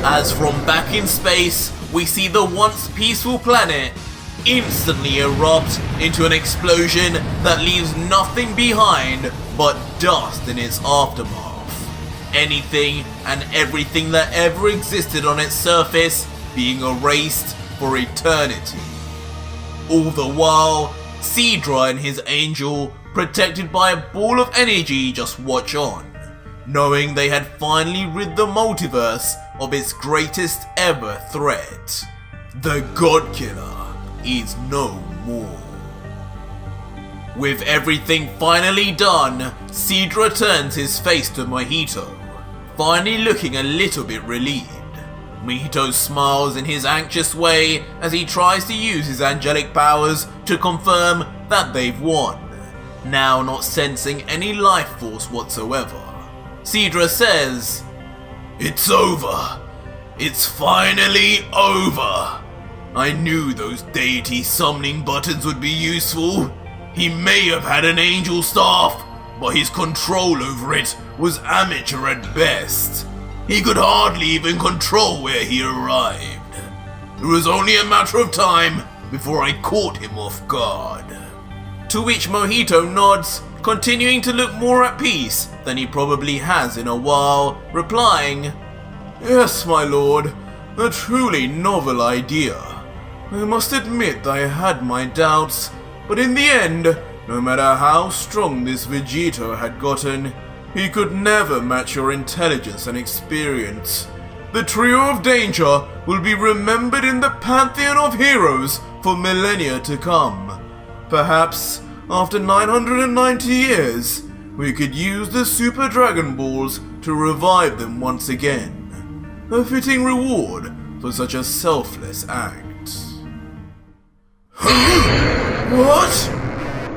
As from back in space, we see the once peaceful planet instantly erupt into an explosion that leaves nothing behind but dust in its aftermath. Anything and everything that ever existed on its surface being erased for eternity. All the while, Sidra and his angel, protected by a ball of energy, just watch on, knowing they had finally rid the multiverse of its greatest ever threat. The Godkiller is no more. With everything finally done, Sidra turns his face to Mojito, finally looking a little bit relieved. Mojito smiles in his anxious way as he tries to use his angelic powers to confirm that they've won, now not sensing any life force whatsoever. Sidra says, It's over. It's finally over. I knew those deity summoning buttons would be useful. He may have had an angel staff, but his control over it was amateur at best. He could hardly even control where he arrived. It was only a matter of time before I caught him off guard. To which Mojito nods, continuing to look more at peace than he probably has in a while, replying, Yes, my lord, a truly novel idea. I must admit I had my doubts, but in the end, no matter how strong this Vegito had gotten, he could never match your intelligence and experience. The trio of danger will be remembered in the pantheon of heroes for millennia to come. Perhaps, after 990 years, we could use the Super Dragon Balls to revive them once again. A fitting reward for such a selfless act. What?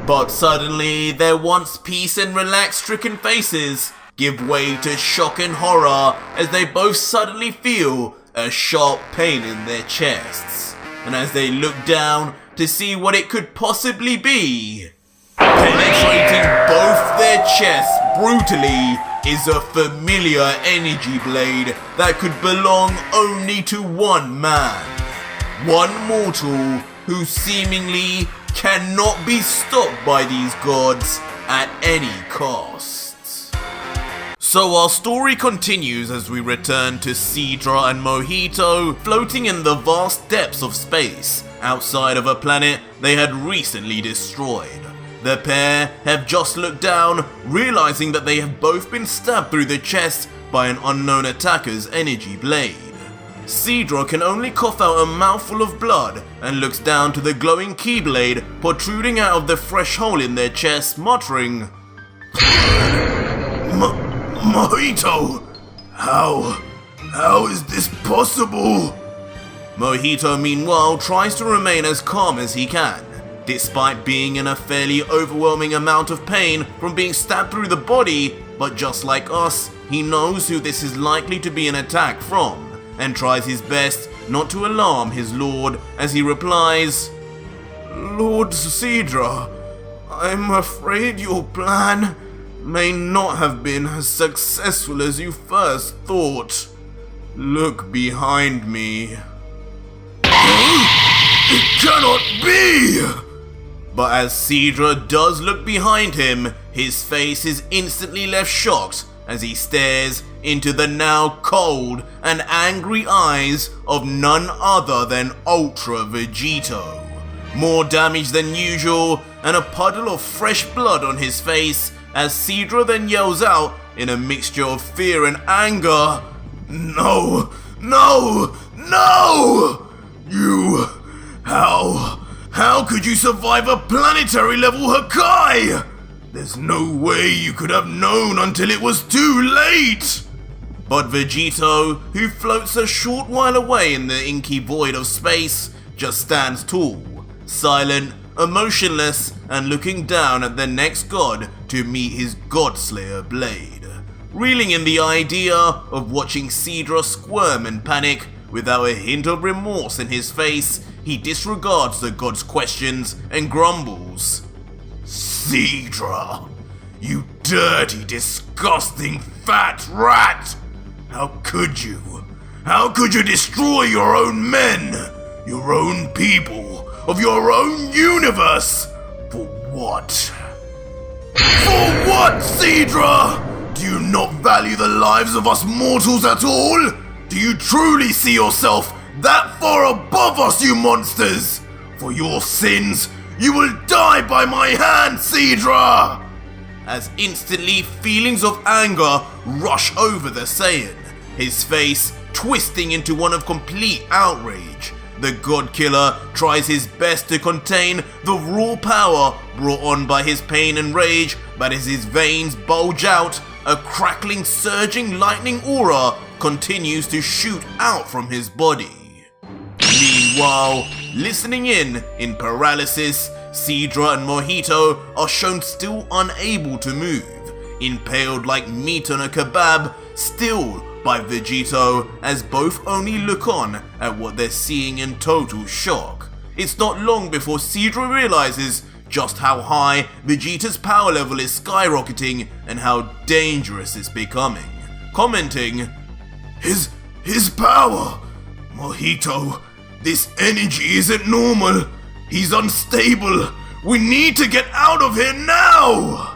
But suddenly, their once peace and relaxed-stricken faces give way to shock and horror as they both suddenly feel a sharp pain in their chests. And as they look down to see what it could possibly be, penetrating both their chests brutally is a familiar energy blade that could belong only to one man. One mortal who seemingly cannot be stopped by these gods at any cost. So our story continues as we return to Sidra and Mojito floating in the vast depths of space outside of a planet they had recently destroyed. The pair have just looked down, realizing that they have both been stabbed through the chest by an unknown attacker's energy blade. Sidra can only cough out a mouthful of blood and looks down to the glowing keyblade protruding out of the fresh hole in their chest, muttering, Mojito! How is this possible? Mojito meanwhile tries to remain as calm as he can, despite being in a fairly overwhelming amount of pain from being stabbed through the body, but just like us, he knows who this is likely to be an attack from, and tries his best not to alarm his lord as he replies, Lord Sidra, I'm afraid your plan may not have been as successful as you first thought. Look behind me. It cannot be! But as Sidra does look behind him, his face is instantly left shocked as he stares into the now cold and angry eyes of none other than Ultra Vegito. More damage than usual and a puddle of fresh blood on his face as Sidra then yells out in a mixture of fear and anger, No! No! No! You... How could you survive a planetary level Hakai? There's no way you could have known until it was too late! But Vegito, who floats a short while away in the inky void of space, just stands tall, silent, emotionless, and looking down at the next god to meet his Godslayer blade. Reeling in the idea of watching Sidra squirm and panic without a hint of remorse in his face, he disregards the god's questions and grumbles. Sidra, you dirty, disgusting, fat rat! How could you? How could you destroy your own men? Your own people? Of your own universe? For what? For what, Sidra? Do you not value the lives of us mortals at all? Do you truly see yourself that far above us, you monsters? For your sins, you will die by my hand, Sidra! As instantly feelings of anger rush over the Saiyan, his face twisting into one of complete outrage. The God Killer tries his best to contain the raw power brought on by his pain and rage, but as his veins bulge out, a crackling, surging lightning aura continues to shoot out from his body. Meanwhile, listening in paralysis, Sidra and Mojito are shown still unable to move, impaled like meat on a kebab, still by Vegito, as both only look on at what they're seeing in total shock. It's not long before Sidra realizes just how high Vegeta's power level is skyrocketing and how dangerous it's becoming, commenting, His power! Mojito, this energy isn't normal. He's unstable. We need to get out of here now!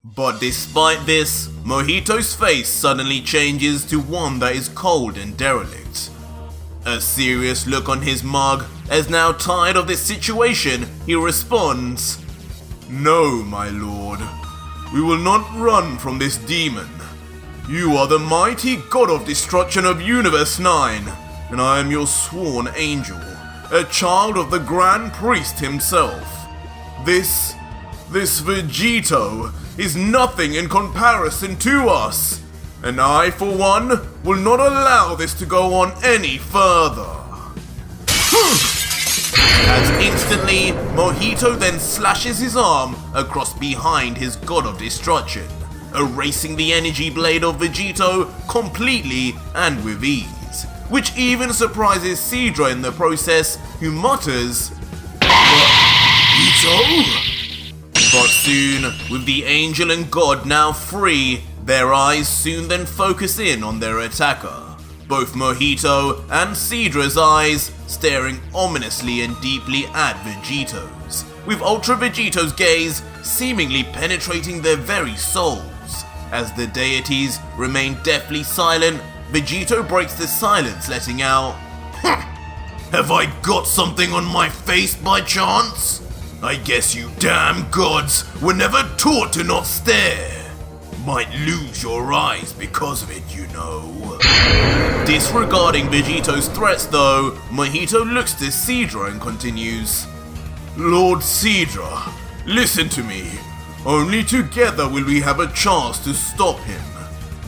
But despite this, Mojito's face suddenly changes to one that is cold and derelict. A serious look on his mug, as now tired of this situation, he responds, No, my lord. We will not run from this demon. You are the mighty god of destruction of Universe 9, and I am your sworn angel, a child of the Grand Priest himself. This Vegito is nothing in comparison to us, and I, for one, will not allow this to go on any further. As instantly, Mojito then slashes his arm across behind his god of destruction, erasing the energy blade of Vegito completely and with ease, which even surprises Sidra in the process, who mutters, Vegito? But soon, with the angel and god now free, their eyes soon then focus in on their attacker, both Mojito and Sidra's eyes staring ominously and deeply at Vegito's, with Ultra Vegito's gaze seemingly penetrating their very souls. As the deities remain deathly silent, Vegito breaks the silence, letting out, "Have I got something on my face by chance? I guess you damn gods were never taught to not stare. Might lose your eyes because of it, you know." Disregarding Vegito's threats though, Mojito looks to Sidra and continues, "Lord Sidra, listen to me. Only together will we have a chance to stop him.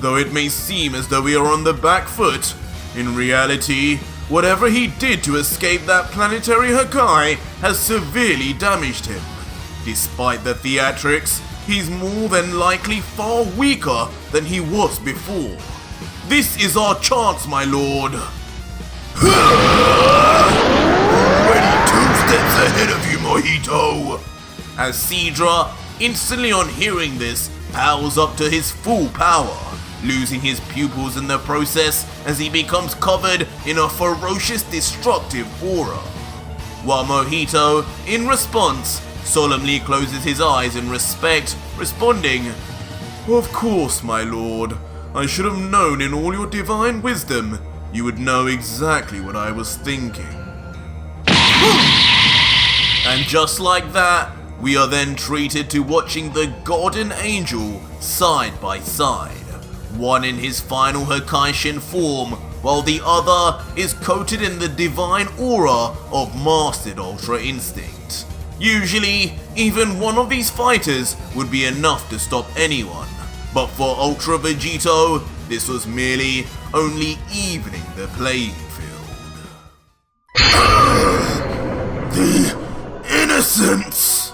Though it may seem as though we are on the back foot, in reality, whatever he did to escape that planetary Hakai has severely damaged him. Despite the theatrics, he's more than likely far weaker than he was before. This is our chance, my lord." "Already 2 steps ahead of you, Mojito." As Sidra, instantly on hearing this, powers up to his full power, losing his pupils in the process as he becomes covered in a ferocious destructive aura. While Mojito, in response, solemnly closes his eyes in respect, responding, "Of course, my lord. I should have known in all your divine wisdom, you would know exactly what I was thinking." And just like that, we are then treated to watching the god and angel side by side. One in his final Hakaishin form, while the other is coated in the divine aura of mastered Ultra Instinct. Usually, even one of these fighters would be enough to stop anyone, but for Ultra Vegito, this was merely only evening the playing field. The innocence!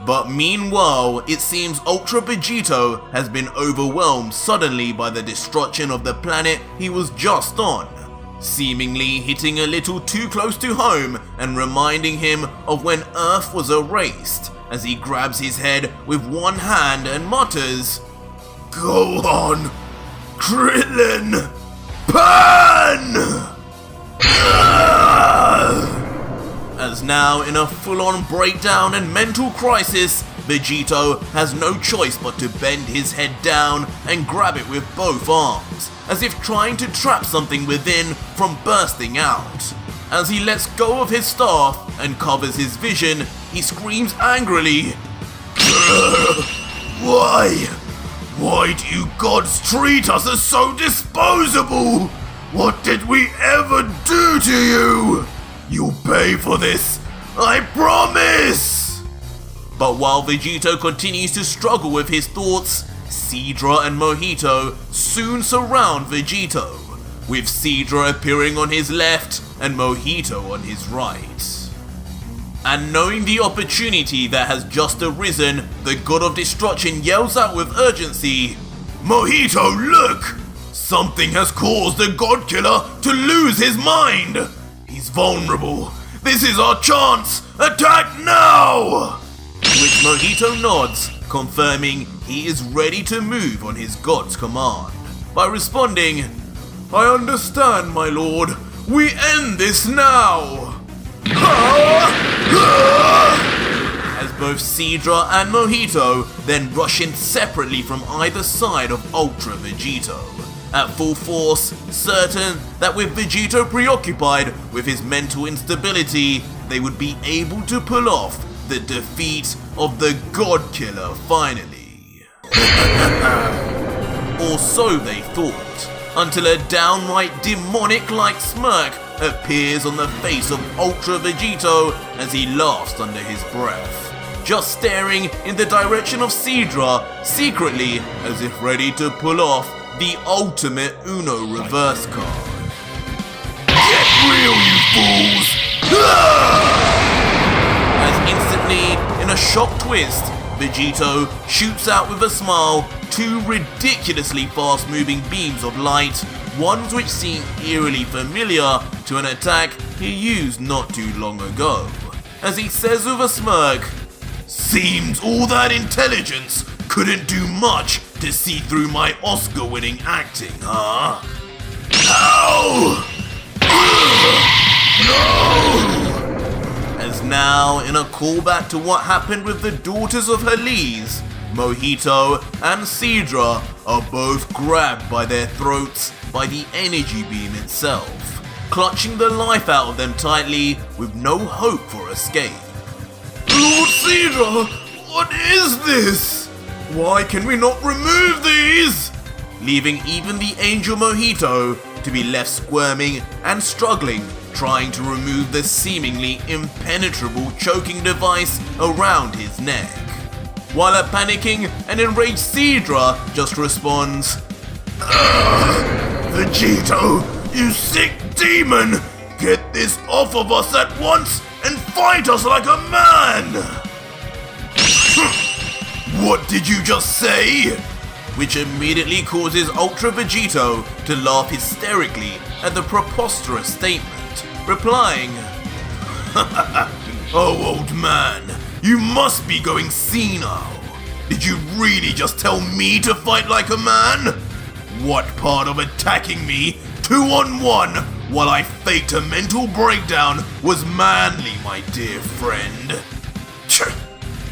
But meanwhile, it seems Ultra Vegito has been overwhelmed suddenly by the destruction of the planet he was just on, seemingly hitting a little too close to home and reminding him of when Earth was erased, as he grabs his head with one hand and mutters, "Go on, Krillin! Pan!" As now, in a full-on breakdown and mental crisis, Vegito has no choice but to bend his head down and grab it with both arms, as if trying to trap something within from bursting out. As he lets go of his staff and covers his vision, he screams angrily, "Why? Why do you gods treat us as so disposable? What did we ever do to you? You'll pay for this, I promise!" But while Vegito continues to struggle with his thoughts, Sidra and Mojito soon surround Vegito, with Sidra appearing on his left and Mojito on his right. And knowing the opportunity that has just arisen, the God of Destruction yells out with urgency, "Mojito, look! Something has caused the God Killer to lose his mind! He's vulnerable. This is our chance! Attack now!" To which Mojito nods, confirming he is ready to move on his god's command, by responding, "I understand, my lord. We end this now!" As both Sidra and Mojito then rush in separately from either side of Ultra Vegito, at full force, certain that with Vegito preoccupied with his mental instability, they would be able to pull off the defeat of the God Killer finally. Or so they thought, until a downright demonic-like smirk appears on the face of Ultra Vegito as he laughs under his breath, just staring in the direction of Sidra, secretly as if ready to pull off the ultimate Uno reverse card. Get real, you fools! As instantly, in a shock twist, Vegito shoots out with a smile 2 ridiculously fast-moving beams of light, ones which seem eerily familiar to an attack he used not too long ago. As he says with a smirk, "Seems all that intelligence couldn't do much to see through my Oscar-winning acting, huh? Ow! No!" As now, in a callback to what happened with the daughters of Heles, Mojito and Sidra are both grabbed by their throats by the energy beam itself, clutching the life out of them tightly with no hope for escape. Lord Sidra, what is this? Why can we not remove these? Leaving even the Angel Mojito to be left squirming and struggling, trying to remove the seemingly impenetrable choking device around his neck. While a panicking and enraged Sidra just responds, Vegito, you sick demon! Get this off of us at once and fight us like a man! What did you just say? Which immediately causes Ultra Vegito to laugh hysterically at the preposterous statement, replying, Oh, old man, you must be going senile. Did you really just tell me to fight like a man? What part of attacking me 2-on-1 while I faked a mental breakdown was manly, my dear friend?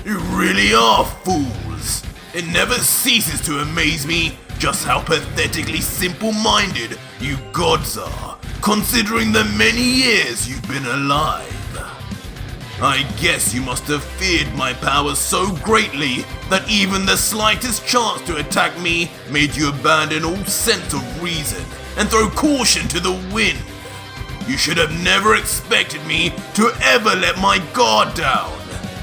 You really are fools. It never ceases to amaze me just how pathetically simple-minded you gods are, considering the many years you've been alive. I guess you must have feared my powers so greatly that even the slightest chance to attack me made you abandon all sense of reason and throw caution to the wind. You should have never expected me to ever let my guard down.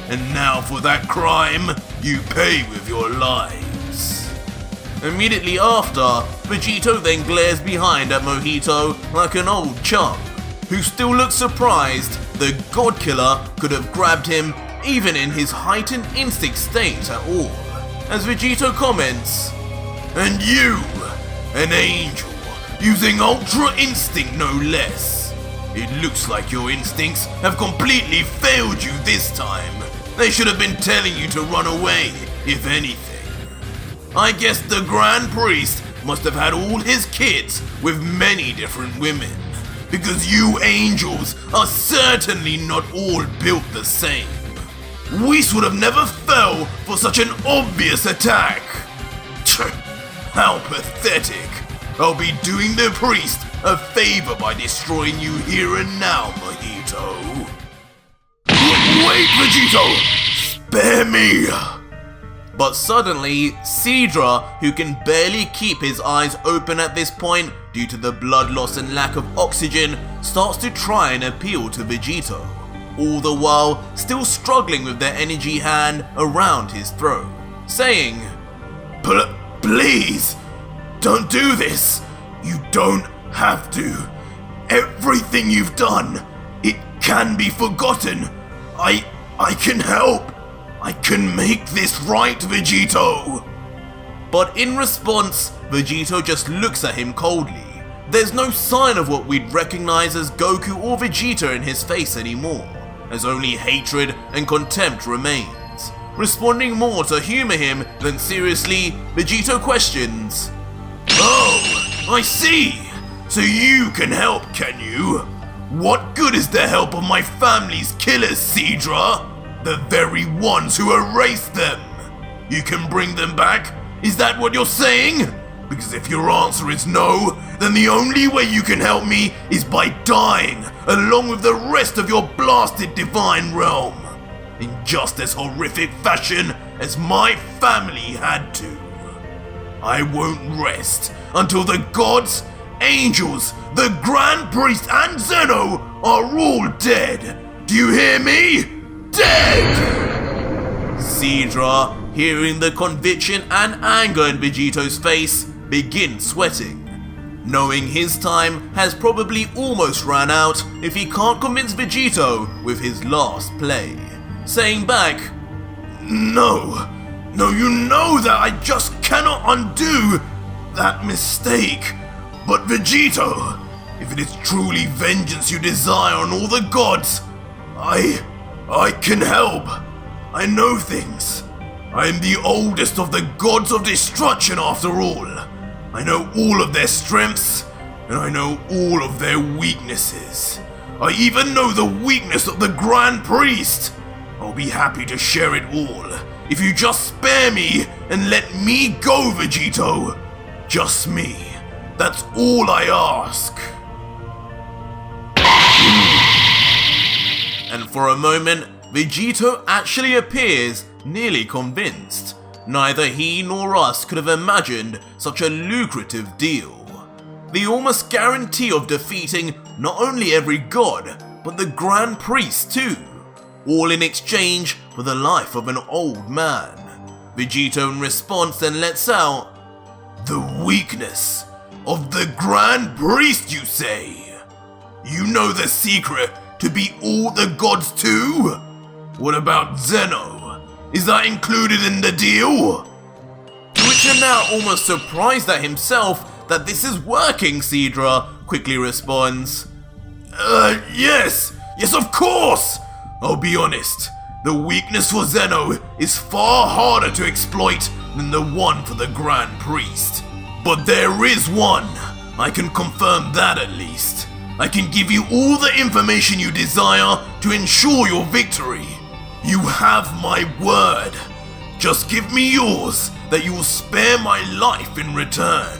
And now for that crime, you pay with your lives. Immediately after, Vegito then glares behind at Mojito like an old chum, who still looks surprised the God Killer could have grabbed him even in his heightened instinct state at all, as Vegito comments, And you, an angel, using Ultra Instinct no less. It looks like your instincts have completely failed you this time. They should have been telling you to run away, if anything. I guess the Grand Priest must have had all his kids with many different women, because you angels are certainly not all built the same. Whis would have never fell for such an obvious attack. How pathetic. I'll be doing the priest a favor by destroying you here and now, Mojito. Wait, Vegito! Spare me! But suddenly, Sidra, who can barely keep his eyes open at this point due to the blood loss and lack of oxygen, starts to try and appeal to Vegito, all the while still struggling with their energy hand around his throat, saying, Please, don't do this! You don't have to. Everything you've done, it can be forgotten. I can help. I can make this right, Vegito! But in response, Vegito just looks at him coldly. There's no sign of what we'd recognize as Goku or Vegeta in his face anymore, as only hatred and contempt remains. Responding more to humor him than seriously, Vegito questions, Oh, I see! So you can help, can you? What good is the help of my family's killers, Sidra? The very ones who erased them. You can bring them back? Is that what you're saying? Because if your answer is no, then the only way you can help me is by dying along with the rest of your blasted divine realm, in just as horrific fashion as my family had to. I won't rest until the gods, angels, the Grand Priest and Zeno are all dead. Do you hear me? Dead! Sidra, hearing the conviction and anger in Vegito's face, begins sweating, knowing his time has probably almost ran out if he can't convince Vegito with his last play, saying back, No, you know that I just cannot undo that mistake. But Vegito, if it is truly vengeance you desire on all the gods, I can help. I know things. I am the oldest of the gods of destruction after all. I know all of their strengths, and I know all of their weaknesses. I even know the weakness of the Grand Priest. I'll be happy to share it all, If you just spare me and let me go, Vegito. Just me. That's all I ask. And for a moment, Vegito actually appears nearly convinced. Neither he nor us could have imagined such a lucrative deal. The almost guarantee of defeating not only every god, but the Grand Priest too. All in exchange for the life of an old man. Vegito in response then lets out, "The weakness of the Grand Priest, you say? You know the secret to beat all the gods too? What about Zeno? Is that included in the deal?" To which you're now almost surprised at himself that this is working, Sidra quickly responds, Yes, of course! I'll be honest, the weakness for Zeno is far harder to exploit than the one for the Grand Priest. But there is one, I can confirm that at least. I can give you all the information you desire to ensure your victory. You have my word. Just give me yours that you will spare my life in return.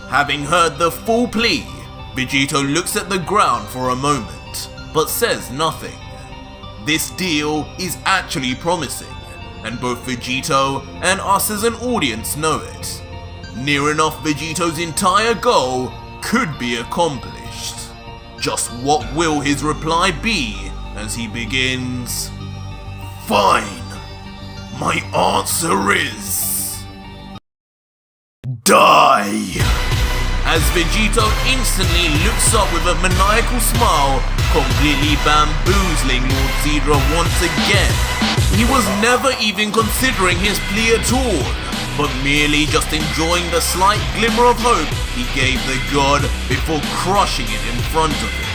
Having heard the full plea, Vegito looks at the ground for a moment, but says nothing. This deal is actually promising, and both Vegito and us as an audience know it. Near enough Vegito's entire goal could be accomplished. Just what will his reply be as he begins? Fine. My answer is... die! As Vegito instantly looks up with a maniacal smile, completely bamboozling Lord Sidra once again. He was never even considering his plea at all, but merely just enjoying the slight glimmer of hope he gave the god before crushing it in front of him.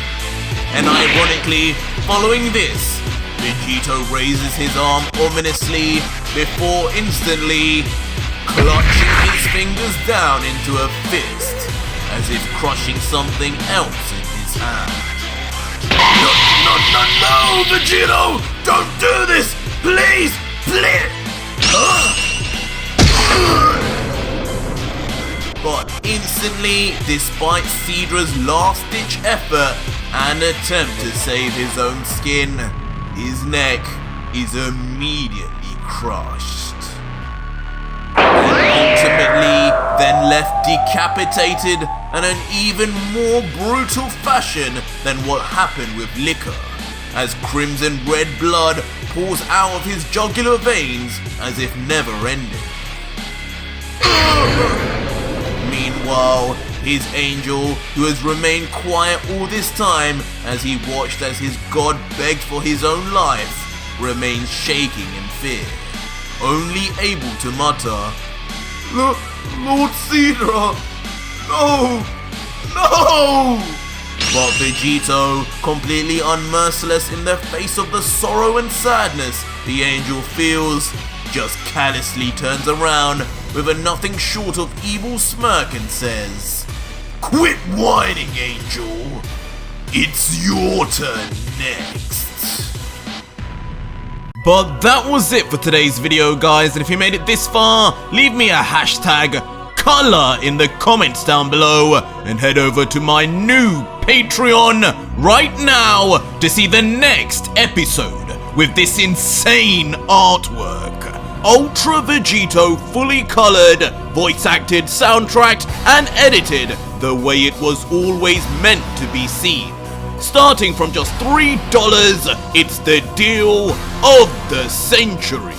And ironically, following this, Vegito raises his arm ominously before instantly clutching his fingers down into a fist, as if crushing something else in his hand. No, Vegito! Don't do this! Please! But instantly, despite Sidra's last-ditch effort and attempt to save his own skin, his neck is immediately crushed. And ultimately, then left decapitated in an even more brutal fashion than what happened with Liquor, as crimson red blood pours out of his jugular veins as if never ending. Meanwhile, his angel, who has remained quiet all this time as he watched as his god begged for his own life, remains shaking in fear, only able to mutter, Lord Sidra, no! But Vegito, completely unmerciless in the face of the sorrow and sadness the angel feels, just callously turns around with a nothing short of evil smirk and says, "Quit whining, angel. It's your turn next." But that was it for today's video, guys, and if you made it this far, leave me a hashtag color in the comments down below, and head over to my new Patreon right now to see the next episode with this insane artwork. Ultra Vegito fully colored, voice acted, soundtracked and edited the way it was always meant to be seen. Starting from just $3, it's the deal of the century.